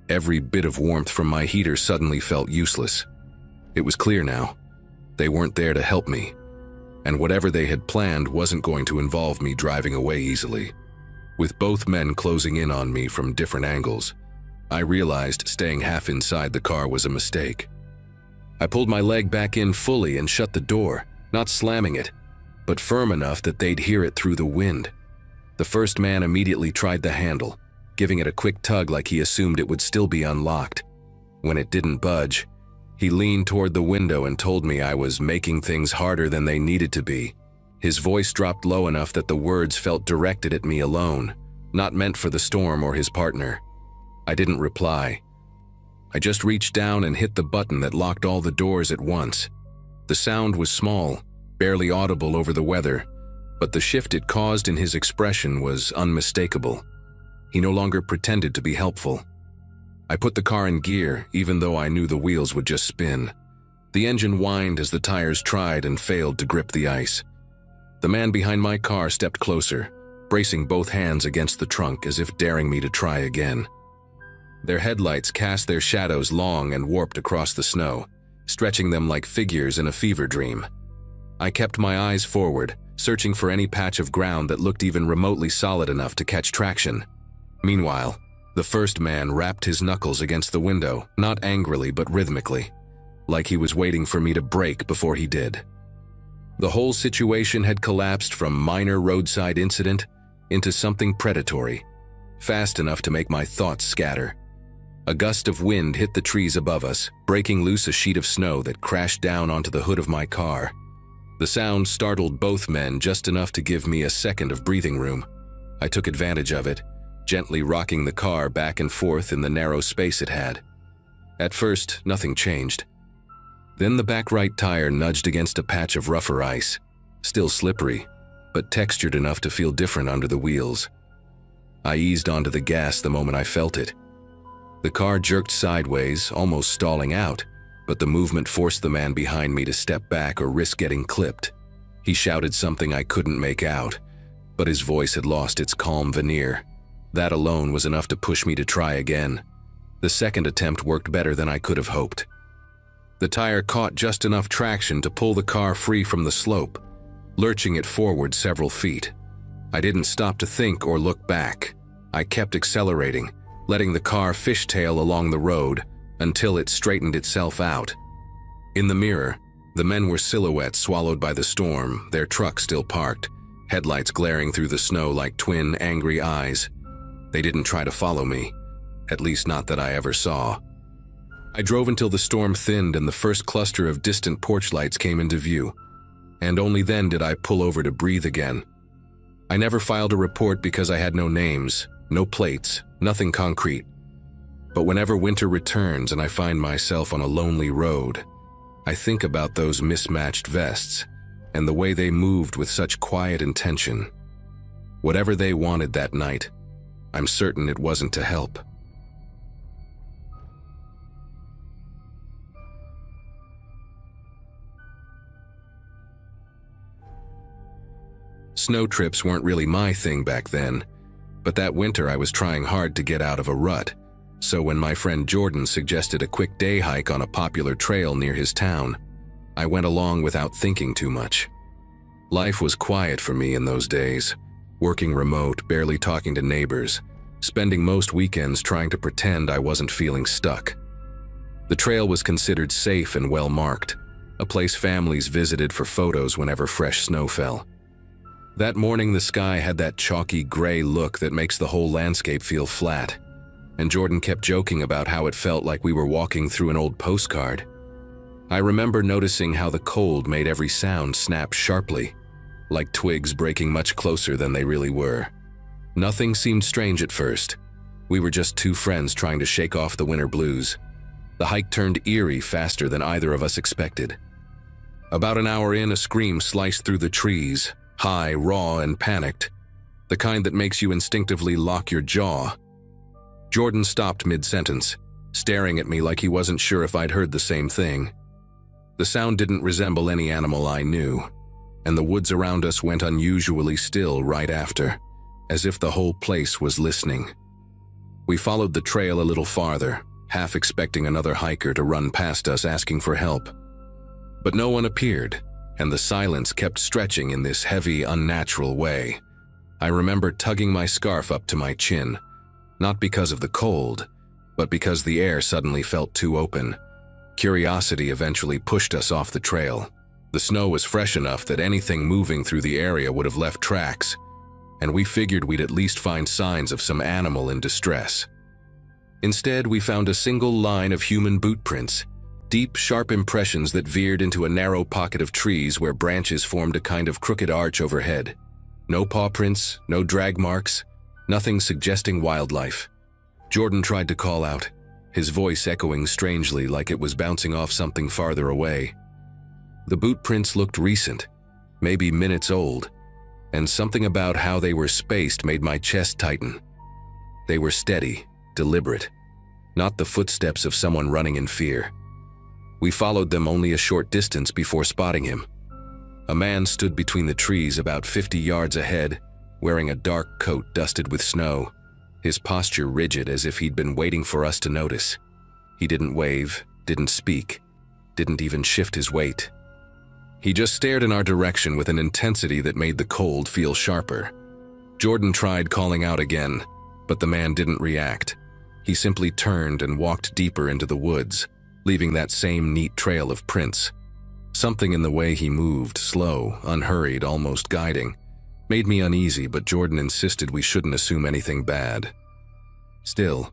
Every bit of warmth from my heater suddenly felt useless. It was clear now. They weren't there to help me, and whatever they had planned wasn't going to involve me driving away easily. With both men closing in on me from different angles, I realized staying half inside the car was a mistake. I pulled my leg back in fully and shut the door, not slamming it, but firm enough that they'd hear it through the wind. The first man immediately tried the handle, giving it a quick tug like he assumed it would still be unlocked. When it didn't budge, he leaned toward the window and told me I was making things harder than they needed to be. His voice dropped low enough that the words felt directed at me alone, not meant for the storm or his partner. I didn't reply. I just reached down and hit the button that locked all the doors at once. The sound was small, barely audible over the weather, but the shift it caused in his expression was unmistakable. He no longer pretended to be helpful. I put the car in gear, even though I knew the wheels would just spin. The engine whined as the tires tried and failed to grip the ice. The man behind my car stepped closer, bracing both hands against the trunk as if daring me to try again. Their headlights cast their shadows long and warped across the snow, stretching them like figures in a fever dream. I kept my eyes forward, searching for any patch of ground that looked even remotely solid enough to catch traction. Meanwhile, the first man rapped his knuckles against the window, not angrily but rhythmically, like he was waiting for me to brake before he did. The whole situation had collapsed from minor roadside incident into something predatory, fast enough to make my thoughts scatter. A gust of wind hit the trees above us, breaking loose a sheet of snow that crashed down onto the hood of my car. The sound startled both men just enough to give me a second of breathing room. I took advantage of it, gently rocking the car back and forth in the narrow space it had. At first, nothing changed. Then the back right tire nudged against a patch of rougher ice, still slippery, but textured enough to feel different under the wheels. I eased onto the gas the moment I felt it. The car jerked sideways, almost stalling out, but the movement forced the man behind me to step back or risk getting clipped. He shouted something I couldn't make out, but his voice had lost its calm veneer. That alone was enough to push me to try again. The second attempt worked better than I could have hoped. The tire caught just enough traction to pull the car free from the slope, lurching it forward several feet. I didn't stop to think or look back. I kept accelerating, letting the car fishtail along the road until it straightened itself out. In the mirror, the men were silhouettes swallowed by the storm, their truck still parked, headlights glaring through the snow like twin angry eyes. They didn't try to follow me, at least not that I ever saw. I drove until the storm thinned and the first cluster of distant porch lights came into view, and only then did I pull over to breathe again. I never filed a report because I had no names, no plates, nothing concrete. But whenever winter returns and I find myself on a lonely road, I think about those mismatched vests and the way they moved with such quiet intention. Whatever they wanted that night, I'm certain it wasn't to help. Snow trips weren't really my thing back then, but that winter I was trying hard to get out of a rut, so when my friend Jordan suggested a quick day hike on a popular trail near his town, I went along without thinking too much. Life was quiet for me in those days, working remote, barely talking to neighbors, spending most weekends trying to pretend I wasn't feeling stuck. The trail was considered safe and well marked, a place families visited for photos whenever fresh snow fell. That morning the sky had that chalky gray look that makes the whole landscape feel flat, and Jordan kept joking about how it felt like we were walking through an old postcard. I remember noticing how the cold made every sound snap sharply, like twigs breaking much closer than they really were. Nothing seemed strange at first. We were just two friends trying to shake off the winter blues. The hike turned eerie faster than either of us expected. About an hour in, a scream sliced through the trees, high, raw, and panicked, the kind that makes you instinctively lock your jaw. Jordan stopped mid-sentence, staring at me like he wasn't sure if I'd heard the same thing. The sound didn't resemble any animal I knew, and the woods around us went unusually still right after, as if the whole place was listening. We followed the trail a little farther, half expecting another hiker to run past us asking for help. But no one appeared, and the silence kept stretching in this heavy, unnatural way. I remember tugging my scarf up to my chin, not because of the cold, but because the air suddenly felt too open. Curiosity eventually pushed us off the trail. The snow was fresh enough that anything moving through the area would have left tracks, and we figured we'd at least find signs of some animal in distress. Instead, we found a single line of human boot prints, deep, sharp impressions that veered into a narrow pocket of trees where branches formed a kind of crooked arch overhead. No paw prints, no drag marks, nothing suggesting wildlife. Jordan tried to call out, his voice echoing strangely like it was bouncing off something farther away. The boot prints looked recent, maybe minutes old, and something about how they were spaced made my chest tighten. They were steady, deliberate, not the footsteps of someone running in fear. We followed them only a short distance before spotting him. A man stood between the trees about 50 yards ahead, wearing a dark coat dusted with snow, his posture rigid as if he'd been waiting for us to notice. He didn't wave, didn't speak, didn't even shift his weight. He just stared in our direction with an intensity that made the cold feel sharper. Jordan tried calling out again, but the man didn't react. He simply turned and walked deeper into the woods, leaving that same neat trail of prints. Something in the way he moved, slow, unhurried, almost guiding, made me uneasy, but Jordan insisted we shouldn't assume anything bad. Still,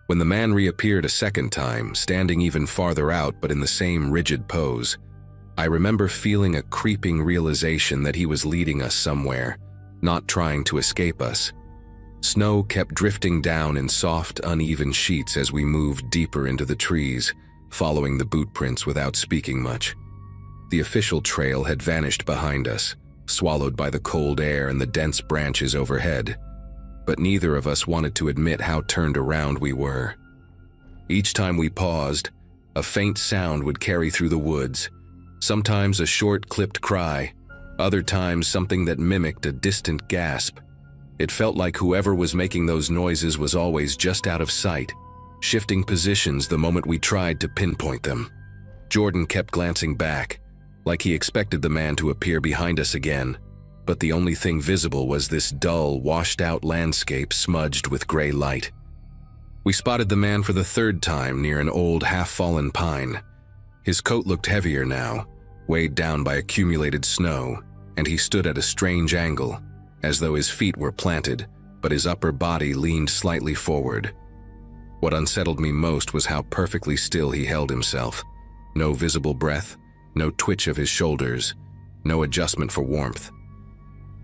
when the man reappeared a second time, standing even farther out but in the same rigid pose, I remember feeling a creeping realization that he was leading us somewhere, not trying to escape us. Snow kept drifting down in soft, uneven sheets as we moved deeper into the trees, following the boot prints without speaking much. The official trail had vanished behind us, swallowed by the cold air and the dense branches overhead, but neither of us wanted to admit how turned around we were. Each time we paused, a faint sound would carry through the woods, sometimes a short, clipped cry, other times something that mimicked a distant gasp. It felt like whoever was making those noises was always just out of sight, shifting positions the moment we tried to pinpoint them. Jordan kept glancing back, like he expected the man to appear behind us again, but the only thing visible was this dull, washed-out landscape smudged with gray light. We spotted the man for the third time near an old, half-fallen pine. His coat looked heavier now, weighed down by accumulated snow, and he stood at a strange angle, as though his feet were planted, but his upper body leaned slightly forward. What unsettled me most was how perfectly still he held himself. No visible breath, no twitch of his shoulders, no adjustment for warmth.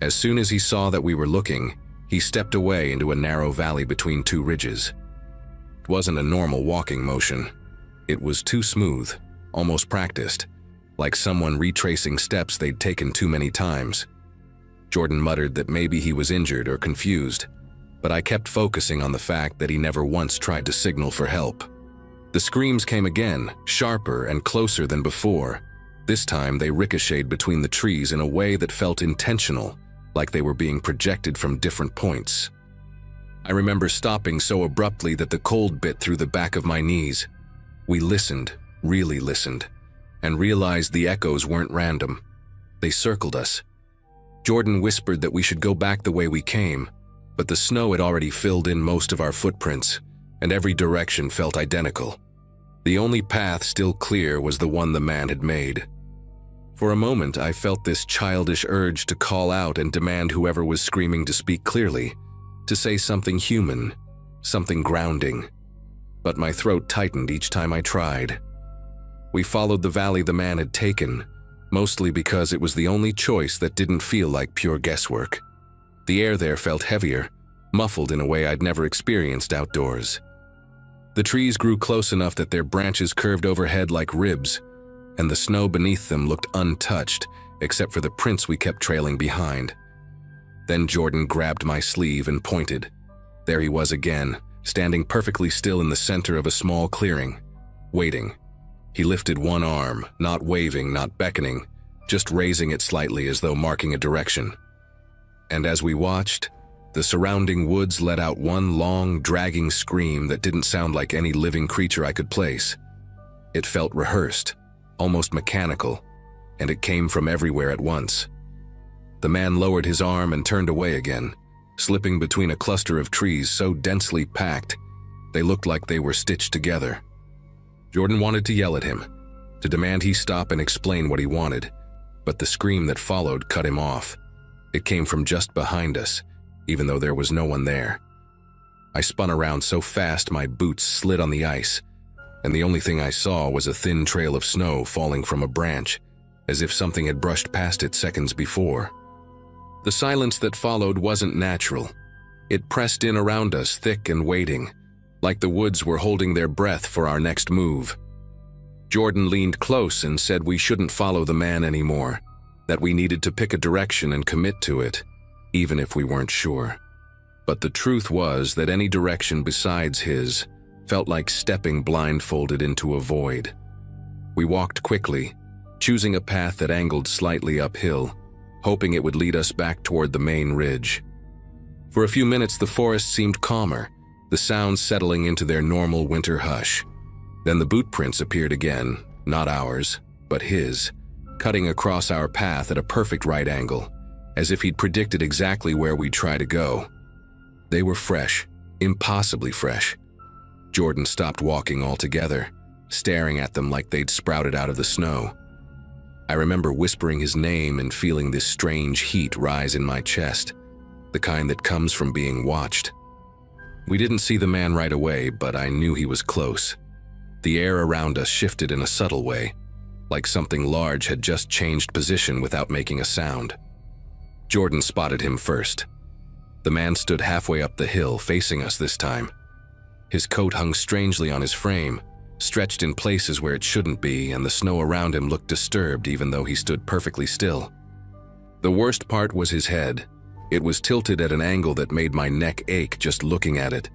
As soon as he saw that we were looking, he stepped away into a narrow valley between two ridges. It wasn't a normal walking motion. It was too smooth, almost practiced, like someone retracing steps they'd taken too many times. Jordan muttered that maybe he was injured or confused, but I kept focusing on the fact that he never once tried to signal for help. The screams came again, sharper and closer than before. This time they ricocheted between the trees in a way that felt intentional, like they were being projected from different points. I remember stopping so abruptly that the cold bit through the back of my knees. We listened, really listened, and realized the echoes weren't random. They circled us. Jordan whispered that we should go back the way we came, but the snow had already filled in most of our footprints, and every direction felt identical. The only path still clear was the one the man had made. For a moment, I felt this childish urge to call out and demand whoever was screaming to speak clearly, to say something human, something grounding. But my throat tightened each time I tried. We followed the valley the man had taken, mostly because it was the only choice that didn't feel like pure guesswork. The air there felt heavier, muffled in a way I'd never experienced outdoors. The trees grew close enough that their branches curved overhead like ribs, and the snow beneath them looked untouched, except for the prints we kept trailing behind. Then Jordan grabbed my sleeve and pointed. There he was again, standing perfectly still in the center of a small clearing, waiting. He lifted one arm, not waving, not beckoning, just raising it slightly as though marking a direction. And as we watched, the surrounding woods let out one long, dragging scream that didn't sound like any living creature I could place. It felt rehearsed, almost mechanical, and it came from everywhere at once. The man lowered his arm and turned away again, slipping between a cluster of trees so densely packed, they looked like they were stitched together. Jordan wanted to yell at him, to demand he stop and explain what he wanted, but the scream that followed cut him off. It came from just behind us, even though there was no one there. I spun around so fast my boots slid on the ice, and the only thing I saw was a thin trail of snow falling from a branch, as if something had brushed past it seconds before. The silence that followed wasn't natural. It pressed in around us, thick and waiting, like the woods were holding their breath for our next move. Jordan leaned close and said we shouldn't follow the man anymore, that we needed to pick a direction and commit to it, even if we weren't sure. But the truth was that any direction besides his felt like stepping blindfolded into a void. We walked quickly, choosing a path that angled slightly uphill, hoping it would lead us back toward the main ridge. For a few minutes the forest seemed calmer, the sounds settling into their normal winter hush. Then the boot prints appeared again, not ours, but his, cutting across our path at a perfect right angle, as if he'd predicted exactly where we'd try to go. They were fresh, impossibly fresh. Jordan stopped walking altogether, staring at them like they'd sprouted out of the snow. I remember whispering his name and feeling this strange heat rise in my chest, the kind that comes from being watched. We didn't see the man right away, but I knew he was close. The air around us shifted in a subtle way, like something large had just changed position without making a sound. Jordan spotted him first. The man stood halfway up the hill, facing us this time. His coat hung strangely on his frame, stretched in places where it shouldn't be, and the snow around him looked disturbed even though he stood perfectly still. The worst part was his head. It was tilted at an angle that made my neck ache just looking at it,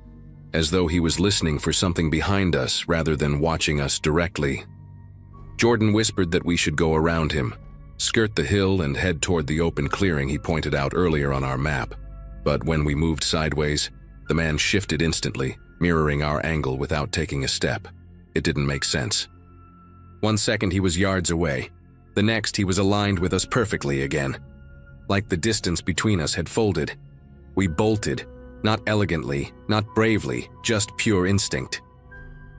as though he was listening for something behind us rather than watching us directly. Jordan whispered that we should go around him, skirt the hill and head toward the open clearing he pointed out earlier on our map. But when we moved sideways, the man shifted instantly, mirroring our angle without taking a step. It didn't make sense. 1 second he was yards away. The next he was aligned with us perfectly again. Like the distance between us had folded. We bolted, not elegantly, not bravely, just pure instinct.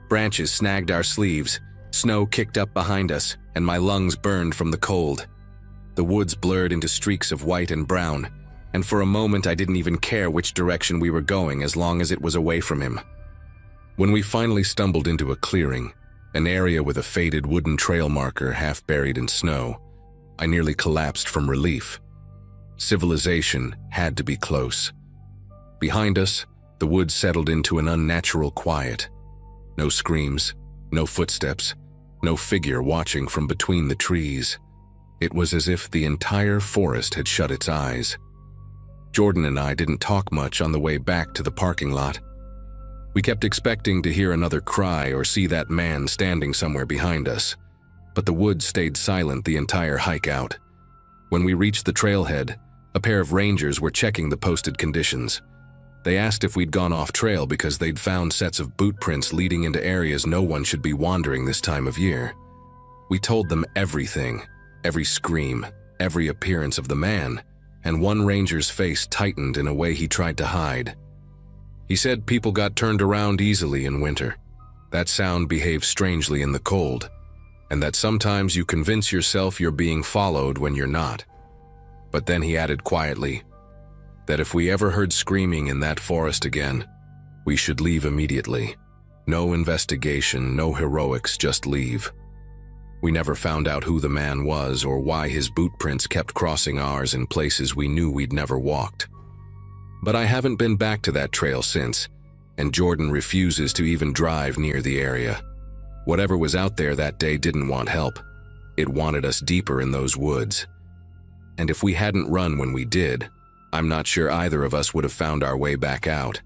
Branches snagged our sleeves, snow kicked up behind us, and my lungs burned from the cold. The woods blurred into streaks of white and brown, and for a moment I didn't even care which direction we were going as long as it was away from him. When we finally stumbled into a clearing, an area with a faded wooden trail marker half buried in snow, I nearly collapsed from relief. Civilization had to be close. Behind us, the woods settled into an unnatural quiet. No screams, no footsteps, no figure watching from between the trees. It was as if the entire forest had shut its eyes. Jordan and I didn't talk much on the way back to the parking lot. We kept expecting to hear another cry or see that man standing somewhere behind us, but the woods stayed silent the entire hike out. When we reached the trailhead, a pair of rangers were checking the posted conditions. They asked if we'd gone off trail because they'd found sets of boot prints leading into areas no one should be wandering this time of year. We told them everything, every scream, every appearance of the man, and one ranger's face tightened in a way he tried to hide. He said people got turned around easily in winter. That sound behaves strangely in the cold, and that sometimes you convince yourself you're being followed when you're not. But then he added quietly that if we ever heard screaming in that forest again, we should leave immediately. No investigation, no heroics, just leave. We never found out who the man was or why his boot prints kept crossing ours in places we knew we'd never walked. But I haven't been back to that trail since, and Jordan refuses to even drive near the area. Whatever was out there that day didn't want help. It wanted us deeper in those woods. And if we hadn't run when we did, I'm not sure either of us would have found our way back out.